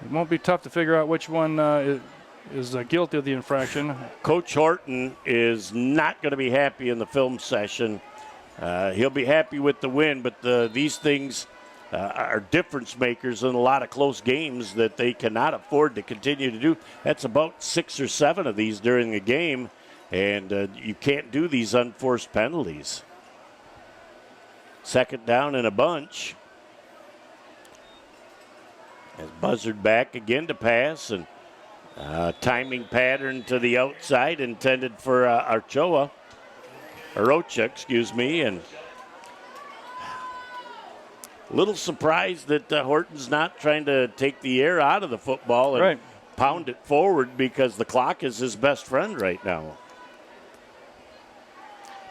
[SPEAKER 2] It won't be tough to figure out which one is guilty of the infraction.
[SPEAKER 1] Coach Horton is not going to be happy in the film session. He'll be happy with the win, but these things are difference makers in a lot of close games that they cannot afford to continue to do. That's about 6 or 7 of these during a game, and you can't do these unforced penalties. Second down in a bunch. As Buzzard back again to pass, and timing pattern to the outside intended for Arocha, and a little surprised that Horton's not trying to take the air out of the football and pound it forward, because the clock is his best friend right now.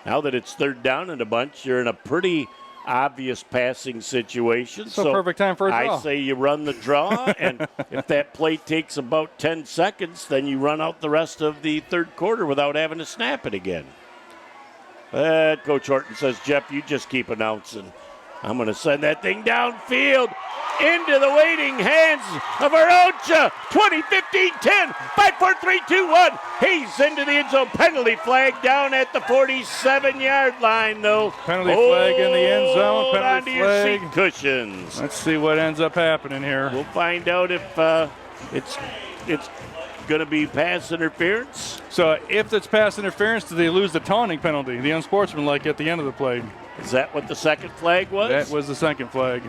[SPEAKER 1] Now that it's third down in a bunch, you're in a pretty obvious passing situation.
[SPEAKER 2] So perfect time for a draw.
[SPEAKER 1] I say you run the draw, and if that play takes about 10 seconds, then you run out the rest of the third quarter without having to snap it again. But Coach Horton says, Jeff, you just keep announcing. I'm going to send that thing downfield into the waiting hands of Arocha. 20, 15, 10, 5, 4, 3, 2, 1. He's into the end zone. Penalty flag down at the 47-yard line, though.
[SPEAKER 2] Penalty flag in the end zone. Penalty
[SPEAKER 1] Hold on to
[SPEAKER 2] flag.
[SPEAKER 1] your seat cushions.
[SPEAKER 2] Let's see what ends up happening here.
[SPEAKER 1] We'll find out if it's going to be pass interference.
[SPEAKER 2] So if it's pass interference, do they lose the taunting penalty, the unsportsmanlike at the end of the play?
[SPEAKER 1] Is that what the second flag was?
[SPEAKER 2] That was the second flag.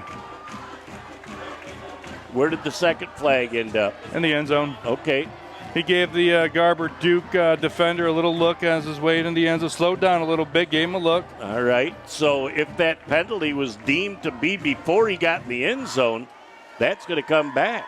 [SPEAKER 1] Where did the second flag end up?
[SPEAKER 2] In the end zone.
[SPEAKER 1] Okay.
[SPEAKER 2] He gave the Garber Duke defender a little look as his way in the end zone. Slowed down a little bit, gave him a look.
[SPEAKER 1] All right. So if that penalty was deemed to be before he got in the end zone, that's going to come back.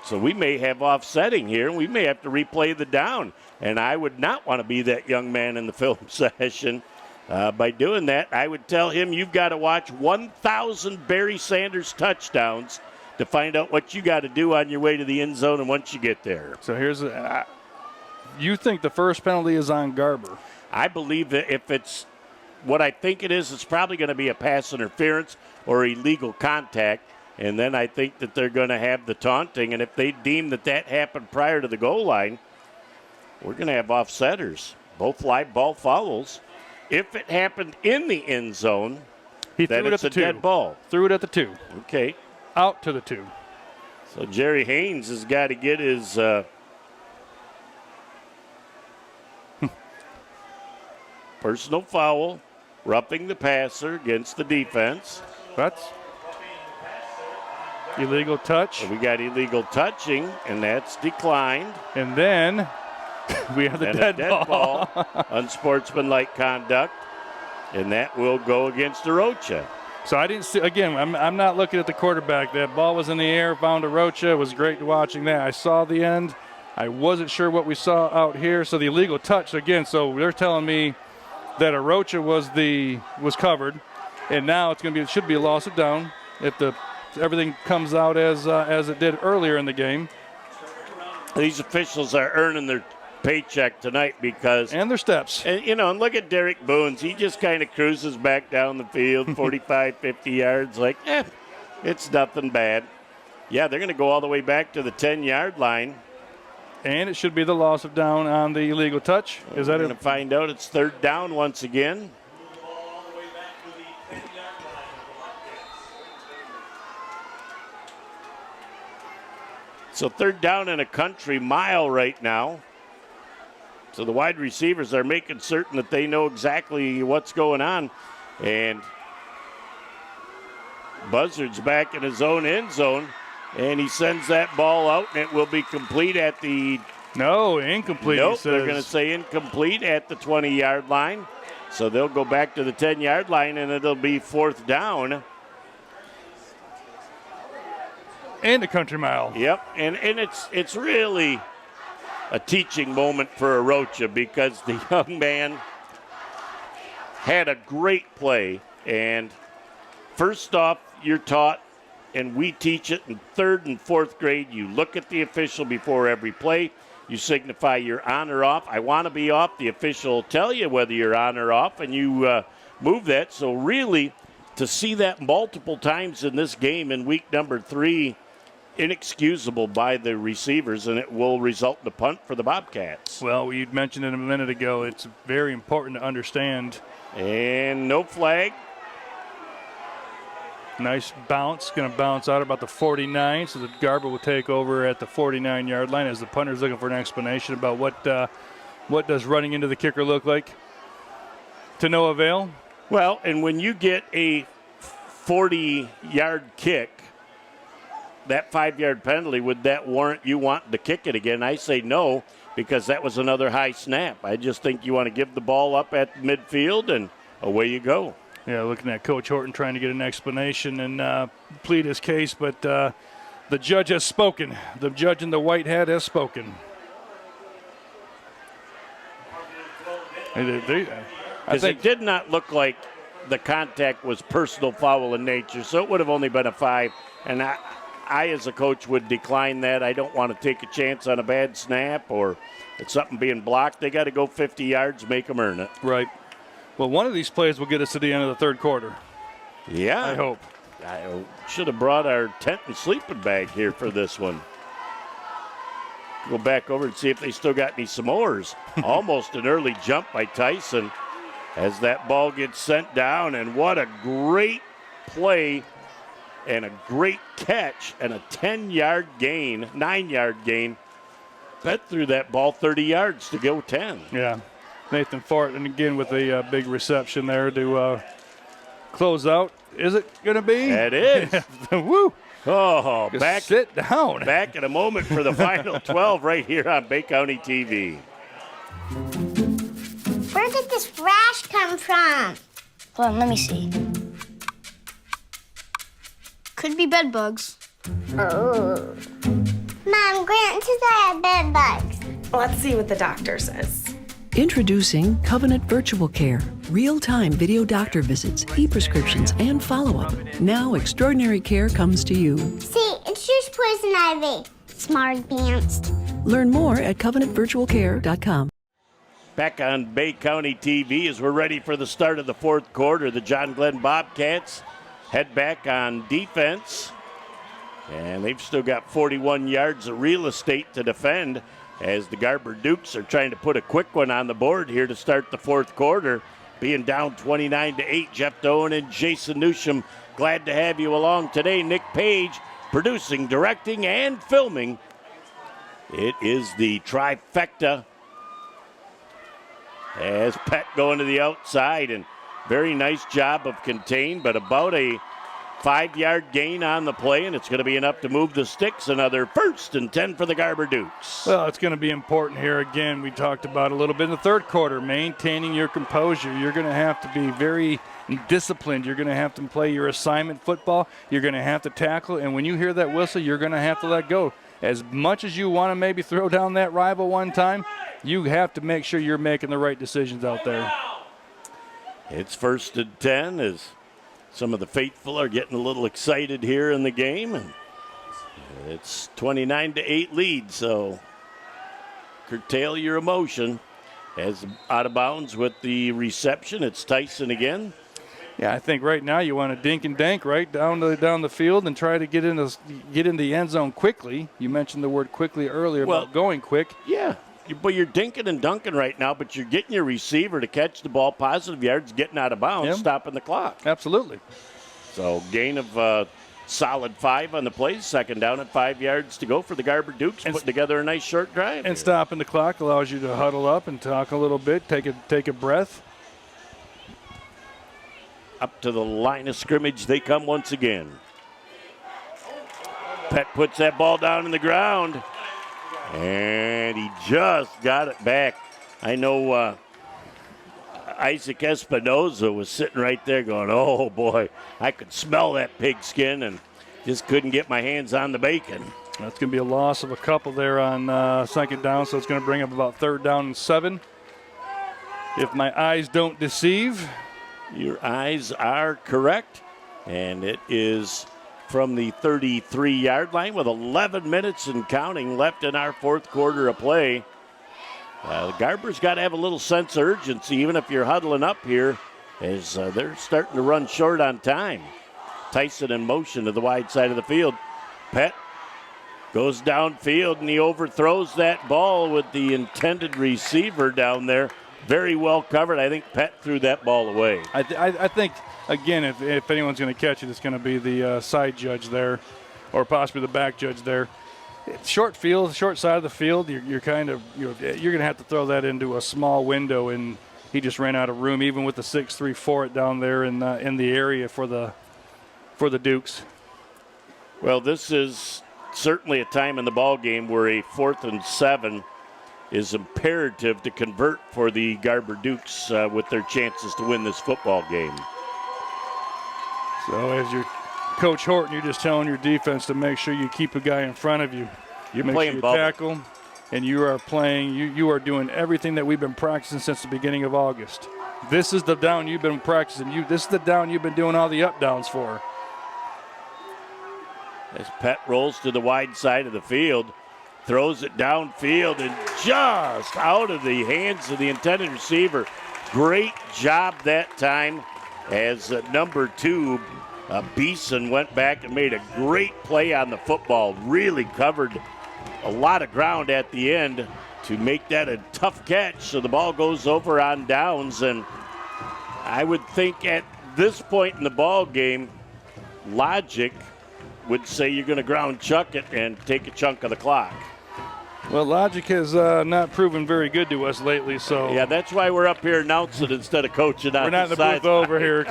[SPEAKER 1] So we may have offsetting here, and we may have to replay the down. And I would not want to be that young man in the film session. By doing that, I would tell him you've got to watch 1,000 Barry Sanders touchdowns to find out what you got to do on your way to the end zone and once you get there.
[SPEAKER 2] So here's you think the first penalty is on Garber?
[SPEAKER 1] I believe that if it's what I think it is, it's probably going to be a pass interference or illegal contact, and then I think that they're going to have the taunting, and if they deem that happened prior to the goal line, we're going to have offsetters, both live ball fouls. If it happened in the end zone, then it's a dead ball.
[SPEAKER 2] Threw it at the 2.
[SPEAKER 1] Okay.
[SPEAKER 2] Out to the 2.
[SPEAKER 1] So Jerry Haynes has got to get his personal foul, roughing the passer against the defense.
[SPEAKER 2] That's illegal touch.
[SPEAKER 1] So we got illegal touching, and that's declined.
[SPEAKER 2] And then we have the dead ball.
[SPEAKER 1] Unsportsmanlike conduct, and that will go against Arocha.
[SPEAKER 2] So I didn't see, again, I'm not looking at the quarterback. That ball was in the air, found Arocha. It was great watching that. I saw the end. I wasn't sure what we saw out here. So the illegal touch again. So they're telling me that Arocha was covered, and now it should be a loss of down if everything comes out as it did earlier in the game.
[SPEAKER 1] These officials are earning their paycheck tonight
[SPEAKER 2] and their steps.
[SPEAKER 1] And look at Derek Boones. He just kind of cruises back down the field, 45, 50 yards, like, it's nothing bad. Yeah, they're going to go all the way back to the 10-yard line.
[SPEAKER 2] And it should be the loss of down on the illegal touch.
[SPEAKER 1] We're going to find out it's third down once again. So third down in a country mile right now. So the wide receivers are making certain that they know exactly what's going on. And Buzzard's back in his own end zone, and he sends that ball out, and it will be complete at the...
[SPEAKER 2] No, incomplete.
[SPEAKER 1] Nope, they're going to say incomplete at the 20-yard line. So they'll go back to the 10-yard line, and it'll be 4th down.
[SPEAKER 2] And a country mile.
[SPEAKER 1] Yep, and it's really a teaching moment for Arocha because the young man had a great play. And first off, you're taught, and we teach it in 3rd and 4th grade, you look at the official before every play. You signify you're on or off. I want to be off. The official will tell you whether you're on or off, and you move that. So really, to see that multiple times in this game in week number 3, inexcusable by the receivers, and it will result in a punt for the Bobcats.
[SPEAKER 2] Well, you mentioned it a minute ago. It's very important to understand.
[SPEAKER 1] And no flag.
[SPEAKER 2] Nice bounce. Going to bounce out about the 49, so that Garber will take over at the 49-yard line as the punter's looking for an explanation about what does running into the kicker look like. To no avail.
[SPEAKER 1] Well, and when you get a 40-yard kick, that 5-yard penalty, would that warrant you wanting to kick it again? I say no, because that was another high snap. I just think you want to give the ball up at midfield, and away you go.
[SPEAKER 2] Yeah, looking at Coach Horton trying to get an explanation and plead his case, but the judge has spoken. The judge in the white hat has spoken.
[SPEAKER 1] Because it did not look like the contact was personal foul in nature, so it would have only been a 5. And I, as a coach, would decline that. I don't want to take a chance on a bad snap or it's something being blocked. They got to go 50 yards, make them earn it.
[SPEAKER 2] Right. Well, one of these plays will get us to the end of the 3rd quarter.
[SPEAKER 1] Yeah.
[SPEAKER 2] I hope.
[SPEAKER 1] I should have brought our tent and sleeping bag here for this one. Go back over and see if they still got any s'mores. Almost an early jump by Tyson as that ball gets sent down. And what a great play and a great catch and a 10-yard gain, 9-yard gain. Bet threw that ball 30 yards to go 10.
[SPEAKER 2] Yeah. Nathan Fort, and again with a big reception there to close out. Is it going to be?
[SPEAKER 1] It is.
[SPEAKER 2] Woo!
[SPEAKER 1] Oh,
[SPEAKER 2] back. Sit down.
[SPEAKER 1] Back in a moment for the final 12 right here on Bay County TV.
[SPEAKER 3] Where did this rash come from?
[SPEAKER 31] Hold on, let me see. Could be bed bugs.
[SPEAKER 3] Oh. Mom, Grant says I have bed bugs.
[SPEAKER 4] Let's see what the doctor says.
[SPEAKER 6] Introducing Covenant Virtual Care. Real-time video doctor visits, e-prescriptions, and follow-up. Now extraordinary care comes to you.
[SPEAKER 3] See, it's just poison ivy. Smart advanced.
[SPEAKER 6] Learn more at covenantvirtualcare.com.
[SPEAKER 1] Back on Bay County TV as we're ready for the start of the 4th quarter. The John Glenn Bobcats head back on defense. And they've still got 41 yards of real estate to defend as the Garber Dukes are trying to put a quick one on the board here to start the 4th quarter. Being down 29-8, Jeff Doan and Jason Newsham, glad to have you along today. Nick Page producing, directing, and filming. It is the trifecta as Pet going to the outside, and very nice job of contain, but about a 5-yard gain on the play, and it's going to be enough to move the sticks. Another 1st and 10 for the Garber Dukes.
[SPEAKER 2] Well, it's going to be important here. Again, we talked about a little bit in the 3rd quarter, maintaining your composure. You're going to have to be very disciplined. You're going to have to play your assignment football. You're going to have to tackle, and when you hear that whistle, you're going to have to let go. As much as you want to maybe throw down that rival one time, you have to make sure you're making the right decisions out there.
[SPEAKER 1] It's 1st and 10 as some of the faithful are getting a little excited here in the game, and it's 29-8 lead, so curtail your emotion. As out of bounds with the reception, it's Tyson again.
[SPEAKER 2] Yeah, I think right now you want to dink and dank right down the field and try to get in the end zone quickly. You mentioned the word quickly earlier about going quick.
[SPEAKER 1] Yeah. But you're dinking and dunking right now, but you're getting your receiver to catch the ball, positive yards, getting out of bounds, stopping the clock.
[SPEAKER 2] Absolutely.
[SPEAKER 1] So gain of solid 5 on the play, 2nd down at 5 yards to go for the Garber Dukes, putting together a nice short drive.
[SPEAKER 2] And stopping the clock allows you to huddle up and talk a little bit, take a breath.
[SPEAKER 1] up to the line of scrimmage they come once again. Pett puts that ball down in the ground, and he just got it back. I know Isaac Espinoza was sitting right there going, oh, boy, I could smell that pigskin and just couldn't get my hands on the bacon.
[SPEAKER 2] That's going to be a loss of a couple there on second down, so it's going to bring up about 3rd down and 7. If my eyes don't deceive.
[SPEAKER 1] Your eyes are correct, and it is from the 33-yard line with 11 minutes and counting left in our 4th quarter of play. The Garber's got to have a little sense of urgency, even if you're huddling up here, as they're starting to run short on time. Tyson in motion to the wide side of the field. Pett goes downfield, and he overthrows that ball with the intended receiver down there. Very well covered. I think Pett threw that ball away.
[SPEAKER 2] I think, again, if anyone's going to catch it, it's going to be the side judge there, or possibly the back judge there. Short field, short side of the field. You're going to have to throw that into a small window, and he just ran out of room, even with the 6'3" forward down there in the area for the Dukes.
[SPEAKER 1] Well, this is certainly a time in the ball game where a 4th and 7 is imperative to convert for the Garber Dukes with their chances to win this football game.
[SPEAKER 2] So as your Coach Horton, you're just telling your defense to make sure you keep a guy in front of you.
[SPEAKER 1] You're
[SPEAKER 2] make
[SPEAKER 1] playing
[SPEAKER 2] sure you
[SPEAKER 1] bubble.
[SPEAKER 2] tackle, and you are playing. You are doing everything that we've been practicing since the beginning of August. This is the down you've been practicing. This is the down you've been doing all the up downs for.
[SPEAKER 1] As Pett rolls to the wide side of the field, throws it downfield and just out of the hands of the intended receiver. Great job that time as number 2, Beeson, went back and made a great play on the football. Really covered a lot of ground at the end to make that a tough catch. So the ball goes over on downs, and I would think at this point in the ball game, logic would say you're going to ground chuck it and take a chunk of the clock.
[SPEAKER 2] Well, logic has not proven very good to us lately, so
[SPEAKER 1] yeah, that's why we're up here announcing instead of coaching on
[SPEAKER 2] we're not in the booth over here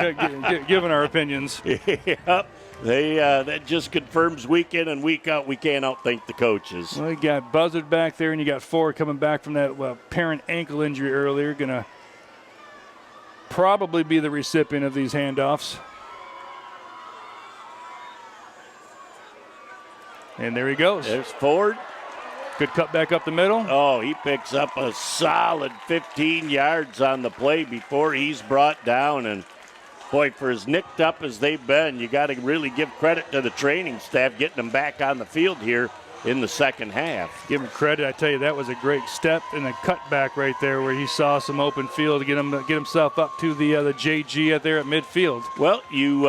[SPEAKER 2] giving our opinions.
[SPEAKER 1] Yep, that just confirms week in and week out we can't outthink the coaches.
[SPEAKER 2] Well, you got Buzzard back there, and you got Ford coming back from that apparent ankle injury earlier. Going to probably be the recipient of these handoffs. And there he goes.
[SPEAKER 1] There's Ford.
[SPEAKER 2] Good cut back up the middle.
[SPEAKER 1] Oh, he picks up a solid 15 yards on the play before he's brought down. And, boy, for as nicked up as they've been, you got to really give credit to the training staff getting them back on the field here in the second half.
[SPEAKER 2] Give him credit. I tell you, that was a great step and a cutback right there where he saw some open field to get himself up to the JG out there at midfield.
[SPEAKER 1] Well, you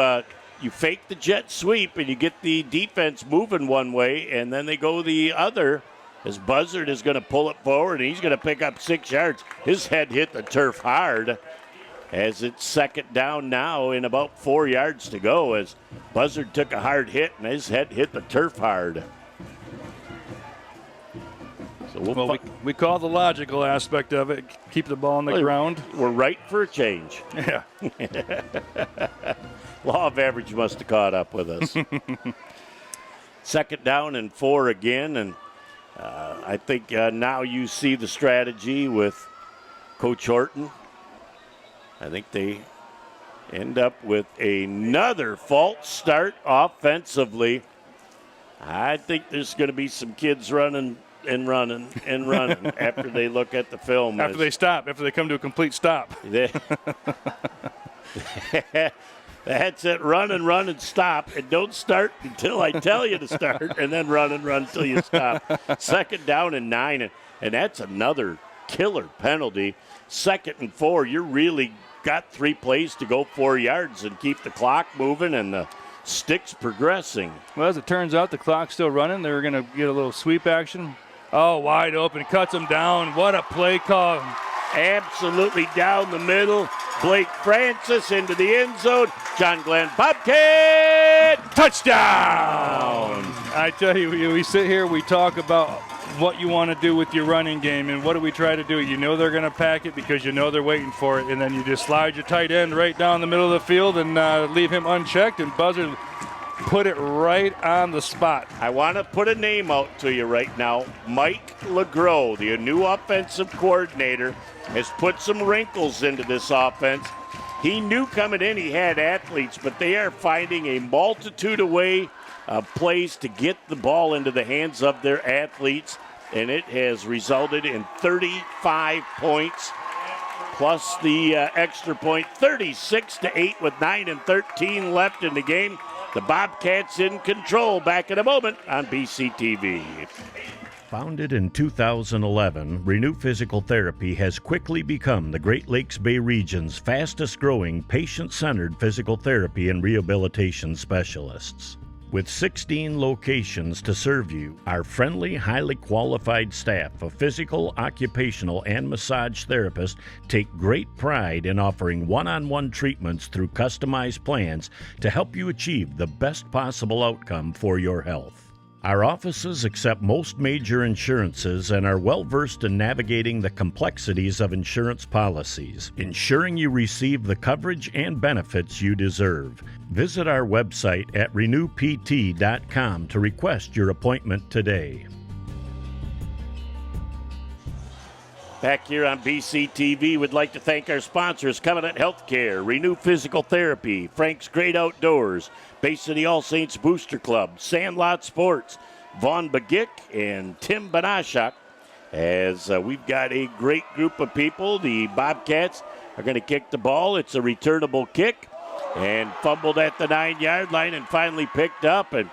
[SPEAKER 1] fake the jet sweep and you get the defense moving one way, and then they go the other. As Buzzard is going to pull it forward, and he's going to pick up 6 yards. His head hit the turf hard as it's second down now in about 4 yards to go as Buzzard took a hard hit, and his head hit the turf hard. So
[SPEAKER 2] we call the logical aspect of it, keep the ball on the ground.
[SPEAKER 1] We're right for a change.
[SPEAKER 2] Yeah.
[SPEAKER 1] Law of average must have caught up with us. Second down and 4 again, and I think now you see the strategy with Coach Horton. I think they end up with another false start offensively. I think there's going to be some kids running after they look at the film.
[SPEAKER 2] After they come to a complete stop.
[SPEAKER 1] That's it. Run and stop. And don't start until I tell you to start, and then run until you stop. Second down and 9, and that's another killer penalty. Second and 4, you're really got 3 plays to go 4 yards and keep the clock moving and the sticks progressing.
[SPEAKER 2] Well, as it turns out, the clock's still running. They're going to get a little sweep action. Oh, wide open. Cuts them down. What a play call.
[SPEAKER 1] Absolutely down the middle. Blake Francis into the end zone. John Glenn Bobcat. Touchdown.
[SPEAKER 2] I tell you, we sit here, we talk about what you want to do with your running game. And what do we try to do? You know they're going to pack it because you know they're waiting for it. And then you just slide your tight end right down the middle of the field and leave him unchecked. And Buzzard put it right on the spot.
[SPEAKER 1] I want to put a name out to you right now. Mike LeGros, the new offensive coordinator, has put some wrinkles into this offense. He knew coming in he had athletes, but they are finding a multitude of plays to get the ball into the hands of their athletes, and it has resulted in 35 points plus the extra point, 36-8 with 9:13 left in the game. The Bobcats in control. Back in a moment on BCTV. Founded in 2011, Renew Physical Therapy has quickly become the Great Lakes Bay region's fastest-growing patient-centered physical therapy and rehabilitation specialists. With 16 locations to serve you, our friendly, highly qualified staff of physical, occupational, and massage therapists take great pride in offering one-on-one treatments through customized plans to help you achieve the best possible outcome for your health. Our offices accept most major insurances and are well-versed in navigating the complexities of insurance policies, ensuring you receive the coverage and benefits you deserve. Visit our website at renewpt.com to request your appointment today. Back here on BCTV, we'd like to thank our sponsors, Covenant Healthcare, Renew Physical Therapy, Frank's Great Outdoors, Bay City All Saints Booster Club, Sandlot Sports, Vaughn Bagick, and Tim Banashak. As we've got a great group of people, the Bobcats are going to kick the ball. It's a returnable kick and fumbled at the 9-yard line and finally picked up and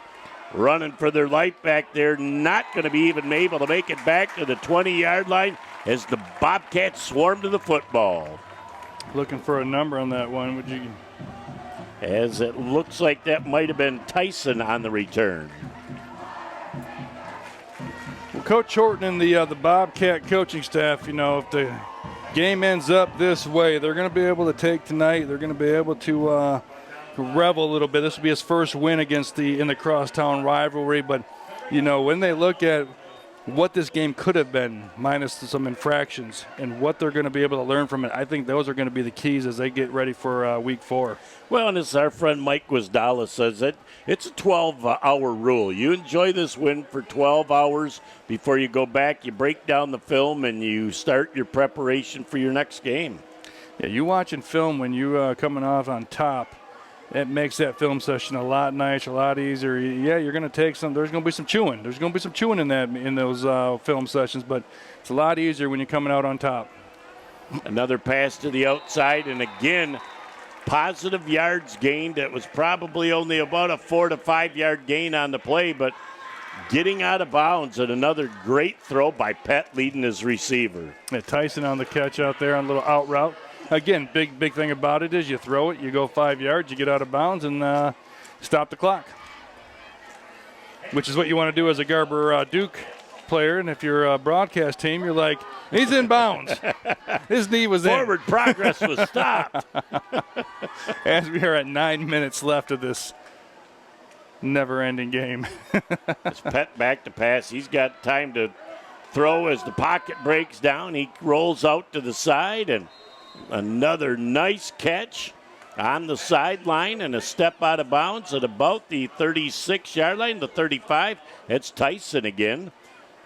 [SPEAKER 1] running for their life back there. Not going to be even able to make it back to the 20-yard line as the Bobcats swarm to the football.
[SPEAKER 2] Looking for a number on that one. Would you?
[SPEAKER 1] As it looks like that might have been Tyson on the return.
[SPEAKER 2] Well, Coach Horton and the Bobcat coaching staff, you know, if the game ends up this way, they're going to be able to take tonight. They're going to be able to revel a little bit. This will be his first win against in the crosstown rivalry. But, you know, when they look at what this game could have been, minus some infractions, and what they're going to be able to learn from it, I think those are going to be the keys as they get ready for Week 4.
[SPEAKER 1] Well, and as our friend Mike Guazdala says, it's a 12-hour rule. You enjoy this win for 12 hours before you go back, you break down the film, and you start your preparation for your next game.
[SPEAKER 2] Yeah, you watching film when you coming off on top, it makes that film session a lot nicer, a lot easier. Yeah, you're going to take some. There's going to be some chewing. There's going to be some chewing in those film sessions, but it's a lot easier when you're coming out on top.
[SPEAKER 1] Another pass to the outside, and again, positive yards gained. It was probably only about a 4 to 5 yard gain on the play, but getting out of bounds, and another great throw by Pett leading his receiver.
[SPEAKER 2] Yeah, Tyson on the catch out there on a little out route. Again, big thing about it is you throw it, you go 5 yards, you get out of bounds, and stop the clock, which is what you want to do as a Garber Duke player. And if you're a broadcast team, you're like, he's in bounds. His knee was
[SPEAKER 1] Forward progress was stopped.
[SPEAKER 2] As we are at 9 minutes left of this never-ending game.
[SPEAKER 1] It's Pett back to pass. He's got time to throw as the pocket breaks down. He rolls out to the side, and another nice catch on the sideline and a step out of bounds at about the 36-yard line, the 35. It's Tyson again.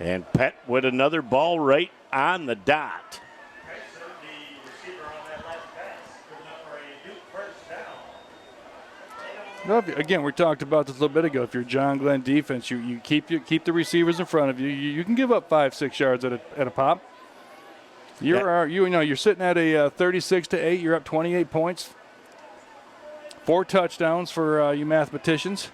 [SPEAKER 1] And Pett with another ball right on the dot.
[SPEAKER 2] Again, we talked about this a little bit ago. If you're John Glenn defense, you keep the receivers in front of you. You can give up 5-6 yards at a pop. You're sitting at a 36-8. You're up 28 points. 4 touchdowns for you mathematicians.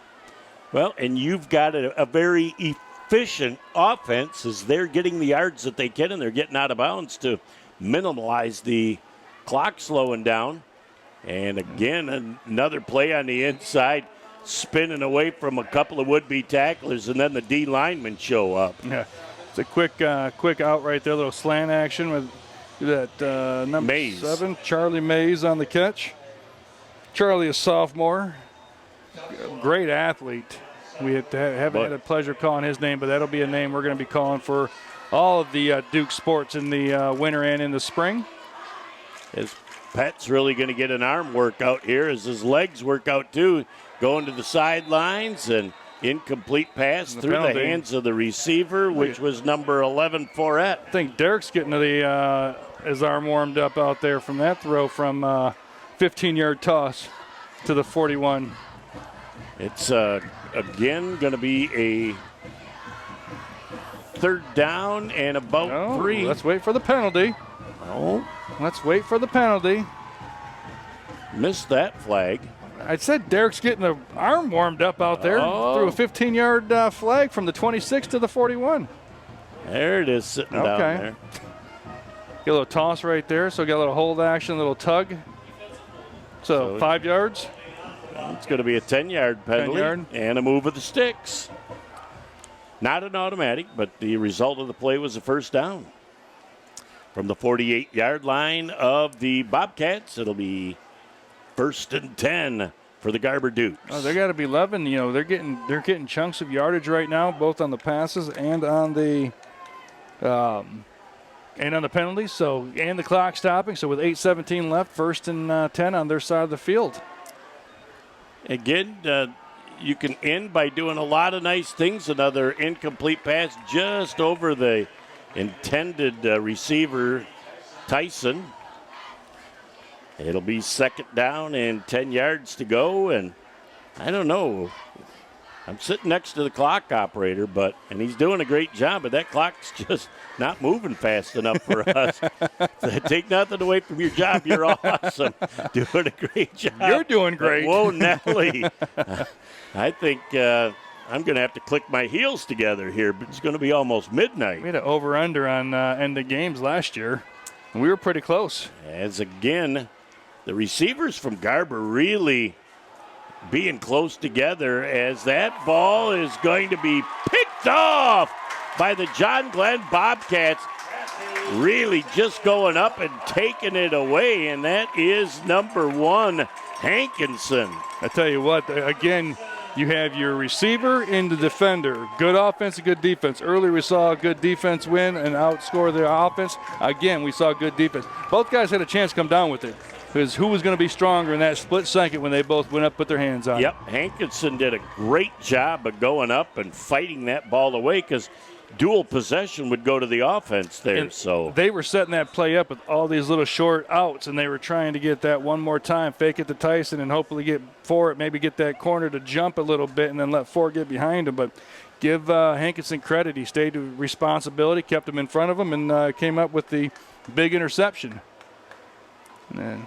[SPEAKER 1] Well, and you've got a very efficient offense as they're getting the yards that they can, and they're getting out of bounds to minimize the clock slowing down. And again, another play on the inside, spinning away from a couple of would-be tacklers, and then the D linemen show up.
[SPEAKER 2] Yeah. It's a quick out right there, little slant action with that number
[SPEAKER 1] Mays.
[SPEAKER 2] 7, Charlie Mays on the catch. Charlie, a sophomore, great athlete. We haven't had the pleasure of calling his name, but that'll be a name we're going to be calling for all of the Duke sports in the winter and in the spring.
[SPEAKER 1] His Pet's really going to get an arm workout here as his legs work out too, going to the sidelines and incomplete pass through the hands of the receiver, which was number 11, Fourette.
[SPEAKER 2] I think Derek's getting his arm warmed up out there from that throw from 15-yard toss to the 41.
[SPEAKER 1] It's again going to be a third down and about 3.
[SPEAKER 2] Let's wait for the penalty. Let's wait for the penalty.
[SPEAKER 1] Missed that flag.
[SPEAKER 2] I said Derek's getting the arm warmed up out there through a 15-yard flag from the 26 to the 41.
[SPEAKER 1] There it is sitting down there.
[SPEAKER 2] Get a little toss right there. So got a little hold action, a little tug. So 5 yards.
[SPEAKER 1] It's going to be a 10-yard penalty and a move of the sticks. Not an automatic, but the result of the play was a first down. From the 48-yard line of the Bobcats, it'll be 1st and 10 for the Garber Dukes.
[SPEAKER 2] Oh, they got to be 11. You know, they're getting chunks of yardage right now, both on the passes and on the penalties. So and the clock stopping. So with 8:17 left, 1st and 10 on their side of the field.
[SPEAKER 1] Again, you can end by doing a lot of nice things. Another incomplete pass just over the intended receiver, Tyson. It'll be 2nd down and 10 yards to go, and I don't know. I'm sitting next to the clock operator, and he's doing a great job, but that clock's just not moving fast enough for us. Take nothing away from your job. You're awesome. Doing a great job.
[SPEAKER 2] You're doing great.
[SPEAKER 1] But whoa, Nelly. I think I'm going to have to click my heels together here, but it's going to be almost midnight.
[SPEAKER 2] We had an over-under on end of games last year, and we were pretty close.
[SPEAKER 1] As again, the receivers from Garber really being close together as that ball is going to be picked off by the John Glenn Bobcats. Really just going up and taking it away, and that is number 1, Hankinson.
[SPEAKER 2] I tell you what, again, you have your receiver and the defender. Good offense and good defense. Earlier we saw a good defense win and outscore their offense. Again, we saw good defense. Both guys had a chance to come down with it. Because who was going to be stronger in that split second when they both went up, put their hands on it?
[SPEAKER 1] Yep, Hankinson did a great job of going up and fighting that ball away because dual possession would go to the offense there.
[SPEAKER 2] And
[SPEAKER 1] so
[SPEAKER 2] they were setting that play up with all these little short outs, and they were trying to get that one more time, fake it to Tyson, and hopefully get Ford, maybe get that corner to jump a little bit and then let Ford get behind him. But give Hankinson credit. He stayed to responsibility, kept him in front of him, and came up with the big interception. And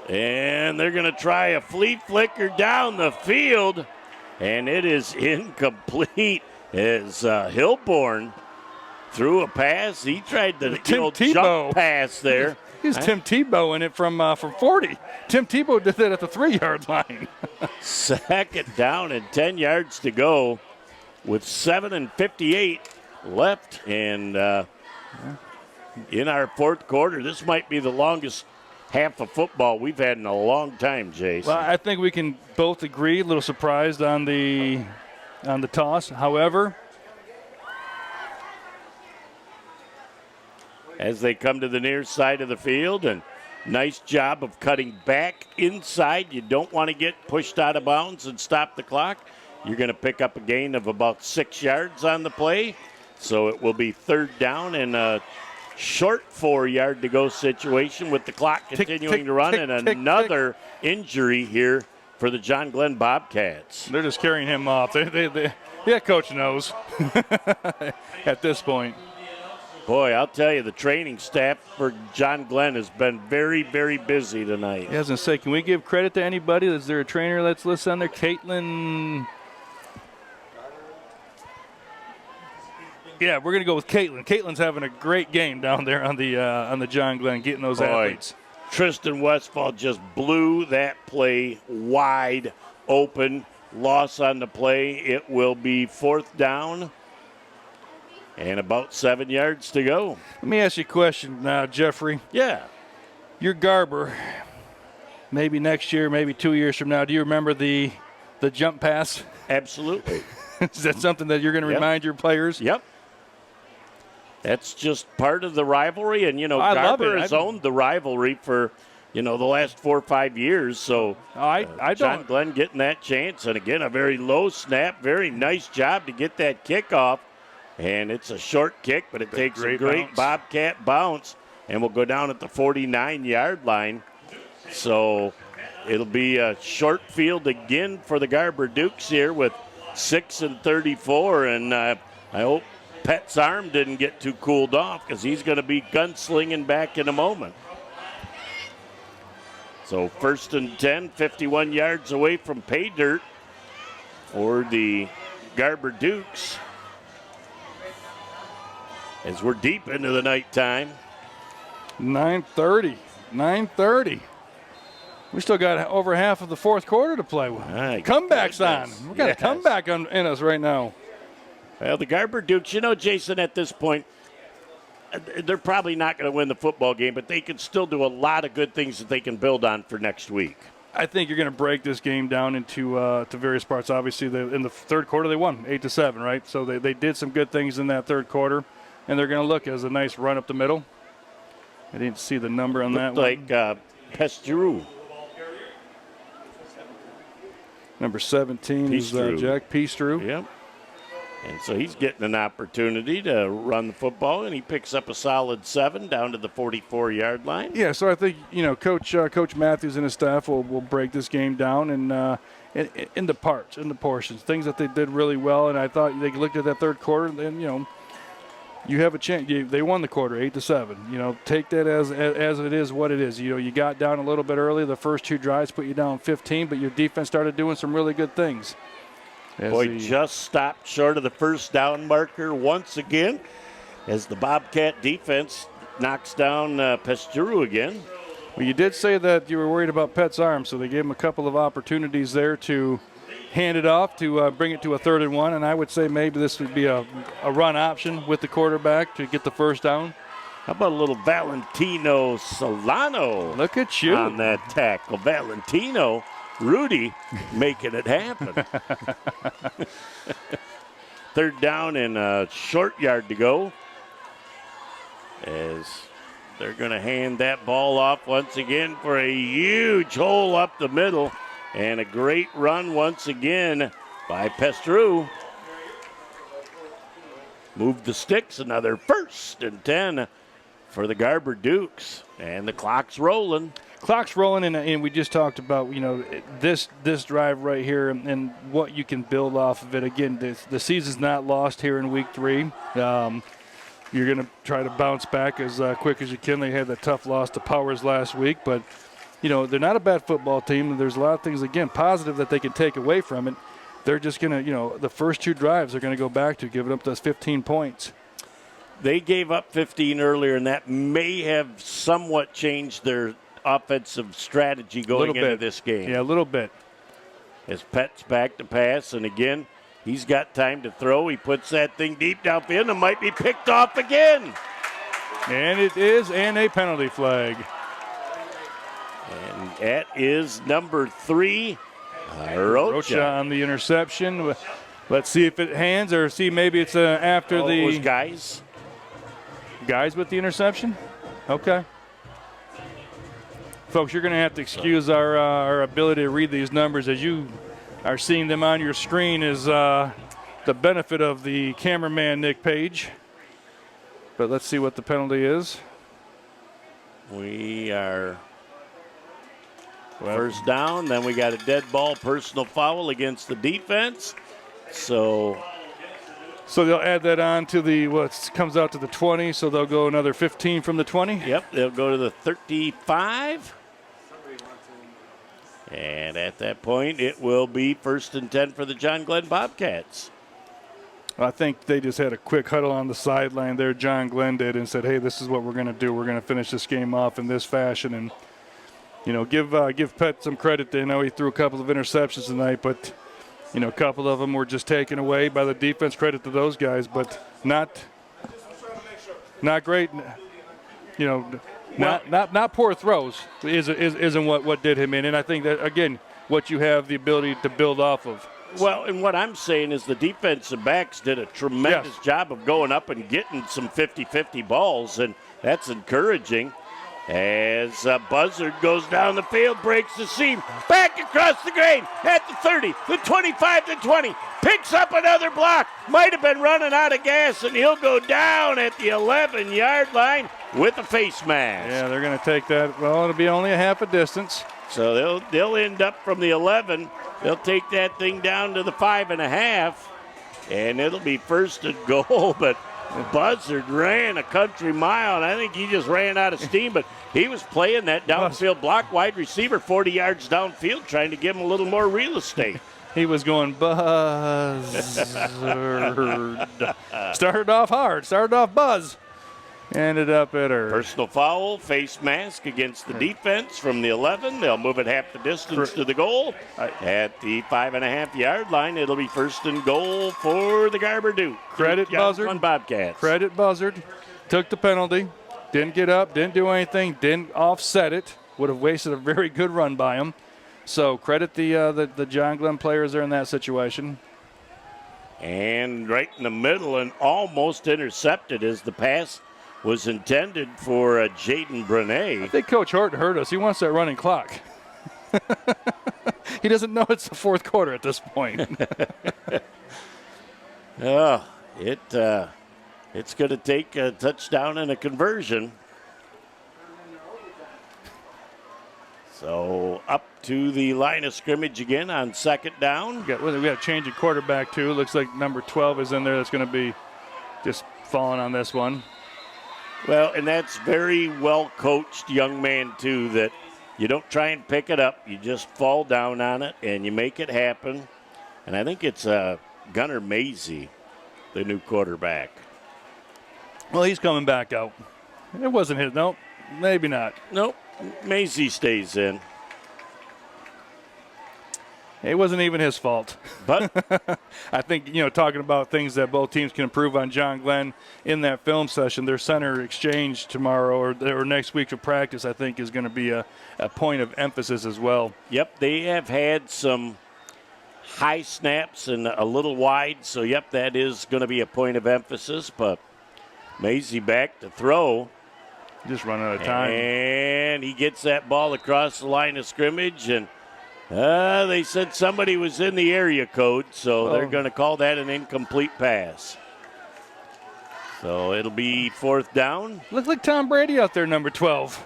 [SPEAKER 1] they're going to try a flea flicker down the field, and it is incomplete as Hilborn threw a pass. He tried the jump pass there.
[SPEAKER 2] He's Tim Tebow in it from 40. Tim Tebow did that at the 3-yard line.
[SPEAKER 1] 2nd down and 10 yards to go with 7:58 left, and in our 4th quarter, this might be the longest half of football we've had in a long time, Jason.
[SPEAKER 2] Well, I think we can both agree. A little surprised on the toss. However,
[SPEAKER 1] as they come to the near side of the field, and nice job of cutting back inside. You don't want to get pushed out of bounds and stop the clock. You're going to pick up a gain of about 6 yards on the play. So it will be 3rd down and a short 4-yard to go situation with the clock continuing to run, and another injury here for the John Glenn Bobcats.
[SPEAKER 2] They're just carrying him off. Yeah, coach knows at this point.
[SPEAKER 1] Boy, I'll tell you, the training staff for John Glenn has been very, very busy tonight.
[SPEAKER 2] I was going to say, can we give credit to anybody? Is there a trainer that's listed on there? Caitlin. Yeah, we're going to go with Caitlin. Caitlin's having a great game down there on the John Glenn, getting those athletes.
[SPEAKER 1] Tristan Westfall just blew that play wide open. Loss on the play. It will be 4th down and about 7 yards to go.
[SPEAKER 2] Let me ask you a question now, Jeffrey.
[SPEAKER 1] Yeah.
[SPEAKER 2] You're Garber. Maybe next year, maybe 2 years from now. Do you remember the the jump pass?
[SPEAKER 1] Absolutely.
[SPEAKER 2] Is that something that you're going to remind your players?
[SPEAKER 1] Yep. That's just part of the rivalry. And,
[SPEAKER 2] I love
[SPEAKER 1] Garber
[SPEAKER 2] it.
[SPEAKER 1] has owned the rivalry for, the last 4 or 5 years. So John Glenn getting that chance. And, again, a very low snap. Very nice job to get that kickoff. And it's a short kick, but it takes a great Bobcat bounce. And we'll go down at the 49-yard line. So it'll be a short field again for the Garber Dukes here with 6:34. And I hope Pet's arm didn't get too cooled off because he's going to be gunslinging back in a moment. So 1st and 10, 51 yards away from pay dirt for the Garber Dukes. As we're deep into the nighttime.
[SPEAKER 2] 9:30. We still got over half of the fourth quarter to play with. Comeback's on. We've got a comeback in us right now.
[SPEAKER 1] Well, the Garber Dukes, Jason, at this point, they're probably not going to win the football game, but they can still do a lot of good things that they can build on for next week.
[SPEAKER 2] I think you're going to break this game down into to various parts. Obviously, in the third quarter, they won 8-7, right? So they did some good things in that third quarter, and they're going to look as a nice run up the middle. I didn't see the number on that one.
[SPEAKER 1] Like Pesteru.
[SPEAKER 2] Number 17 is Jack Pestrew.
[SPEAKER 1] Yep. And so he's getting an opportunity to run the football, and he picks up a solid 7 down to the 44-yard line.
[SPEAKER 2] Yeah, so I think, Coach Matthews and his staff will break this game down and into parts, into portions, things that they did really well. And I thought they looked at that third quarter, and, you have a chance. They won the quarter 8-7. Take that as it is what it is. You got down a little bit early. The first 2 drives put you down 15, but your defense started doing some really good things.
[SPEAKER 1] Just stopped short of the first down marker once again as the Bobcat defense knocks down Pesteru again.
[SPEAKER 2] Well, you did say that you were worried about Pet's arm, so they gave him a couple of opportunities there to hand it off to bring it to a 3rd and 1, and I would say maybe this would be a run option with the quarterback to get the first down.
[SPEAKER 1] How about a little Valentino Solano?
[SPEAKER 2] Look at you.
[SPEAKER 1] On that tackle. Valentino, Rudy making it happen. 3rd down and a short yard to go as they're going to hand that ball off once again for a huge hole up the middle. And a great run once again by Pesteru. Move the sticks, another 1st and 10 for the Garber Dukes. And the clock's rolling.
[SPEAKER 2] And we just talked about, this drive right here and what you can build off of it. Again, the season's not lost here in week 3. You're going to try to bounce back as quick as you can. They had that tough loss to Powers last week, but they're not a bad football team. There's a lot of things, again, positive that they can take away from it. They're just going to, the first 2 drives they're going to go back to, giving up those 15 points.
[SPEAKER 1] They gave up 15 earlier, and that may have somewhat changed their offensive strategy going into this game.
[SPEAKER 2] Yeah, a little bit.
[SPEAKER 1] As Pet's back to pass, and again, he's got time to throw. He puts that thing deep downfield and might be picked off again.
[SPEAKER 2] And it is, and a penalty flag.
[SPEAKER 1] And that is number 3, Rocha.
[SPEAKER 2] On the interception. Let's see if it hands or see maybe it's after the.
[SPEAKER 1] It was Guys.
[SPEAKER 2] Guys with the interception? Okay. Folks, you're going to have to excuse our ability to read these numbers as you are seeing them on your screen is the benefit of the cameraman, Nick Page. But let's see what the penalty is.
[SPEAKER 1] We are first down. Then we got a dead ball personal foul against the defense. So
[SPEAKER 2] they'll add that on to the what comes out to the 20. So they'll go another 15 from the 20.
[SPEAKER 1] Yep, they'll go to the 35. And at that point, it will be 1st and 10 for the John Glenn Bobcats.
[SPEAKER 2] I think they just had a quick huddle on the sideline there. John Glenn did and said, hey, this is what we're going to do. We're going to finish this game off in this fashion. And, give Pet some credit. They know he threw a couple of interceptions tonight, but, a couple of them were just taken away by the defense. Credit to those guys, but not great. Not poor throws isn't what did him in. And I think that, again, what you have the ability to build off of.
[SPEAKER 1] Well, and what I'm saying is the defensive backs did a tremendous job of going up and getting some 50-50 balls, and that's encouraging. As Buzzard goes down the field, breaks the seam, back across the grain at the 30, the 25, the 20, picks up another block, might have been running out of gas, and he'll go down at the 11-yard line with a face mask.
[SPEAKER 2] Yeah, they're going to take that. Well, it'll be only a half a distance.
[SPEAKER 1] So they'll end up from the 11. They'll take that thing down to the 5.5, and it'll be first and goal, but Buzzard ran a country mile, and I think he just ran out of steam, but he was playing that downfield block wide receiver 40 yards downfield, trying to give him a little more real estate.
[SPEAKER 2] He was going Buzzard. Started off hard, started off Buzz. Ended up at her.
[SPEAKER 1] Personal foul, face mask against the defense from the 11. They'll move it half the distance to the goal. At the 5.5-yard line, it'll be first and goal for the Garber Duke.
[SPEAKER 2] Credit Buzzard.
[SPEAKER 1] Bobcats.
[SPEAKER 2] Credit Buzzard. Took the penalty. Didn't get up, didn't do anything, didn't offset it. Would have wasted a very good run by him. So credit the John Glenn players there in that situation.
[SPEAKER 1] And right in the middle and almost intercepted as the pass was intended for Jaden Brené.
[SPEAKER 2] I think Coach Horton heard us. He wants that running clock. He doesn't know it's the fourth quarter at this point.
[SPEAKER 1] It's going to take a touchdown and a conversion. So up to the line of scrimmage again on second down.
[SPEAKER 2] We got a change of quarterback, too. Looks like number 12 is in there. That's going to be just falling on this one.
[SPEAKER 1] Well, and that's very well-coached young man, too, that you don't try and pick it up. You just fall down on it, and you make it happen. And I think it's Gunnar Maisie, the new quarterback.
[SPEAKER 2] Well, he's coming back out. It wasn't his. Nope, maybe not.
[SPEAKER 1] Nope, Maisie stays in.
[SPEAKER 2] It wasn't even his fault.
[SPEAKER 1] But
[SPEAKER 2] I think, talking about things that both teams can improve on John Glenn in that film session, their center exchange tomorrow or next week of practice, I think, is going to be a point of emphasis as well.
[SPEAKER 1] Yep, they have had some high snaps and a little wide, so, yep, that is going to be a point of emphasis. But Maisie back to throw.
[SPEAKER 2] Just running out of time.
[SPEAKER 1] And he gets that ball across the line of scrimmage, and they said somebody was in the area code, so they're going to call that an incomplete pass. So it'll be fourth down.
[SPEAKER 2] Look like Tom Brady out there, number 12.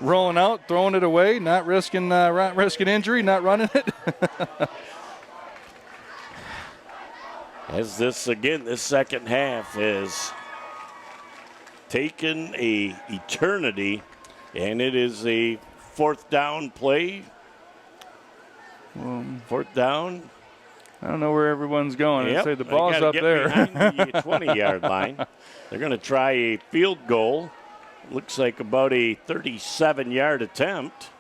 [SPEAKER 2] Rolling out, throwing it away, not risking injury, not running it.
[SPEAKER 1] As this second half has taken a eternity, and it is a fourth down play. Fourth down.
[SPEAKER 2] I don't know where everyone's going.
[SPEAKER 1] Yep.
[SPEAKER 2] I'd say the ball's up there.
[SPEAKER 1] Behind the 20-yard line. They're going to try a field goal. Looks like about a 37-yard attempt.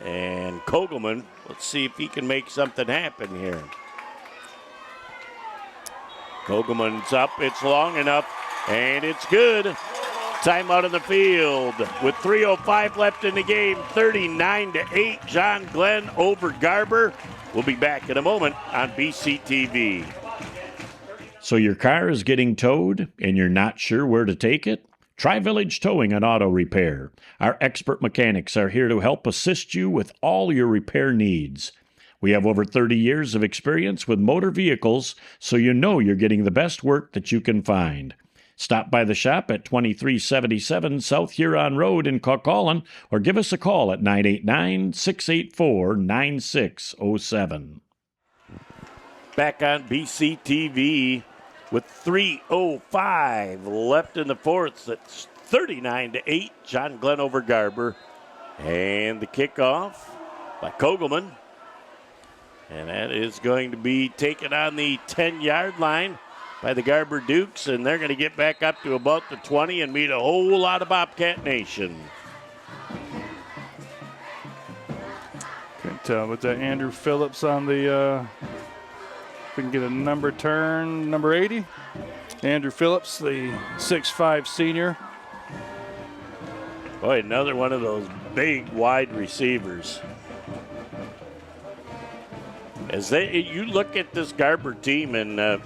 [SPEAKER 1] And Kogelman, let's see if he can make something happen here. Kogelman's up. It's long enough, and it's good. Timeout on the field with 3:05 left in the game. 39-8. John Glenn over Garber. We'll be back in a moment on BCTV.
[SPEAKER 5] So your car is getting towed and you're not sure where to take it? Try Village Towing and Auto Repair. Our expert mechanics are here to help assist you with all your repair needs. We have over 30 years of experience with motor vehicles, so you know you're getting the best work that you can find. Stop by the shop at 2377 South Huron Road in Coquitlam or give us a call at 989-684-9607.
[SPEAKER 1] Back on BCTV with 3:05 left in the fourth. That's 39-8. John Glenn over Garber. And the kickoff by Kogelman. And that is going to be taken on the 10-yard line by the Garber Dukes, and they're going to get back up to about the 20 and meet a whole lot of Bobcat Nation.
[SPEAKER 2] Couldn't tell, but that Andrew Phillips on the, if we can get a number turn, number 80. Andrew Phillips, the 6'5 senior.
[SPEAKER 1] Boy, another one of those big wide receivers. As you look at this Garber team and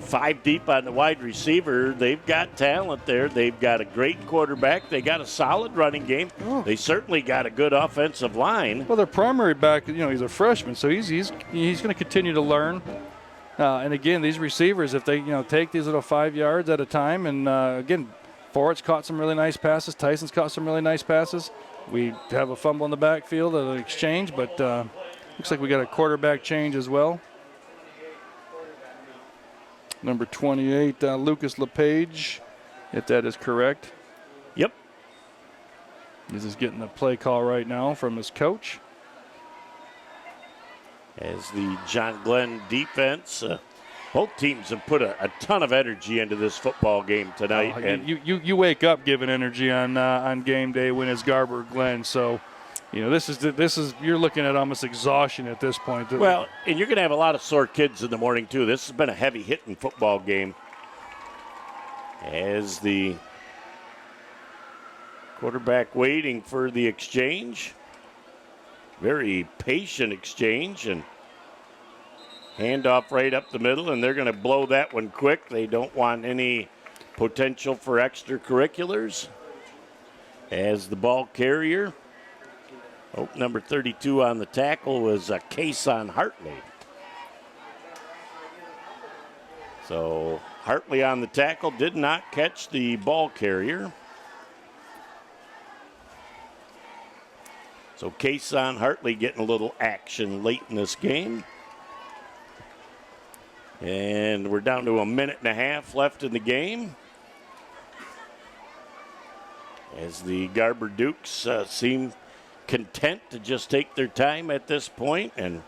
[SPEAKER 1] 5 deep on the wide receiver, they've got talent there. They've got a great quarterback. They got a solid running game. Oh. They certainly got a good offensive line.
[SPEAKER 2] Well, their primary back, he's a freshman, so he's going to continue to learn. And again, these receivers, if they take these little 5 yards at a time, and again, Forrett's caught some really nice passes. Tyson's caught some really nice passes. We have a fumble in the backfield, an exchange, but looks like we got a quarterback change as well. Number 28, Lucas LePage, if that is correct.
[SPEAKER 1] Yep.
[SPEAKER 2] This is getting the play call right now from his coach.
[SPEAKER 1] As the John Glenn defense, both teams have put a ton of energy into this football game tonight. And
[SPEAKER 2] you wake up giving energy on game day when it's Garber Glenn. So, this is you're looking at almost exhaustion at this point.
[SPEAKER 1] Well, and you're going to have a lot of sore kids in the morning too. This has been a heavy hitting football game. As the quarterback waiting for the exchange, very patient exchange, and handoff right up the middle, and they're going to blow that one quick. They don't want any potential for extracurriculars. As the ball carrier, number 32 on the tackle was Kason Hartley. So Hartley on the tackle did not catch the ball carrier. So Kason Hartley getting a little action late in this game. And we're down to 1.5 minutes left in the game. As the Garber Dukes seem content to just take their time at this point and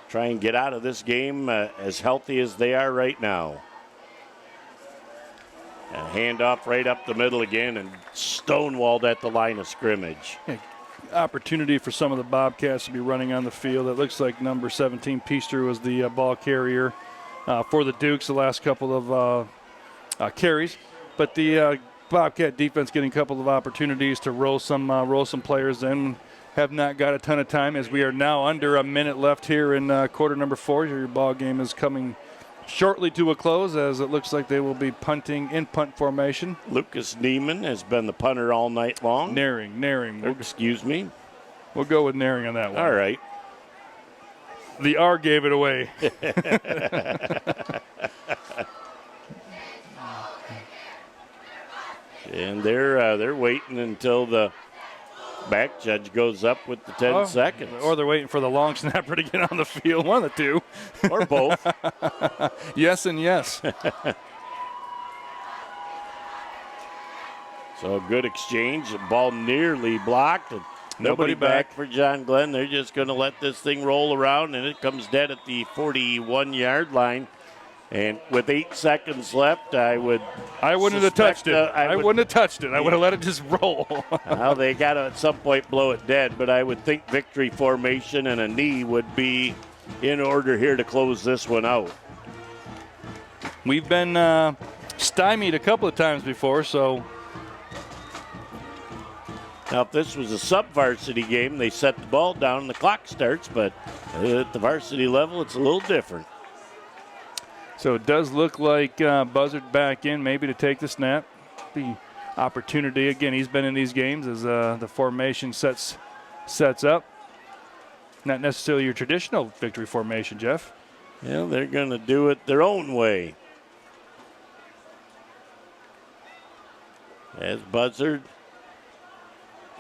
[SPEAKER 1] try and get out of this game as healthy as they are right now. A handoff right up the middle again and stonewalled at the line of scrimmage.
[SPEAKER 2] Yeah, opportunity for some of the Bobcats to be running on the field. It looks like number 17, Peaster, was the ball carrier for the Dukes the last couple of carries. But the Bobcat defense getting a couple of opportunities to roll some players in. Have not got a ton of time as we are now under 1 minute left here in quarter number 4. Your ball game is coming shortly to a close as it looks like they will be punting in punt formation.
[SPEAKER 1] Lucas Neiman has been the punter all night long.
[SPEAKER 2] Naring.
[SPEAKER 1] Excuse me.
[SPEAKER 2] We'll go with Naring on that one.
[SPEAKER 1] All right.
[SPEAKER 2] The R gave it away.
[SPEAKER 1] And they're waiting until the back judge goes up with the 10 seconds.
[SPEAKER 2] Or they're waiting for the long snapper to get on the field. One of the two.
[SPEAKER 1] Or both.
[SPEAKER 2] Yes and yes.
[SPEAKER 1] So a good exchange. The ball nearly blocked. And nobody back for John Glenn. They're just going to let this thing roll around, and it comes dead at the 41-yard line. And with 8 seconds left, I wouldn't
[SPEAKER 2] have touched it. I wouldn't have touched it. I would have let it just roll.
[SPEAKER 1] Well, they got to at some point blow it dead, but I would think victory formation and a knee would be in order here to close this one out.
[SPEAKER 2] We've been stymied a couple of times before, so.
[SPEAKER 1] Now, if this was a sub-varsity game, they set the ball down and the clock starts, but at the varsity level, it's a little different.
[SPEAKER 2] So it does look like Buzzard back in, maybe to take the snap. The opportunity, again, he's been in these games as the formation sets up. Not necessarily your traditional victory formation, Jeff.
[SPEAKER 1] Yeah, they're going to do it their own way. As Buzzard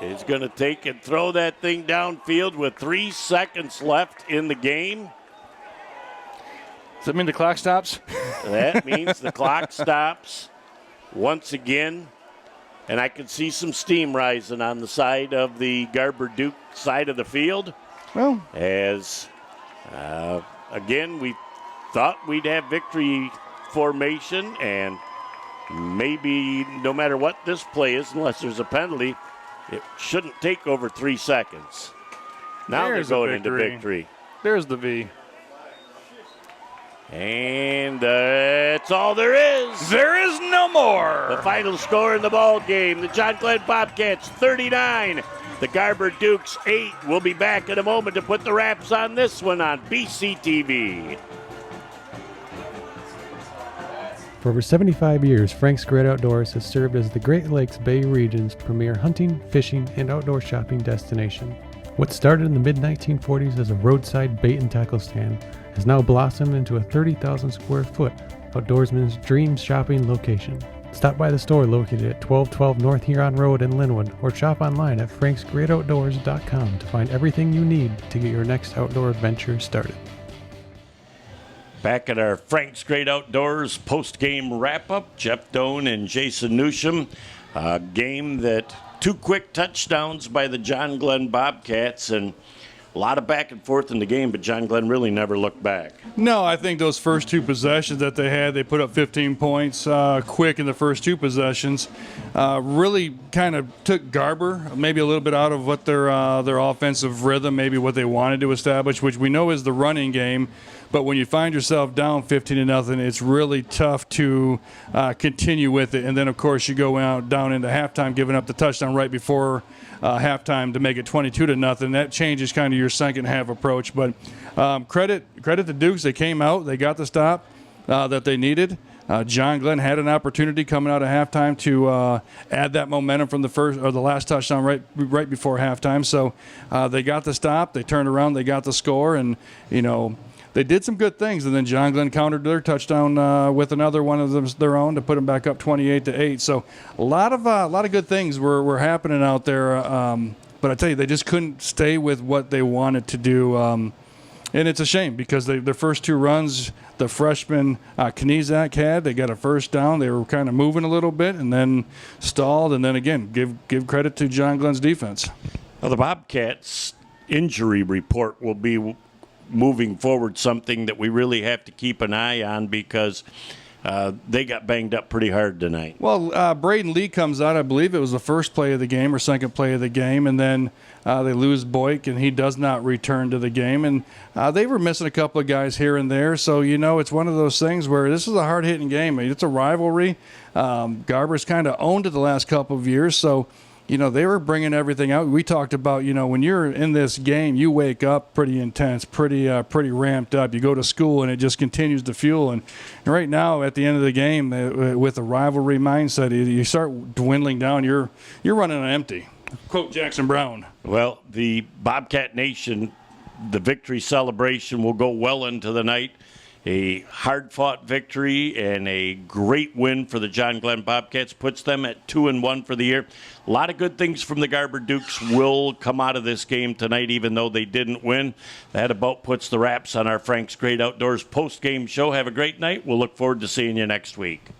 [SPEAKER 1] is going to take and throw that thing downfield with 3 seconds left in the game.
[SPEAKER 2] Does that mean the clock stops?
[SPEAKER 1] That means the clock stops once again. And I can see some steam rising on the side of the Garber Duke side of the field.
[SPEAKER 2] Well,
[SPEAKER 1] as, again, we thought we'd have victory formation, and maybe no matter what this play is, unless there's a penalty, it shouldn't take over 3 seconds. Now they're going into victory.
[SPEAKER 2] There's the V.
[SPEAKER 1] And that's all there is.
[SPEAKER 2] There is no more.
[SPEAKER 1] The final score in the ball game, the John Glenn Bobcats 39, the Garber Dukes 8. We'll be back in a moment to put the wraps on this one on BCTV.
[SPEAKER 7] For over 75 years, Frank's Great Outdoors has served as the Great Lakes Bay region's premier hunting, fishing, and outdoor shopping destination. What started in the mid-1940s as a roadside bait and tackle stand has now blossomed into a 30,000 square foot outdoorsman's dream shopping location. Stop by the store located at 1212 North Huron Road in Linwood or shop online at franksgreatoutdoors.com to find everything you need to get your next outdoor adventure started.
[SPEAKER 1] Back at our Frank's Great Outdoors post-game wrap-up, Jeff Doan and Jason Newsham. A game that 2 quick touchdowns by the John Glenn Bobcats, and a lot of back and forth in the game, but John Glenn really never looked back.
[SPEAKER 2] No, I think those first 2 possessions that they had, they put up 15 points quick in the first 2 possessions. Really kind of took Garber maybe a little bit out of what their offensive rhythm, maybe what they wanted to establish, which we know is the running game. But when you find yourself down 15-0, it's really tough to continue with it. And then, of course, you go out down into halftime, giving up the touchdown right before halftime to make it 22-0. That changes kind of your second half approach. But credit the Dukes. They came out, they got the stop that they needed. John Glenn had an opportunity coming out of halftime to add that momentum from the first or the last touchdown right before halftime. So they got the stop, they turned around, they got the score, and they did some good things, and then John Glenn countered their touchdown with another one of their own to put them back up 28-8. So a lot of good things were happening out there. But I tell you, they just couldn't stay with what they wanted to do. And it's a shame because their first 2 runs, the freshman Knizak had, they got a first down. They were kind of moving a little bit and then stalled. And then again, give credit to John Glenn's defense.
[SPEAKER 1] Well, the Bobcats injury report will be moving forward something that we really have to keep an eye on because they got banged up pretty hard tonight.
[SPEAKER 2] Well, Braden Lee comes out. I believe it was the first play of the game or second play of the game, and then they lose Boyk, and he does not return to the game. And they were missing a couple of guys here and there. So, it's one of those things where this is a hard-hitting game. It's a rivalry. Garber's kind of owned it the last couple of years, so they were bringing everything out. We talked about, when you're in this game, you wake up pretty intense, pretty ramped up. You go to school, and it just continues to fuel. And right now, at the end of the game, with a rivalry mindset, you start dwindling down. You're running on empty. Quote Jackson Brown.
[SPEAKER 1] Well, the Bobcat Nation, the victory celebration will go well into the night. A hard-fought victory and a great win for the John Glenn Bobcats puts them at 2-1 for the year. A lot of good things from the Garber Dukes will come out of this game tonight, even though they didn't win. That about puts the wraps on our Frank's Great Outdoors post-game show. Have a great night. We'll look forward to seeing you next week.